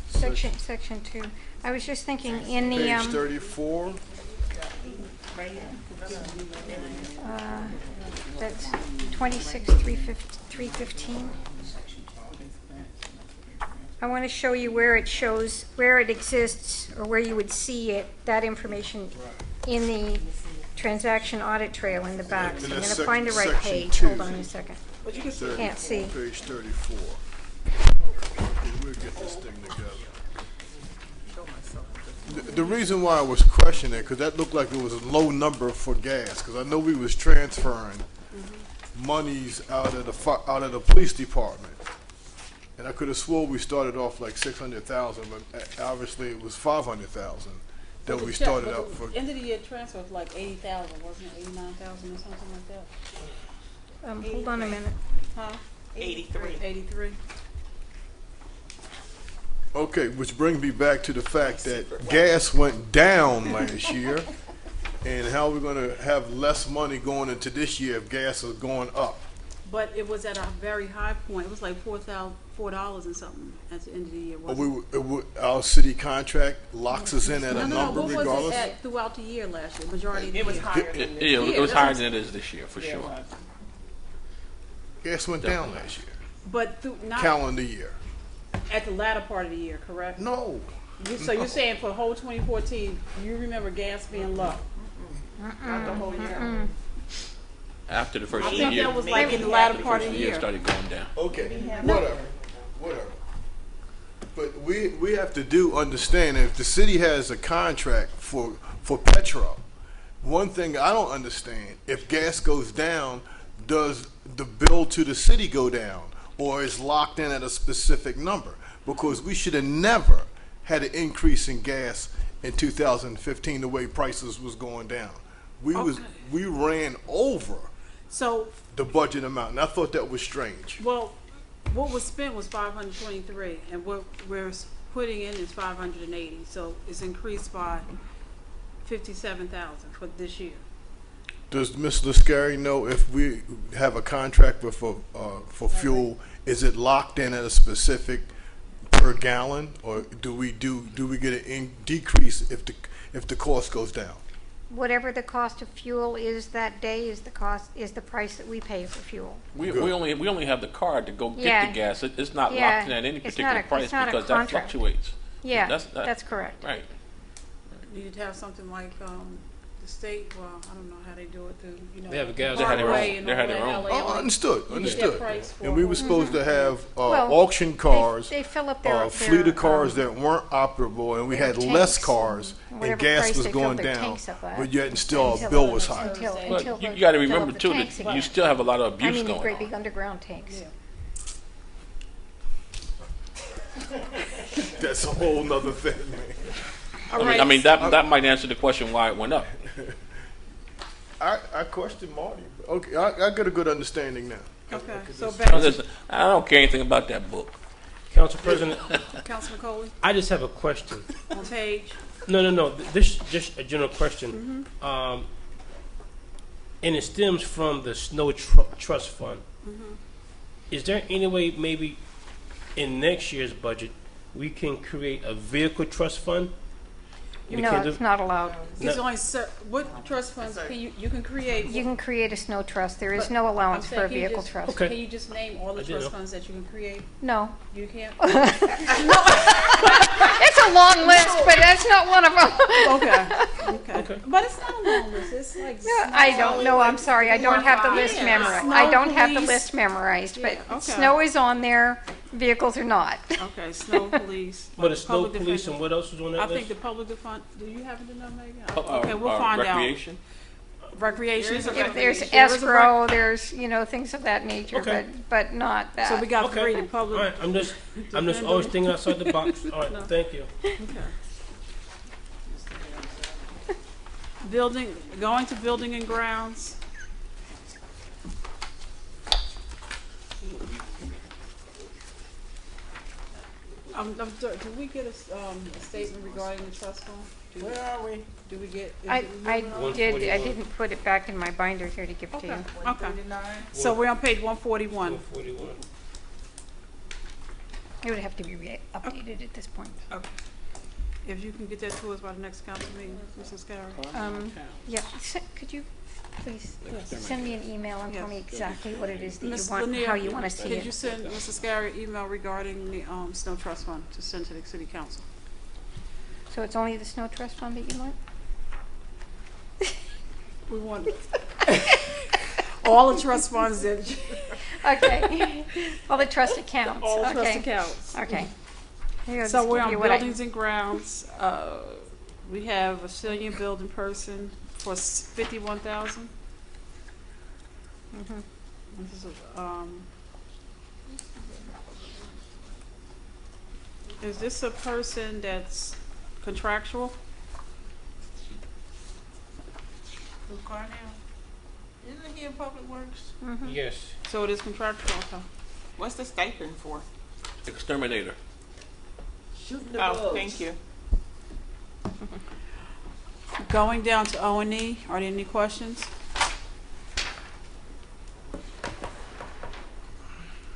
Section 2. I was just thinking in the, Page 34. that's 26,315. I want to show you where it shows, where it exists, or where you would see it, that information in the transaction audit trail in the back. So I'm going to find the right section page. 2. Hold on a second. But you can see. Can't see. Page 34. We'll get this thing together. The reason why I was questioning it, because that looked like it was a low number for gas, because I know we was transferring monies out of the police department, and I could have swore we started off like 600,000, but obviously it was 500,000 that we started out for. End of the year transfer was like 80,000, wasn't it? 89,000 or something like that. Hold on a minute. Huh? 83. 83. Okay, which brings me back to the fact that gas went down last year, and how we're going to have less money going into this year if gas is going up. But it was at a very high point. It was like $4 and something at the end of the year. Wasn't Our city contract locks us in at a number What was regardless. it at throughout the year last year? Majority of the It was year. higher than this. Yeah, it was Yeah, higher that's- than it is this year, for sure. Gas went down last year, But not calendar year. at the latter part of the year, correct? No, So you're saying for whole 2014, you remember gas being low? Not the whole year. After the first I of the think year, that was like in the latter the part first of of the the year year. started going down. okay, whatever. But we have to understand if the city has a contract for petrol. One thing I don't understand, if gas goes down, does the bill to the city go down, or is locked in at a specific number? Because we should have never had an increase in gas in 2015 the way prices was going down. We ran over So, the budget amount, and I thought that was strange. well, what was spent was 523, and what we're putting in is 580. So it's increased by 57,000 for this year. Does Ms. Lascari know if we have a contract for fuel, is it locked in at a specific per gallon, or do we get an decrease if the cost goes down? Whatever the cost of fuel is that day is the price that we pay for fuel. We only have the card to go get Yeah. the gas. It's not Yeah, locked in at any it's particular not a- price it's not a because that contract. fluctuates. Yeah, That- that's correct. Right. You need to have something like the state. Well, I don't know how they do it. They have a gas- They had their Parkway own. and They had all their that, own. LA. Understood. You get that price for And we were supposed to have Well, auction cars, They fill up their fleet of cars that weren't operable, and we had less tanks, cars, whatever and gas price was they filled going their down, tanks up at. but yet and still our bill was high. Until But the- you got to fill remember up the too tanks that again. you still have a lot of I abuse mean, the going great on. big underground tanks. Yeah. That's a whole nother thing, man. All I right. mean that might answer the question why it went up. I question Marty. Okay, I get a good understanding now. Okay, so Listen, I don't care anything about that book. Council President, Councilman Coley, I just have a question. on page, No. This just a general question. And it stems from the Snow Trust Fund. Is there any way maybe in next year's budget we can create a vehicle trust fund? We No, can it's do- not allowed. it's only, what trust funds can you can create? You can create a snow trust. There is But no I'm allowance saying, for a can you vehicle just- trust. Okay. Can you just name all the I didn't trust know. funds that you can create? No. You can't? It's a long list, but that's not one of them. Okay. But it's not a long list, it's like. I don't know. I'm sorry. I don't have the list Yeah. memorized. Snow I don't have the police. list memorized, but Yeah, okay. snow is on there. Vehicles are not. Okay, snow police. But the snow public police defender. and what else is on that I list? think the public defend, do you happen to know, Megan? Uh, Okay, we'll find out. Recreation. Recreation. There is a If there's There is a escrow, there's, things of that nature, Okay. but not that. So we got Okay. three, the All public. right, I'm just always thinking outside the box. All right, thank you. Okay. Going to building and grounds. Did we get a statement regarding the trust fund? Where are we? Do we get? is I it moving on? didn't put it back in my binder here to give to Okay, you. okay. 139? So we're on page 141. 141. It would have to be updated at this point. Okay. If you can get that to us by the next council meeting, Mrs. Carey. Yeah, could you please send me an email and tell me Yes. exactly what it is that you Ms. want, Lanier, how you want to see Could you it? send Mrs. Carey an email regarding the snow trust fund to send to the city council? So it's only the snow trust fund that you want? We want all the trust funds that, Okay. All the trust accounts. all the trust Okay. accounts. Okay. Here, I'll So just we're give on you what I- buildings and grounds. We have a civilian building person for 51,000. This is this a person that's contractual? Who, Carnell? Isn't he in Public Works? Yes. So it is contractual. Okay. What's the stipend for? Exterminator. Shooting the Oh, bugs. thank you. Going down to O&E, are there any questions?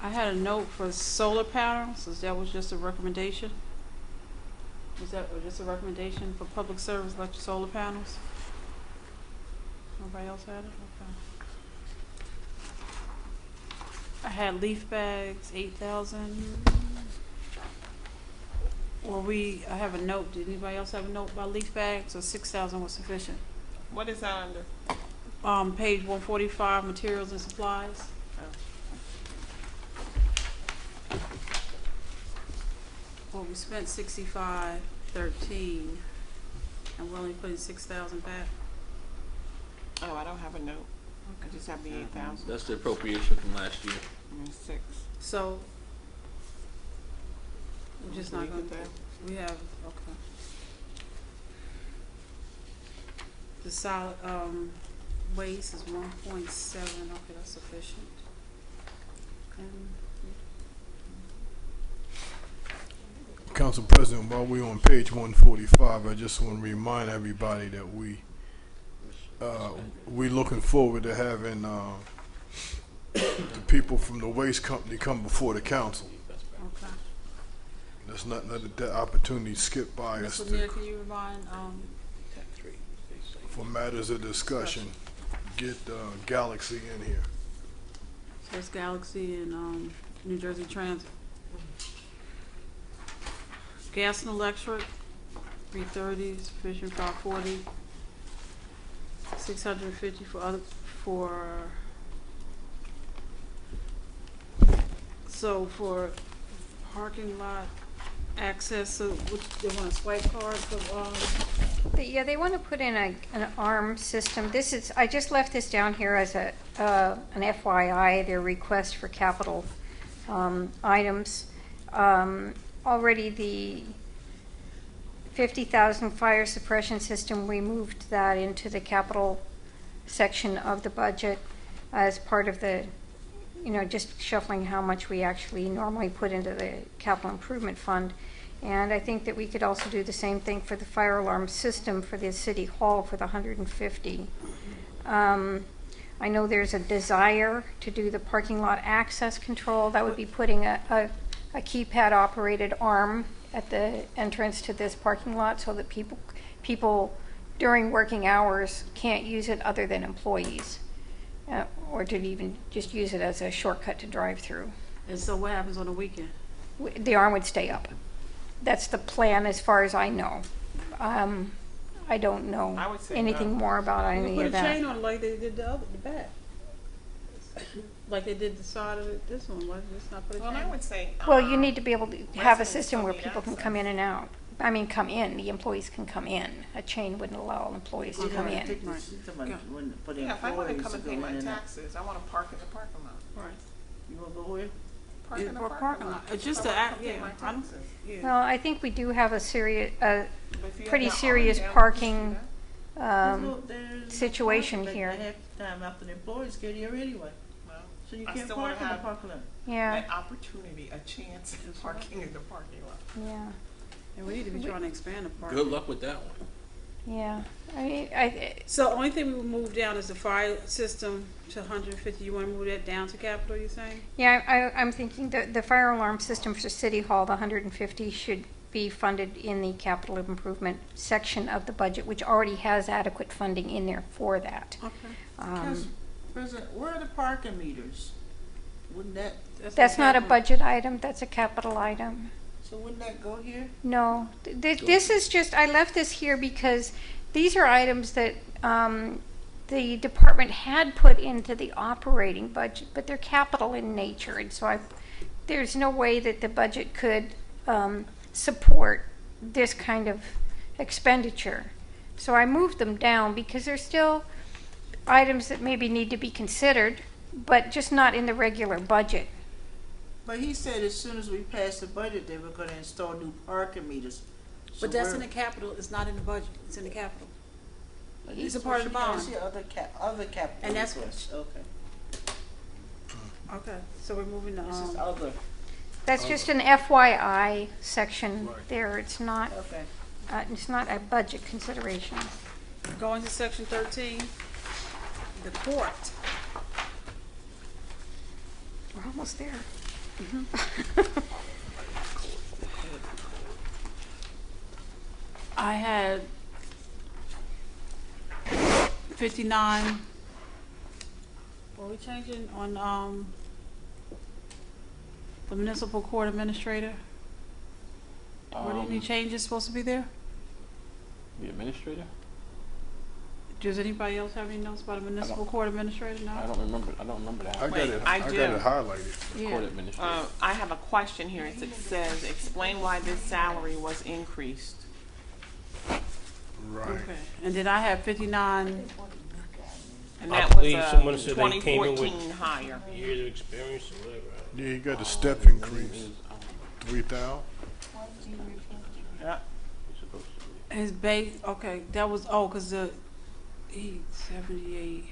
I had a note for solar panels, is that was just a recommendation? Was that just a recommendation for public service, electric solar panels? Nobody else had it? Okay. I had leaf bags, 8,000. I have a note, did anybody else have a note about leaf bags, or 6,000 was sufficient? What is that under? Page 145, materials and supplies. Well, we spent 6513, and we're only putting 6,000 back. Oh, I don't have a note. I just have the 8,000. That's the appropriation from last year. And 6. So, we're just not Leave gonna, it there. we have, okay. The solid, waste is 1.7, okay, that's sufficient. And Council President, while we're on page 145, I just want to remind everybody that we're looking forward to having the people from the waste company come before the council. okay. Let's not let that opportunity skip by us Ms. Lanier, can you remind, for matters of discussion. Get Galaxy in here. so it's Galaxy and, New Jersey Transit. Gas and electric, 330, sufficient 540. 650 for parking lot access, so they want a swipe card for, Yeah, they want to put in an ARM system. I just left this down here as an FYI, their request for capital items. Already the 50,000 fire suppression system, we moved that into the capital section of the budget as part of the, just shuffling how much we actually normally put into the capital improvement fund. And I think that we could also do the same thing for the fire alarm system for the city hall for the 150. I know there's a desire to do the parking lot access control. That would be putting a keypad operated arm at the entrance to this parking lot so that people during working hours can't use it other than employees, or to even just use it as a shortcut to drive through. And so what happens on the weekend? The arm would stay up. That's the plan as far as I know. I don't know I would say anything more about any Put of a that. chain on it like they did the back. Like they did the side of this one. Why just not put a Well, chain? I would say. Well, you need to be able to have a residents system don't where need people can access. come in and out. I mean, come in. The employees can come in. A chain wouldn't allow employees to come in. Take the Right. system Yeah. for the Yeah, if I want to employees come to and go pay in my and out. taxes, I want to park in the parking lot. Right. You wanna go where? Park in the For parking lot. It's just I to wanna act, come pay yeah. my I don't, taxes. yeah. Well, I think we do have a serious, But if you have pretty your arm serious down, parking There's no situation parking here. like half the time after the employees get here anyway. well, So you I can't still park wanna in the have parking lot. Yeah, an opportunity, a chance of parking in the parking lot. yeah, And we need to be trying to expand the park. Good luck with that one. yeah. So only thing we would move down is the fire system to 150. You want to move that down to capital, you saying? Yeah, I'm thinking that the fire alarm system for City Hall, the 150, should be funded in the capital improvement section of the budget, which already has adequate funding in there for that. Okay. President, where are the parking meters? Wouldn't that, That's not a budget item, that's a capital item. so wouldn't that go here? No, this is just, I left this here because these are items that the department had put into the operating budget, but they're capital in nature, and so there's no way that the budget could support this kind of expenditure. So I moved them down because they're still items that maybe need to be considered, but just not in the regular budget. But he said as soon as we pass the budget, they were gonna install new parking meters. So But that's where- in the capital. It's not in the budget. It's in the capital. It's a So part of the she gotta bond. see other capital And that's what- requests. Okay. Okay. So we're moving to This is other, That's just an FYI section there. It's not okay. a budget consideration. going to section 13. The court. We're almost there. I had 59. What are we changing on the municipal court administrator? What any changes supposed to be there? The administrator? Does anybody else have any notes about a municipal court administrator now? I don't remember that. I got Wait, it. I got do. it highlighted. Court administrator. I have a question here. It says, explain why this salary was increased. Right. Okay. And then I have 59. And I that believe was someone said they came in with 2014 higher. years of experience or whatever. Yeah, you got the step increase, 3,000. Yeah. His base, okay, that was, because the, he, 78.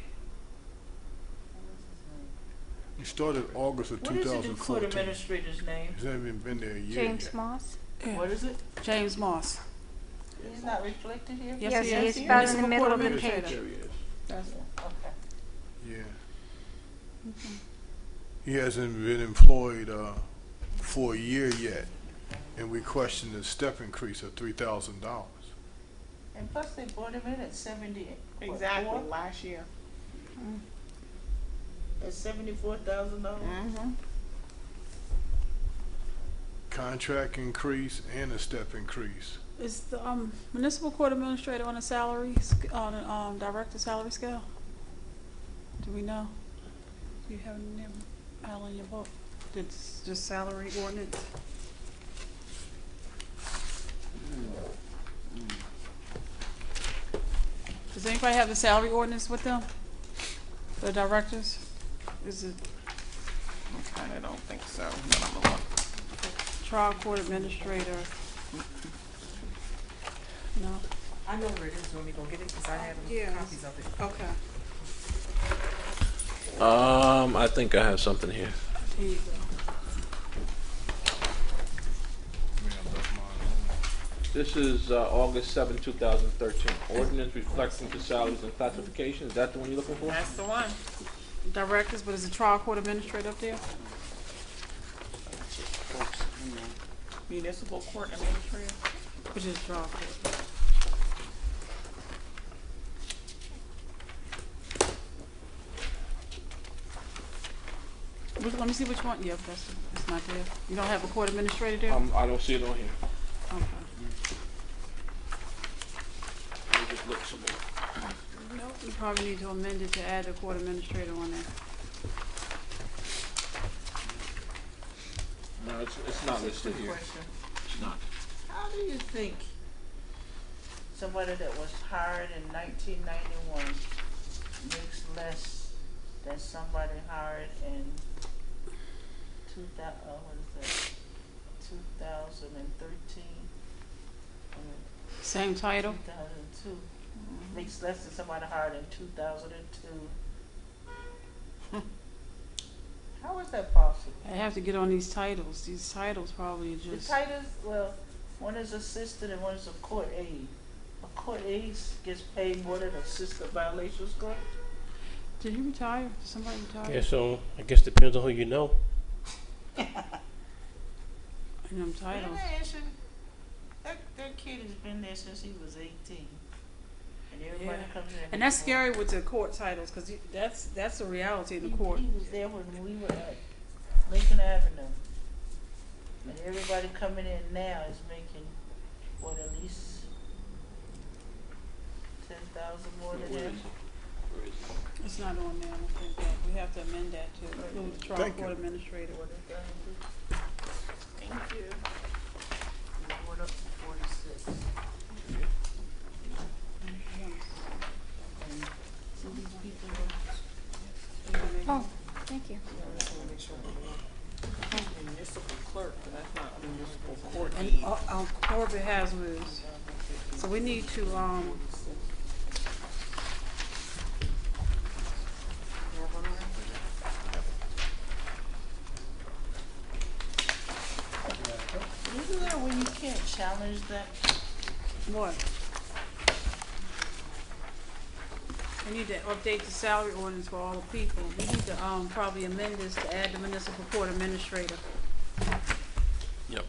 You started August of What is the new court 2014. administrator's name? He's not even been there a year James yet. Moss? Yeah. What is it? James Moss. It's not reflected here? Yes, Yes, he he is. is about in the Municipal middle court of the administrator. page. There he is. Okay. Yeah. He hasn't been employed for a year yet, and we question the step increase of $3,000. And plus they brought him in at 70. Exactly, last year. At $74,000. Mm-hmm. Contract increase and a step increase. Is the municipal court administrator on a salary, on a director salary scale? Do we know? Do you have any Al in your book? It's just salary ordinance? Does anybody have the salary ordinance with them? The directors? Is it I don't think so, but I'm gonna look. trial court administrator? I know where it is. You want me to go get it? Because I have Yeah. copies of it. Okay. I think I have something here. Here you go. This is August 7, 2013. Ordinance reflecting the salaries and classification. Is that the one you're looking for? That's the one. Directors, but is the trial court administrator up there? Municipal court administrator. Which is trial court. Let me see which one. Yep, it's not there. You don't have a court administrator there? I don't see it on here. Okay. Let me just look some more. Nope, you probably need to amend it to add the court administrator on there. No, it's not listed here. Question. It's not. How do you think somebody that was hired in 1991 makes less than somebody hired in 2013? Same title? 2002. Makes less than somebody hired in 2002. How is that possible? I have to get on these titles. These titles probably The just. titles, well, one is assistant and one is a court aide. A court aide gets paid more than assistant violations court. Did he retire? Did somebody retire? Yeah, so I guess depends on who you know. And them titles. That kid has been there since he was 18. And everybody Yeah. comes in. And that's scary with the court titles, because that's a reality in the court. He was there when we were at Lincoln Avenue. And everybody coming in now is making, what, at least 10,000 more than Where him? is it? Where is it? It's not on there, I don't think that. We have to amend that to include the trial Thank court you. administrator. Thank you. It went up to 46. And some of these people Oh, thank you. Municipal clerk, but that's not municipal court. And Corbett has his. So we need to, isn't there when you can't challenge that? what? We need to update the salary ordinance for all the people. We need to, probably amend this to add the municipal court administrator. Yep.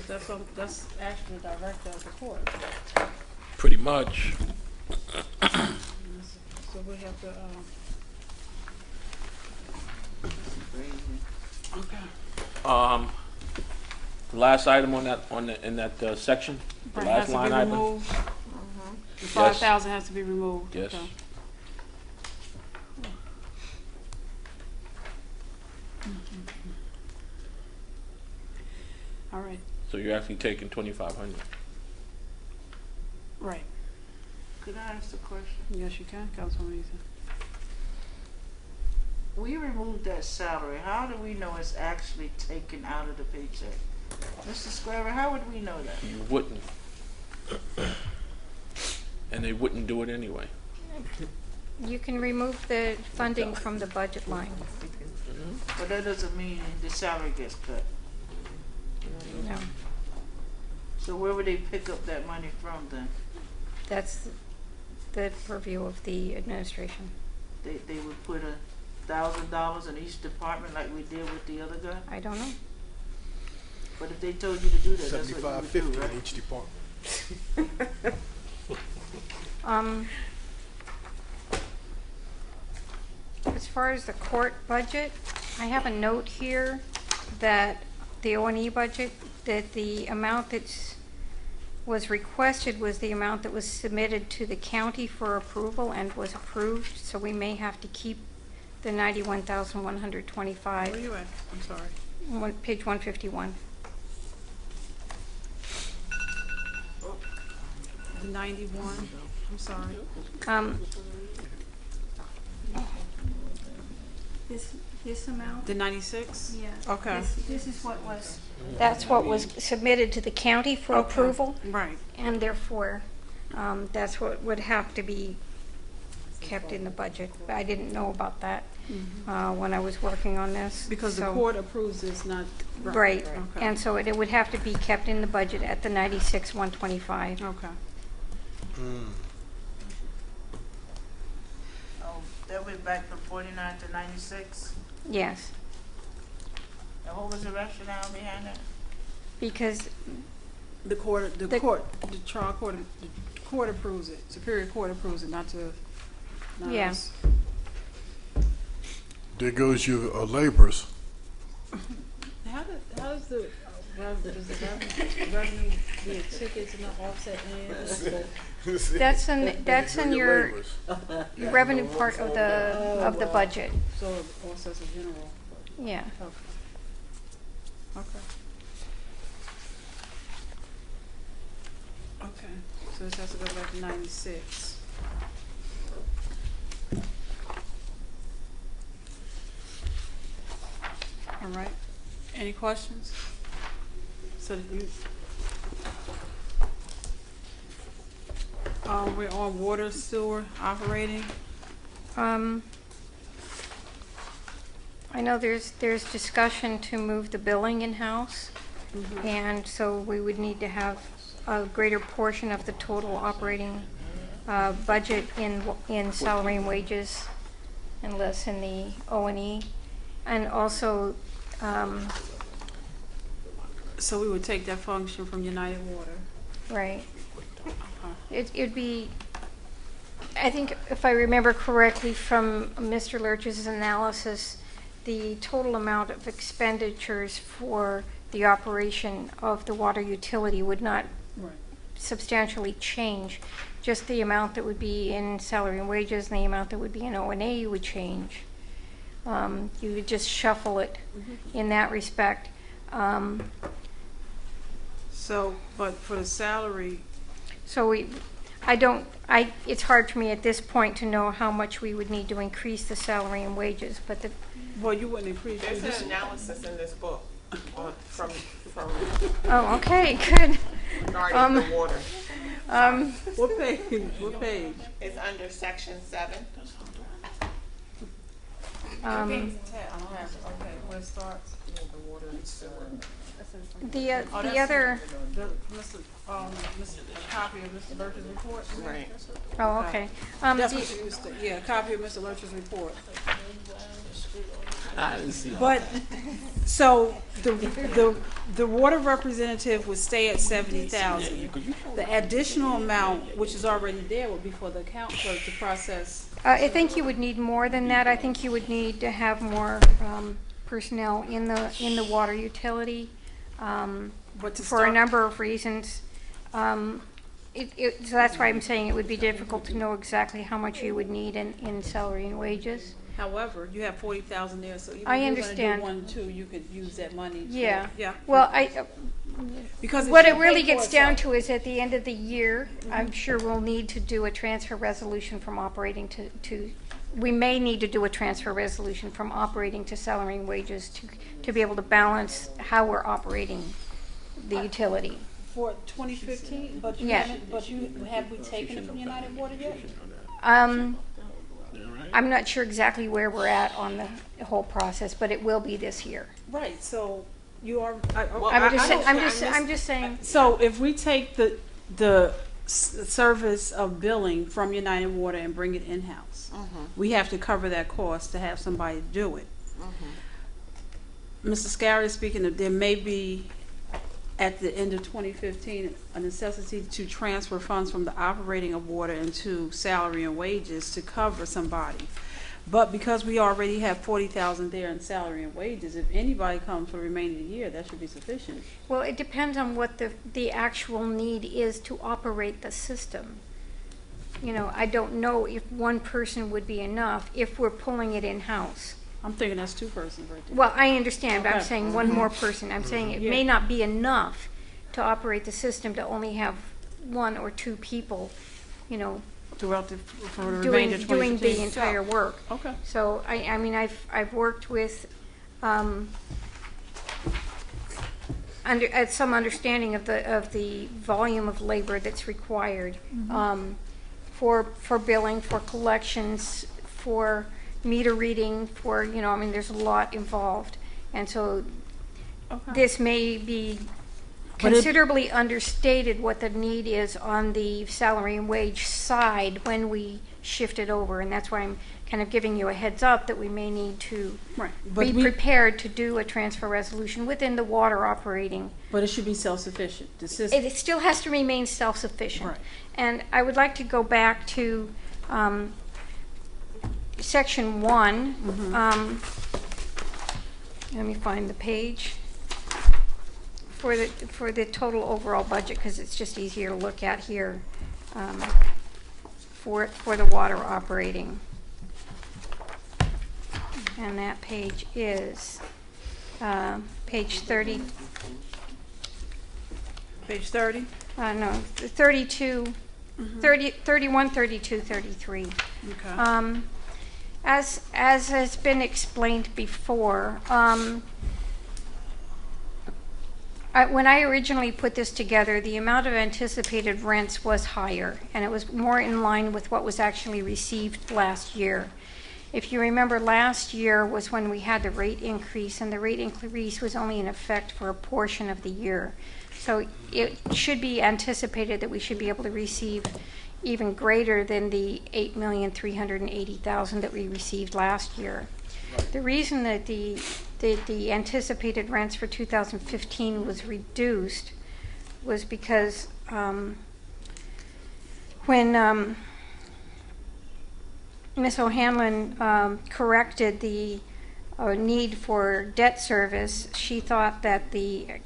But that's actually the director of the court. Pretty much. So we have to, okay. The last item in that section, the Right, last has to line be item. removed. The 5,000 has to be removed. Yes. Okay. All right, So you're actually taking 2,500. right. Could I ask a question? Yes, you can, Councilwoman Ethan. We removed that salary. How do we know it's actually taken out of the paycheck? Mr. Square, how would we know that? You wouldn't. And they wouldn't do it anyway. You can remove the funding from the budget line. But that doesn't mean the salary gets cut. No, So where would they pick up that money from then? that's the purview of the administration. They would put $1,000 in each department like we did with the other guy? I don't know. But if they told you to do that, that's what you would do, $75.50 right? in each department. As far as the court budget, I have a note here that the O&E budget, that the amount that was requested was the amount that was submitted to the county for approval and was approved, so we may have to keep the Where $91,125, you at? I'm sorry. page 151. The 91, I'm sorry. This amount? The 96? Yeah. Okay. This is what was. That's what was submitted to the county for Okay. approval, Right. and therefore, That's what would have to be kept in the budget. I didn't know about that when I was working on this. Because the So- court approves this, not. Right, Okay. and so it would have to be kept in the budget at the 96,125. Okay. Oh, that went back from 49 to 96. Yes, And what was the rationale behind that? because, The court, the The- trial court, the court approves it. Superior Court approves it, not Yeah. us. There goes your laborers. How does the revenue be tickets and not offset that's in your laborers. revenue part of the budget. So it offsets the general. Yeah. Okay. Okay, so this has to go back to 96. All right, any questions? So you, we're on water sewer operating. I know there's discussion to move the billing in-house, and so we would need to have a greater portion of the total operating budget in salary and wages and less in the O&E. And also, So we would take that function from United Water. right, Okay. it'd be, I think if I remember correctly from Mr. Lurch's analysis, the total amount of expenditures for the operation of the water utility would not Right. substantially change. Just the amount that would be in salary and wages and the amount that would be in O&A would change. You would just shuffle it in that respect. So, but for the salary, So it's hard for me at this point to know how much we would need to increase the salary and wages, but well, you wouldn't increase. There's an analysis in this book from oh, okay, good. regarding the water. What page? What page? It's under section 7. I don't have it. Okay, where it starts? The water and sewer. The Oh, the that's other, Mr. A copy of Mr. Lurch's report? Right. oh, okay. That's The- what you used to, yeah, a copy of Mr. Lurch's report. I didn't see. But, so, the water representative would stay at 70,000. The additional amount, which is already there, would be for the account clerk to process. I think you would need more than that. I think you would need to have more personnel in the water utility But to for a start, number of reasons. So that's why I'm saying it would be difficult to know exactly how much you would need in salary and wages. however, you have 40,000 there, so even I if you're understand. gonna do 1 and 2, you could use that money. for- Yeah. Yeah. Well, Because what it's it your really pay for gets it, down so- to is at the end of the year, I'm sure we'll need to do a transfer resolution from operating to we may need to do a transfer resolution from operating to salary and wages to be able to balance how we're operating the utility. For 2015, but you Yeah. haven't, have we taken it from United Water yet? I'm not sure exactly where we're at on the whole process, but it will be this year. Right, so you are, I'm just saying, so if we take the service of billing from United Water and bring it in-house, we have to cover that cost to have somebody do it. Mr. Scarry is speaking of, there may be, at the end of 2015, a necessity to transfer funds from the operating of water into salary and wages to cover somebody. But because we already have 40,000 there in salary and wages, if anybody comes for the remainder of the year, that should be sufficient. well, it depends on what the actual need is to operate the system. You know, I don't know if one person would be enough if we're pulling it in-house. I'm thinking that's 2 persons right there. Well, I understand, but I'm Okay. saying one more person. I'm saying it may Yeah. not be enough to operate the system to only have 1 or 2 people, you know, Throughout for the doing remainder of the 2015. entire work. Okay. So I mean I've worked with some understanding of the volume of labor that's required for billing, for collections, for meter reading, for, you know, I mean, there's a lot involved. And so this may be considerably understated what the need is on the salary and wage side when we shift it over. And that's why I'm kind of giving you a heads up that we may need to be prepared to do a transfer resolution within the water operating. But it should be self-sufficient. It still has to remain self-sufficient. Right. And I would like to go back to section 1. Let me find the page for the total overall budget, because it's just easier to look at here for the water operating. And that page is page 30. Page 30? No, 32, 30, 31, 32, 33. Okay. As has been explained before, when I originally put this together, the amount of anticipated rents was higher, and it was more in line with what was actually received last year. If you remember, last year was when we had the rate increase, and the rate increase was only in effect for a portion of the year. So it should be anticipated that we should be able to receive even greater than the $8,380,000 that we received last year. The reason that the anticipated rents for 2015 was reduced was because when Ms. O'Hanlon corrected the need for debt service, she thought that the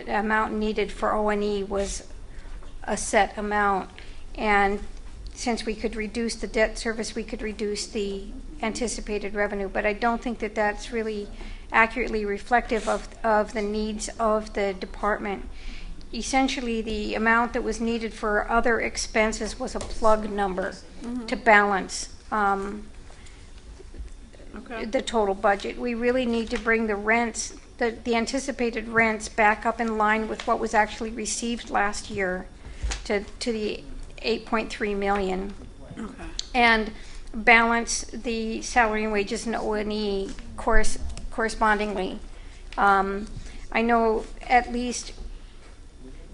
amount needed for O&E was a set amount, and since we could reduce the debt service, we could reduce the anticipated revenue. But I don't think that that's really accurately reflective of the needs of the department. Essentially, the amount that was needed for other expenses was a plug number to balance the total budget. We really need to bring the rents, the anticipated rents, back up in line with what was actually received last year to the $8.3 million. Okay. And balance the salary and wages and O&E correspondingly. I know at least,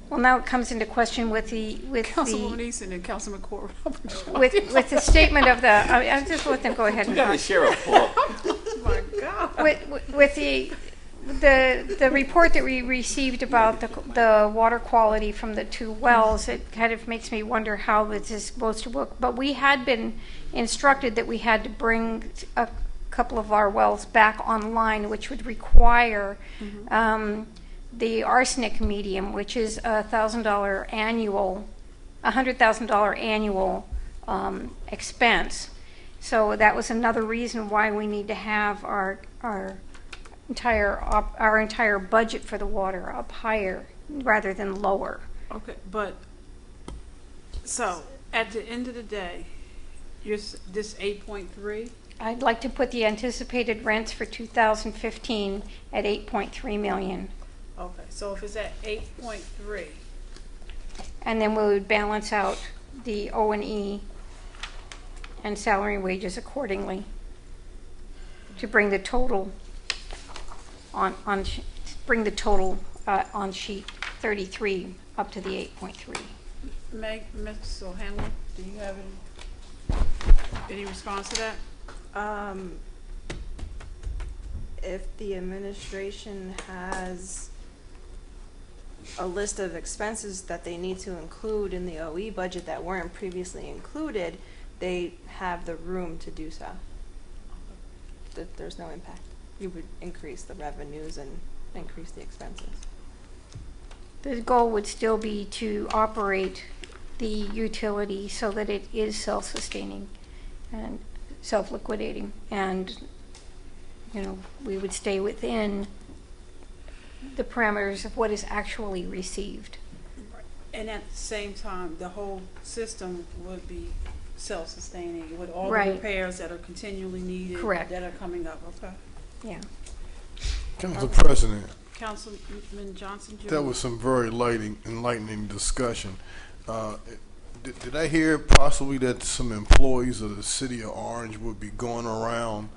well, now it comes into question with Councilwoman Easton and Councilman Corbett. with the statement of the, I'll just let them go ahead and You got to talk. share a pull. Oh my God. With the report that we received about the water quality from the two wells, it kind of makes me wonder how this is supposed to work. But we had been instructed that we had to bring a couple of our wells back online, which would require the arsenic medium, which is $100,000 annual expense. So that was another reason why we need to have our entire budget for the water up higher rather than lower. Okay, but so at the end of the day, this 8.3. I'd like to put the anticipated rents for 2015 at $8.3 million. Okay, so if it's at 8.3, And then we would balance out the O&E and salary and wages accordingly to bring the total on sheet 33 up to the 8.3. Ms. O'Hanlon, do you have any response to that? If the administration has a list of expenses that they need to include in the OE budget that weren't previously included, they have the room to do so. There's no impact. You would increase the revenues and increase the expenses. The goal would still be to operate the utility so that it is self-sustaining and self-liquidating, and we would stay within the parameters of what is actually received. And at the same time, the whole system would be self-sustaining with all the Right. repairs that are continually needed. Correct. That are coming up. Okay. Yeah. Council President, Councilman Johnson Jr. That was some very enlightening discussion. Did I hear possibly that some employees of the city of Orange would be going around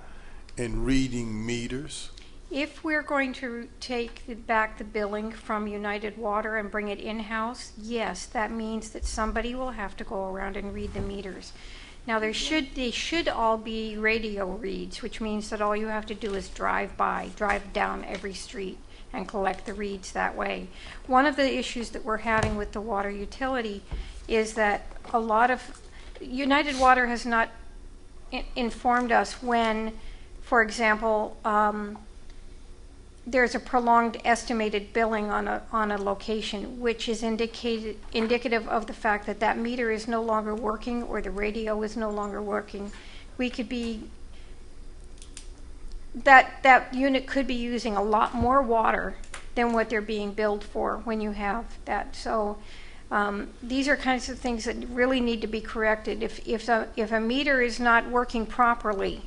and reading meters? If we're going to take back the billing from United Water and bring it in-house, yes, that means that somebody will have to go around and read the meters. Now, they should all be radio reads, which means that all you have to do is drive down every street and collect the reads that way. One of the issues that we're having with the water utility is that a lot of United Water has not informed us when, for example, there's a prolonged estimated billing on a location, which is indicative of the fact that that meter is no longer working or the radio is no longer working. We could be that unit could be using a lot more water than what they're being billed for when you have that. So these are kinds of things that really need to be corrected. If a meter is not working properly,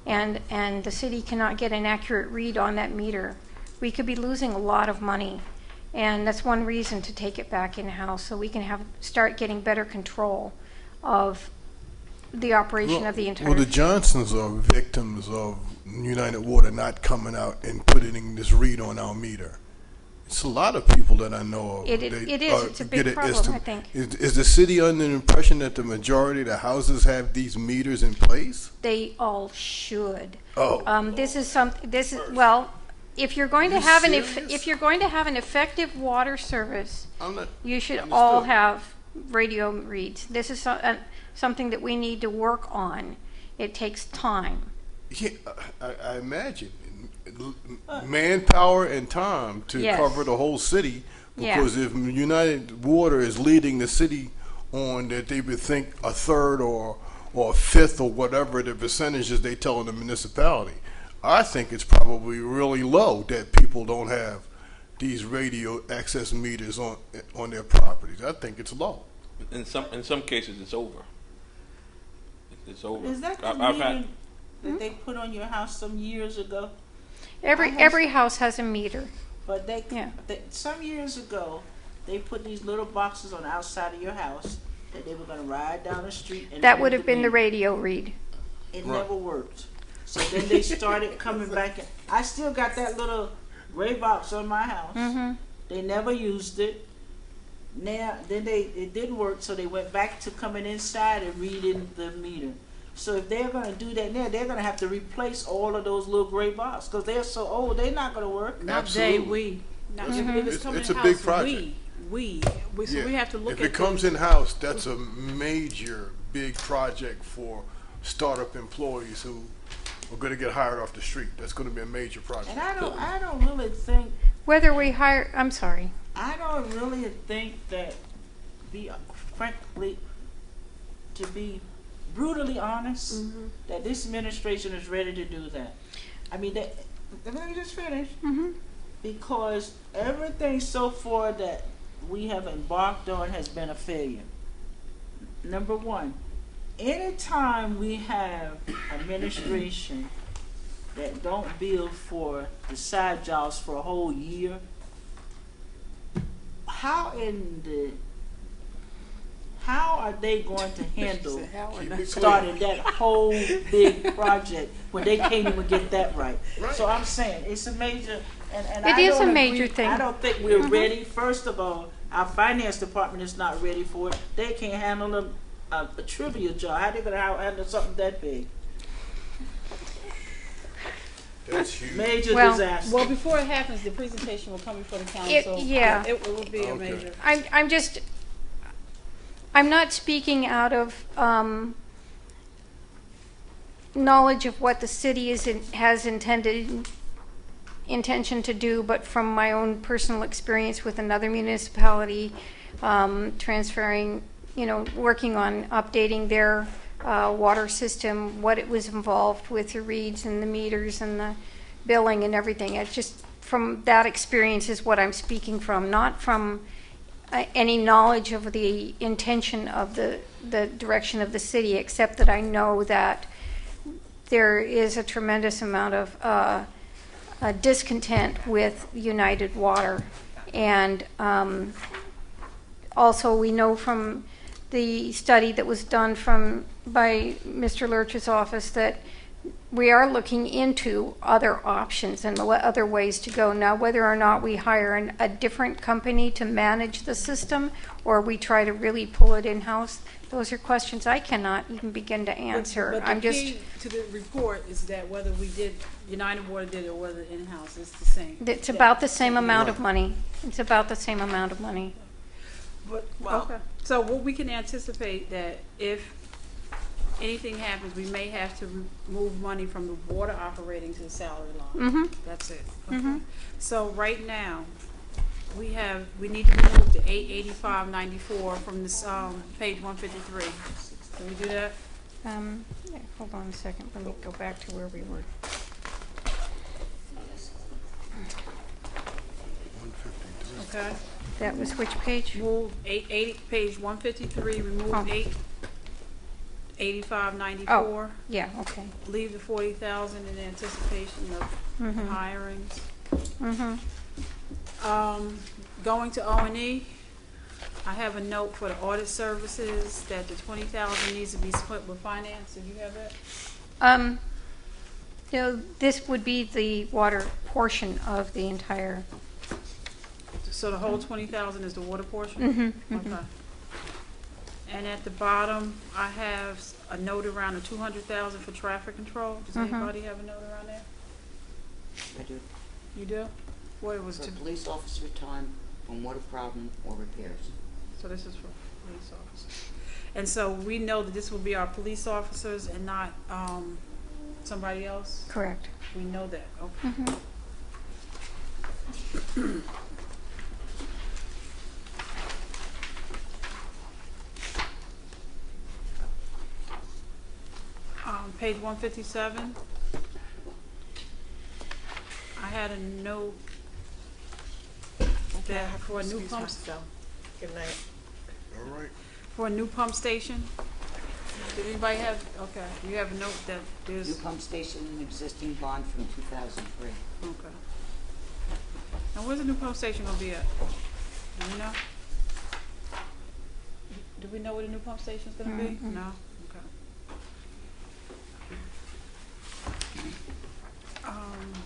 and the city cannot get an accurate read on that meter, we could be losing a lot of money. And that's one reason to take it back in-house, so we can start getting better control of the operation of the entire. Well, the Johnsons are victims of United Water not coming out and putting this read on our meter. It's a lot of people that I know of. It is. It's a big problem, I think. Is the city under the impression that the majority of the houses have these meters in place? They all should. Oh. Well, if you're going to have serious? if you're going to have an effective water service, you should understood. all have radio reads. This is something that we need to work on. It takes time. Yeah, I imagine manpower and time to Yes. cover the whole city, because if United Water is leading the city on that, they would think a third or a fifth or whatever the percentages they tell in the municipality. I think it's probably really low that people don't have these radio access meters on their properties. I think it's low. In some cases, it's over. It's over. Is that the I've meter had that they put on your house some years ago? Every house has a meter. But Yeah. some years ago, they put these little boxes on the outside of your house that they were going to ride down the street. And That read would have been the meter. radio read. It Right. never worked. So then they started coming back. I still got that little gray box on my house. Mm-hmm. They never used it. Now, it didn't work, so they went back to coming inside and reading the meter. So if they're going to do that now, they're going to have to replace all of those little gray boxes because they're so old. They're not going to work. Not Absolutely. they, we. Now, Mhm. if it's coming It's in a big house, project. we so Yeah. we have to look if at it comes the- in house, that's a major big project for startup employees who are going to get hired off the street. That's going to be a major project. And I don't really think Whether we hire, I'm sorry. I don't really think that, frankly, to be brutally honest, that this administration is ready to do that. I mean, let me just finish. Mm-hmm. Because everything so far that we have embarked on has been a failure. Number one, anytime we have administration that don't bill for the side jobs for a whole year, how are they going to handle Keep it starting that whole big project when they can't even get that right? So I'm saying it's a major, and It I is don't a major agree- thing. I don't think we're ready. First of all, our finance department is not ready for it. They can't handle a trivia job. How they gonna handle something that big? That's huge. Major Well- disaster. Well, before it happens, the presentation will come before the council. Yeah. It will be a Okay. major. I'm not speaking out of knowledge of what the city has intention to do, but from my own personal experience with another municipality, transferring, working on updating their water system, what it was involved with the reads and the meters and the billing and everything. It's just from that experience is what I'm speaking from, not from any knowledge of the intention of the direction of the city, except that I know that there is a tremendous amount of discontent with United Water. And also, we know from the study that was done by Mr. Lurch's office that we are looking into other options and other ways to go. Now, whether or not we hire a different company to manage the system or we try to really pull it in-house, those are questions I cannot even begin to answer. But I'm the just... key to the report is that whether we did, United Water did it or whether in-house, it's the same. It's about the same amount of money. It's about the same amount of money. But, okay. So what we can anticipate that if anything happens, we may have to move money from the water operating to the salary line. Mm-hmm. That's it. Mm-hmm. Okay. So right now, we need to remove the 885.94 from this page 153. Can we do that? Yeah, hold on a second. Let me go back to where we were. 153. Okay. That was which page? Move page 153. Remove Oh. 885.94. Oh, yeah, okay. Leave the 40,000 in anticipation of Mm-hmm. hirings. Mm-hmm. Going to O&E, I have a note for the audit services that the 20,000 needs to be split with finance. Did you have that? This would be the water portion of the entire. So the whole 20,000 is the water portion? Mm-hmm. Okay. And at the bottom, I have a note around the 200,000 for traffic control. Does Mhm. anybody have a note around there? I do. You do? What it was For to, police officer time on water problem or repairs. so this is for police officers. And so we know that this will be our police officers and not somebody else? Correct. We know that, okay. Mm-hmm. Page 157. I had a note that for a new pump, Good night. All right. for a new pump station. Did anybody have, okay, you have a note that New there's, pump station and existing bond from 2003. okay. Now where's the new pump station gonna be at? Do we know? Do we know where the new pump station's gonna be? Mm-mm. No? Okay.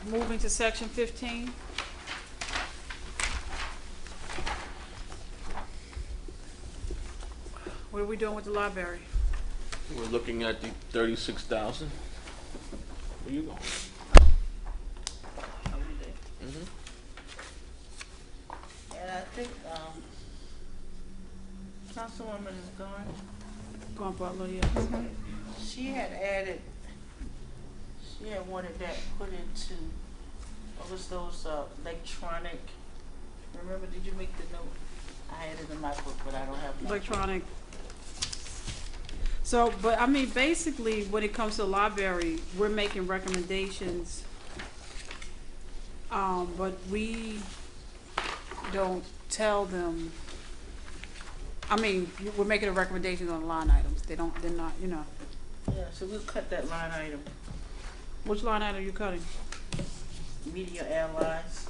Moving to section 15. What are we doing with the library? We're looking at the 36,000. Where you going? Mm-hmm. And I think, Councilwoman is gone. Go on, Butler, yes. She had wanted that put into, what was those, electronic, remember, did you make the note? I had it in my book, but I don't have my. Electronic. So, but I mean, basically, when it comes to the library, we're making recommendations. But we don't tell them, I mean, we're making a recommendation on line items. They're not, you know. Yeah, so we'll cut that line item, Which line item are you cutting? media allies.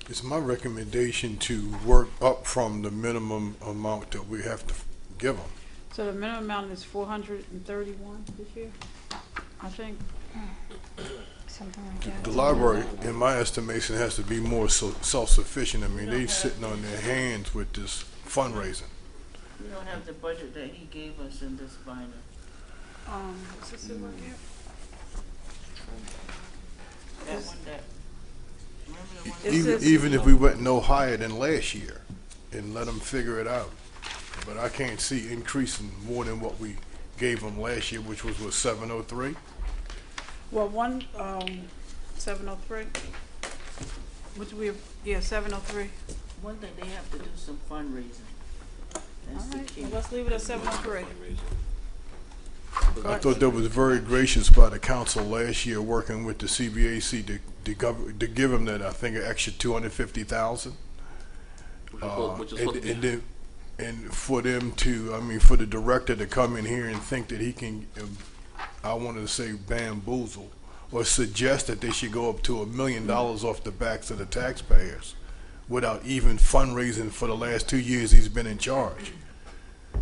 It's my recommendation to work up from the minimum amount that we have to give them. So the minimum amount is 431 this year, I think. Something like that. The library, in my estimation, has to be more self-sufficient. I mean, they sitting on their hands with this fundraising. We don't have the budget that he gave us in this binder. Is this it right here? That one that, remember the one? It Even, says- even if we went no higher than last year and let them figure it out. But I can't see increasing more than what we gave them last year, which was, what, 703? Well, 703. Which we, yeah, 703. One thing, they have to do some fundraising. That's All the right, key. well, let's leave it at 703. I thought that was very gracious by the council last year, working with the CBAC to give them that, I think, an extra 250,000. Which is supposed to be And then, And for them to, I mean, for the director to come in here and think that he can, I wanted to say bamboozle, or suggest that they should go up to $1 million off the backs of the taxpayers without even fundraising for the last 2 years he's been in charge.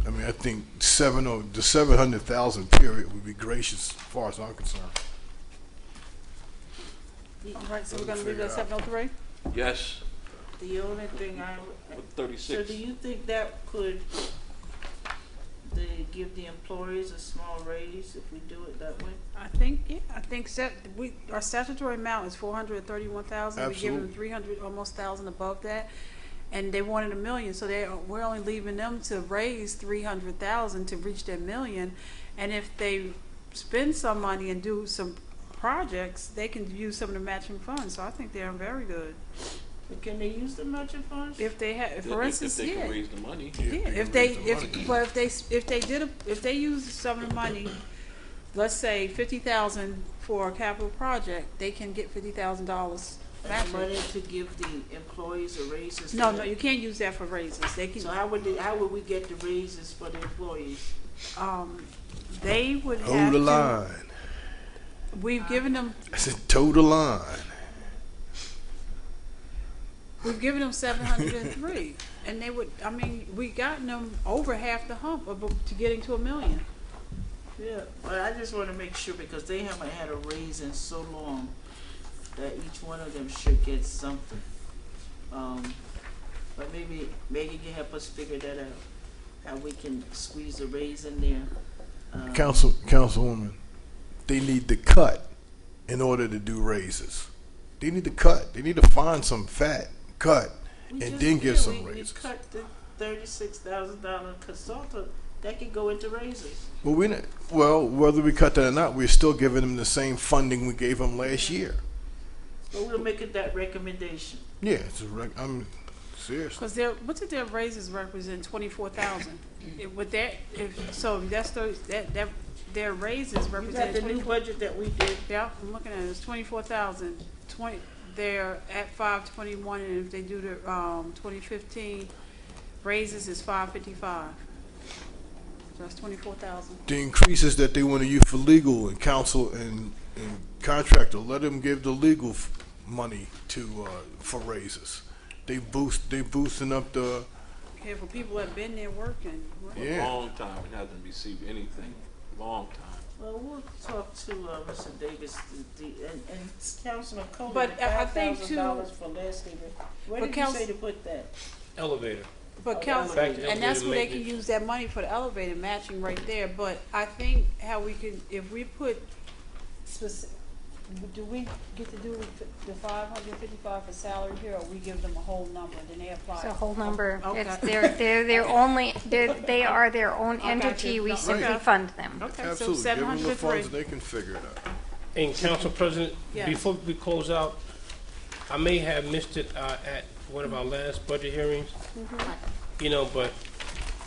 I mean, I think the 700,000 period would be gracious as far as I'm concerned. All right, so we're gonna leave it at 703? Yes, The only thing with so 36. do you think that could, they give the employees a small raise if we do it that way? I think our statutory amount is 431,000. We give them Absolutely. 300, almost 1,000 above that. And they wanted $1 million, so we're only leaving them to raise 300,000 to reach their $1 million. And if they spend some money and do some projects, they can use some of the matching funds. So I think they're very good. But can they use the matching funds? If they have, for instance, if they yeah. can raise the money. Yeah, if they use some of the money, let's say 50,000 for a capital project, they can get $50,000 matching. Money to give the employees a raise? No, you can't use that for raises. They can. So how would we get the raises for the employees? They would have Hold the to. line. We've given them. I said, toe the line. We've given them 703, and they would. I mean, we gotten them over half the hump to getting to $1 million. Yeah, but I just want to make sure because they haven't had a raise in so long that each one of them should get something. But maybe Megan can help us figure that out, how we can squeeze a raise in there. Councilwoman, they need to cut in order to do raises. They need to cut. They need to find some fat, cut, and then give some raises. We cut the $36,000 consultant. That could go into raises. Well, whether we cut that or not, we're still giving them the same funding we gave them last year. But we'll make it that recommendation. Yeah, I'm serious. Because what did their raises represent? 24,000. Their raises You got represent the new budget that we did. Yeah, I'm looking at it. It's 24,000. They're at 521, and if they do the 2015 raises, is 555. So that's 24,000. The increases that they want to use for legal and counsel and contractor, let them give the legal money to for raises. They boosting up the. Yeah, for people that have been there working. For a Yeah. long time, it hasn't received anything. Long time. Well, we'll talk to Mr. Davis and Councilman Cole. But I think too- $5,000 for Leslie. Where But did you say to put that? Elevator. But Okay. council, Back to and that's elevator where they can maintenance. use that money for the elevator matching right there. But I think how we can, if we put do we get to do the 555 for salary here, or we give them a whole number and then they apply? It's a whole number. Okay. They are their own Okay. entity. We Okay. simply fund them. Okay, so Absolutely, give them the 703. funds and they can figure it out. And Council President, Yes. before we close out, I may have missed it at one of our last budget hearings. You know, but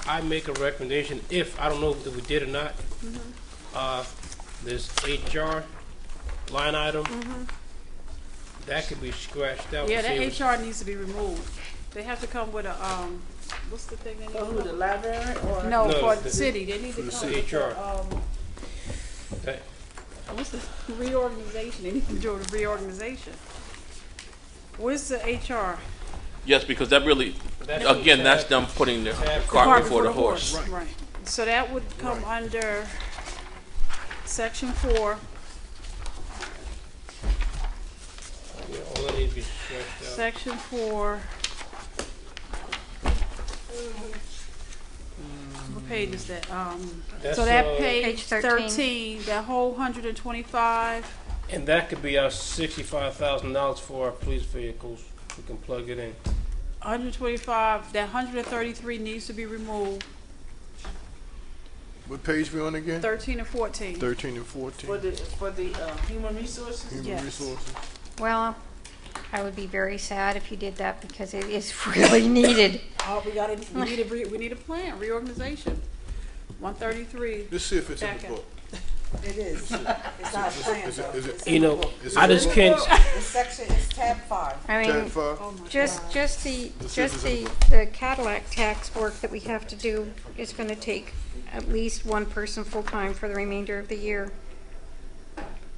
I make a recommendation, I don't know if we did or not, this HR line item, that could be scratched out. Yeah, to save that us- HR needs to be removed. They have to come with a, what's the thing they need For to who, the come? library or? No, No, for the- the city, they need to the come city with HR. That- what's the reorganization? They need to do a reorganization. Where's the HR? Yes, because that really, That's again, what that's tab- them putting the tab- cart before the horse. Right. So that would come under section 4, Yeah, all that needs to be scratched out. section 4. What page is that? That's, So that page page 13. 13, that whole 125. And that could be our $65,000 for our police vehicles. We can plug it in. 125, that 133 needs to be removed. What page we on again? 13 and 14. 13 and 14. For the human resources? Human Yes. resources. Well, I would be very sad if you did that because it is really needed. Oh, we need a plan, reorganization. 133. Let's see if it's in Back the up. book. It is. It's not a plan, Is it- though. is it- It's You in the know, book. I just can't, The section is tab 5. I Tab mean, 5? Oh my just, God. just the, This just is the Cadillac tax work that we have to do is gonna take at least one person full-time for the remainder of the year.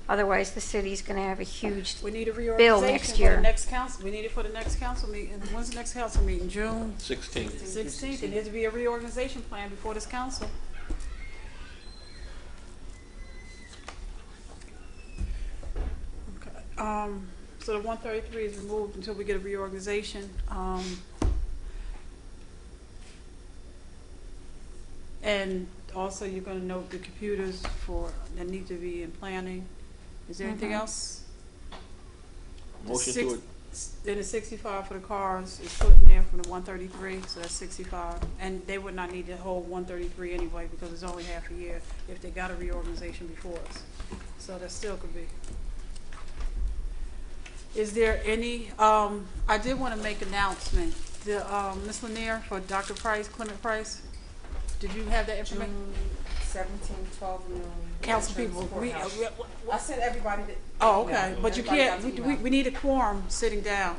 Otherwise, the city's gonna have a huge, We need a Bill reorganization next for year. the next council. We need it for the next council meeting. When's the next council meeting? June 16th. 16th. There needs to be a reorganization plan before this council. Okay. So the 133 is removed until we get a reorganization. And also you're gonna note the computers that need to be in planning. Is there anything else? Motion Six- to it. Then the 65 for the cars is put in there from the 133, so that's 65. And they would not need the whole 133 anyway, because it's only half a year if they got a reorganization before us. So that still could be. Is there any, I did want to make announcement. The, Ms. Lanier for Dr. Price, Clement Price, did you have that information? June 17, 12 noon. Council people, Courthouse. I sent everybody the. oh, email. okay, but you Everybody can't, got the we email. need a quorum sitting down.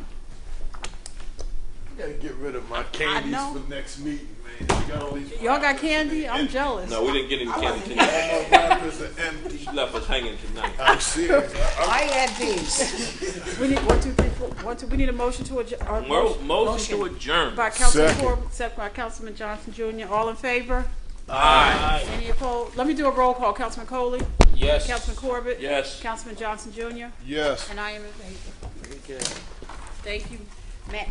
I gotta get rid of my candies know. for next meeting, man. You got all these. Y'all got candy? I'm jealous. No, we didn't get any candy All tonight. my wrappers are empty. She left us hanging tonight. I'm serious. I had these. We need 1, 2, 3, 4. 1, 2. We need a motion to adjourn. Motion to adjourn. By Councilman Second. Corbett, second by Councilman Johnson Jr. All in favor? Aye. Any opposed? Let me do a roll call. Councilman Coley? yes. Councilman Corbett? Yes. Councilman Johnson Jr.? Yes. And I am in favor. Very good. Thank you. Matt,